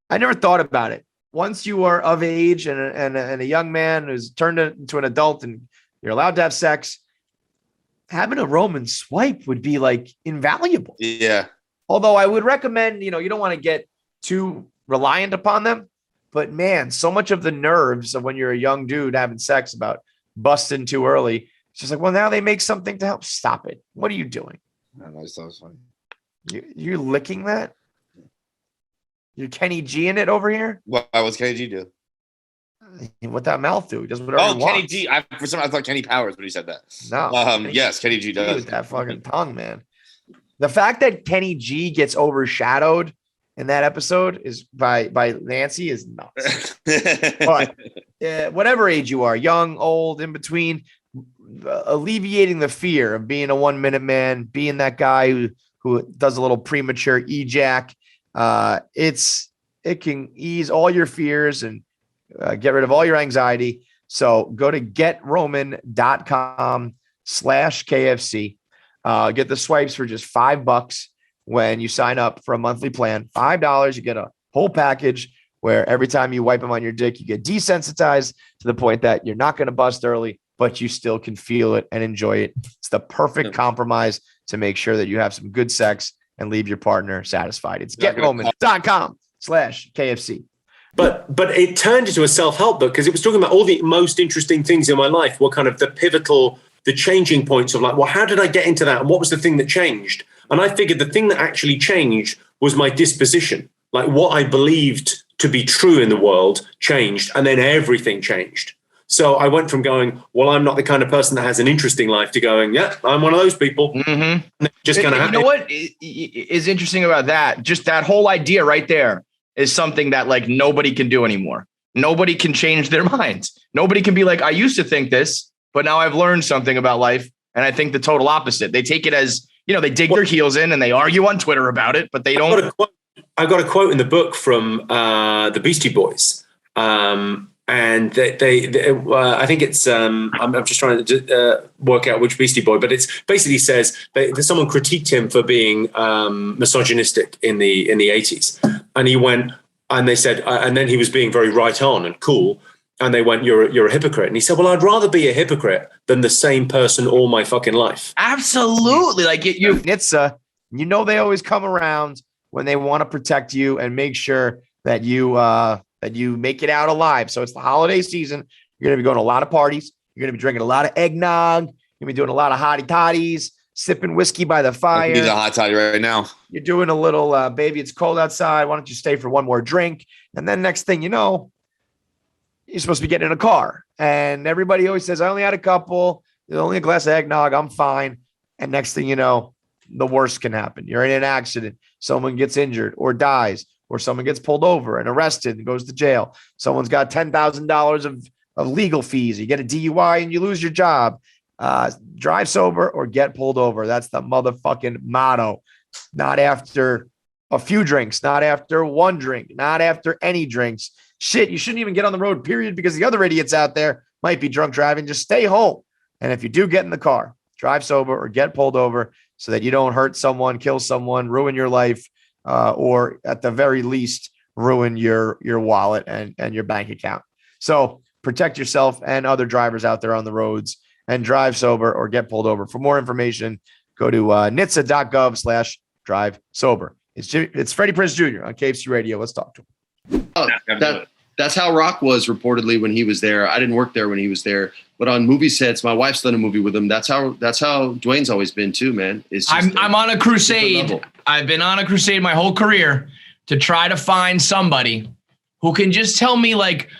[SPEAKER 2] I never thought about it. Once you are of age and a young man who's turned into an adult and you're allowed to have sex, having a Roman swipe would be like invaluable.
[SPEAKER 1] Yeah.
[SPEAKER 2] Although I would recommend, you don't want to get too reliant upon them. But man, so much of the nerves of when you're a young dude having sex about busting too early, it's just like, well, now they make something to help. Stop it. What are you doing?
[SPEAKER 1] I know, it's so funny.
[SPEAKER 2] You're licking that? You're Kenny G in it over here?
[SPEAKER 1] What was Kenny G do?
[SPEAKER 2] What that mouth do? He does whatever he
[SPEAKER 1] Kenny
[SPEAKER 2] wants.
[SPEAKER 1] G. For some, I thought Kenny Powers when he said that.
[SPEAKER 2] No.
[SPEAKER 1] Yes, Kenny G does.
[SPEAKER 2] With that fucking tongue, man. The fact that Kenny G gets overshadowed in that episode is by Nancy is nuts. But whatever age you are, young, old, in between, alleviating the fear of being a 1 minute man, being that guy who does a little premature ejac, it can ease all your fears and get rid of all your anxiety. So go to getroman.com/KFC. Get the swipes for just $5 when you sign up for a monthly plan. $5, you get a whole package where every time you wipe them on your dick, you get desensitized to the point that you're not going to bust early, but you still can feel it and enjoy it. It's the perfect compromise to make sure that you have some good sex and leave your partner satisfied. It's getroman.com/KFC.
[SPEAKER 7] But it turned into a self-help book because it was talking about all the most interesting things in my life were kind of the changing points of like, well, how did I get into that? And what was the thing that changed? And I figured the thing that actually changed was my disposition. Like what I believed to be true in the world changed, and then everything changed. So I went from going, well, I'm not the kind of person that has an interesting life, to going, yeah, I'm one of those people.
[SPEAKER 2] Mm-hmm.
[SPEAKER 7] Just kind of.
[SPEAKER 2] You know what is interesting about that? Just that whole idea right there is something that like nobody can do anymore. Nobody can change their minds. Nobody can be like, I used to think this, but now I've learned something about life, and I think the total opposite. They take it as, they dig their heels in and they argue on Twitter about it, but they don't.
[SPEAKER 7] I got a quote in the book from the Beastie Boys. And they I think it's, I'm just trying to work out which Beastie Boy, but it's basically says that someone critiqued him for being misogynistic in the 80s. And he went, and they said, and then he was being very right on and cool. And they went, you're a hypocrite. And he said, well, I'd rather be a hypocrite than the same person all my fucking life.
[SPEAKER 2] Absolutely. Like they always come around when they want to protect you and make sure that you make it out alive. So it's the holiday season. You're going to be going to a lot of parties. You're going to be drinking a lot of eggnog. You're going to be doing a lot of hottie toddies. sipping whiskey by the
[SPEAKER 1] I
[SPEAKER 2] fire.
[SPEAKER 1] need a hot toddy right now.
[SPEAKER 2] You're doing a little, baby, it's cold outside. Why don't you stay for one more drink? And then next thing you know, you're supposed to be getting in a car. And everybody always says, I only had a couple. There's only a glass of eggnog. I'm fine. And next thing you know, the worst can happen. You're in an accident. Someone gets injured or dies, or someone gets pulled over and arrested and goes to jail. Someone's got $10,000 of legal fees. You get a DUI and you lose your job. Drive sober or get pulled over. That's the motherfucking motto. Not after a few drinks, not after one drink, not after any drinks. Shit, you shouldn't even get on the road, period, because the other idiots out there might be drunk driving. Just stay home. And if you do get in the car, drive sober or get pulled over so that you don't hurt someone, kill someone, ruin your life, or at the very least, ruin your wallet and your bank account. So protect yourself and other drivers out there on the roads and drive sober or get pulled over. For more information, go to nhtsa.gov/drive sober. It's Freddie Prinze Jr. on KFCRADIO. Let's talk to him.
[SPEAKER 8] That's how Rock was reportedly when he was there. I didn't work there when he was there, but on movie sets, my wife's done a movie with him. That's how Dwayne's always been too, man.
[SPEAKER 9] I'm on a crusade. I've been on a crusade my whole career to try to find somebody who can just tell me like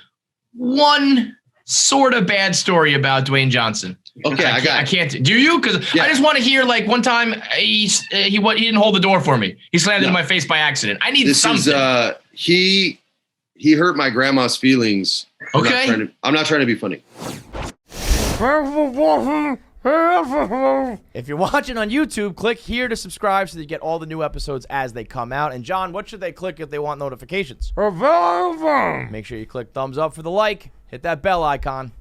[SPEAKER 9] one sort of bad story about Dwayne Johnson.
[SPEAKER 8] Okay,
[SPEAKER 9] I can't. Do you? Because I just want to hear like one time he didn't hold the door for me. He slammed it in my face by accident. I need something.
[SPEAKER 8] He hurt my grandma's feelings.
[SPEAKER 9] Okay.
[SPEAKER 8] I'm not trying to be funny.
[SPEAKER 2] If you're watching on YouTube, click here to subscribe so that you get all the new episodes as they come out. And John, what should they click if they want notifications? Make sure you click thumbs up for the like. Hit that bell icon.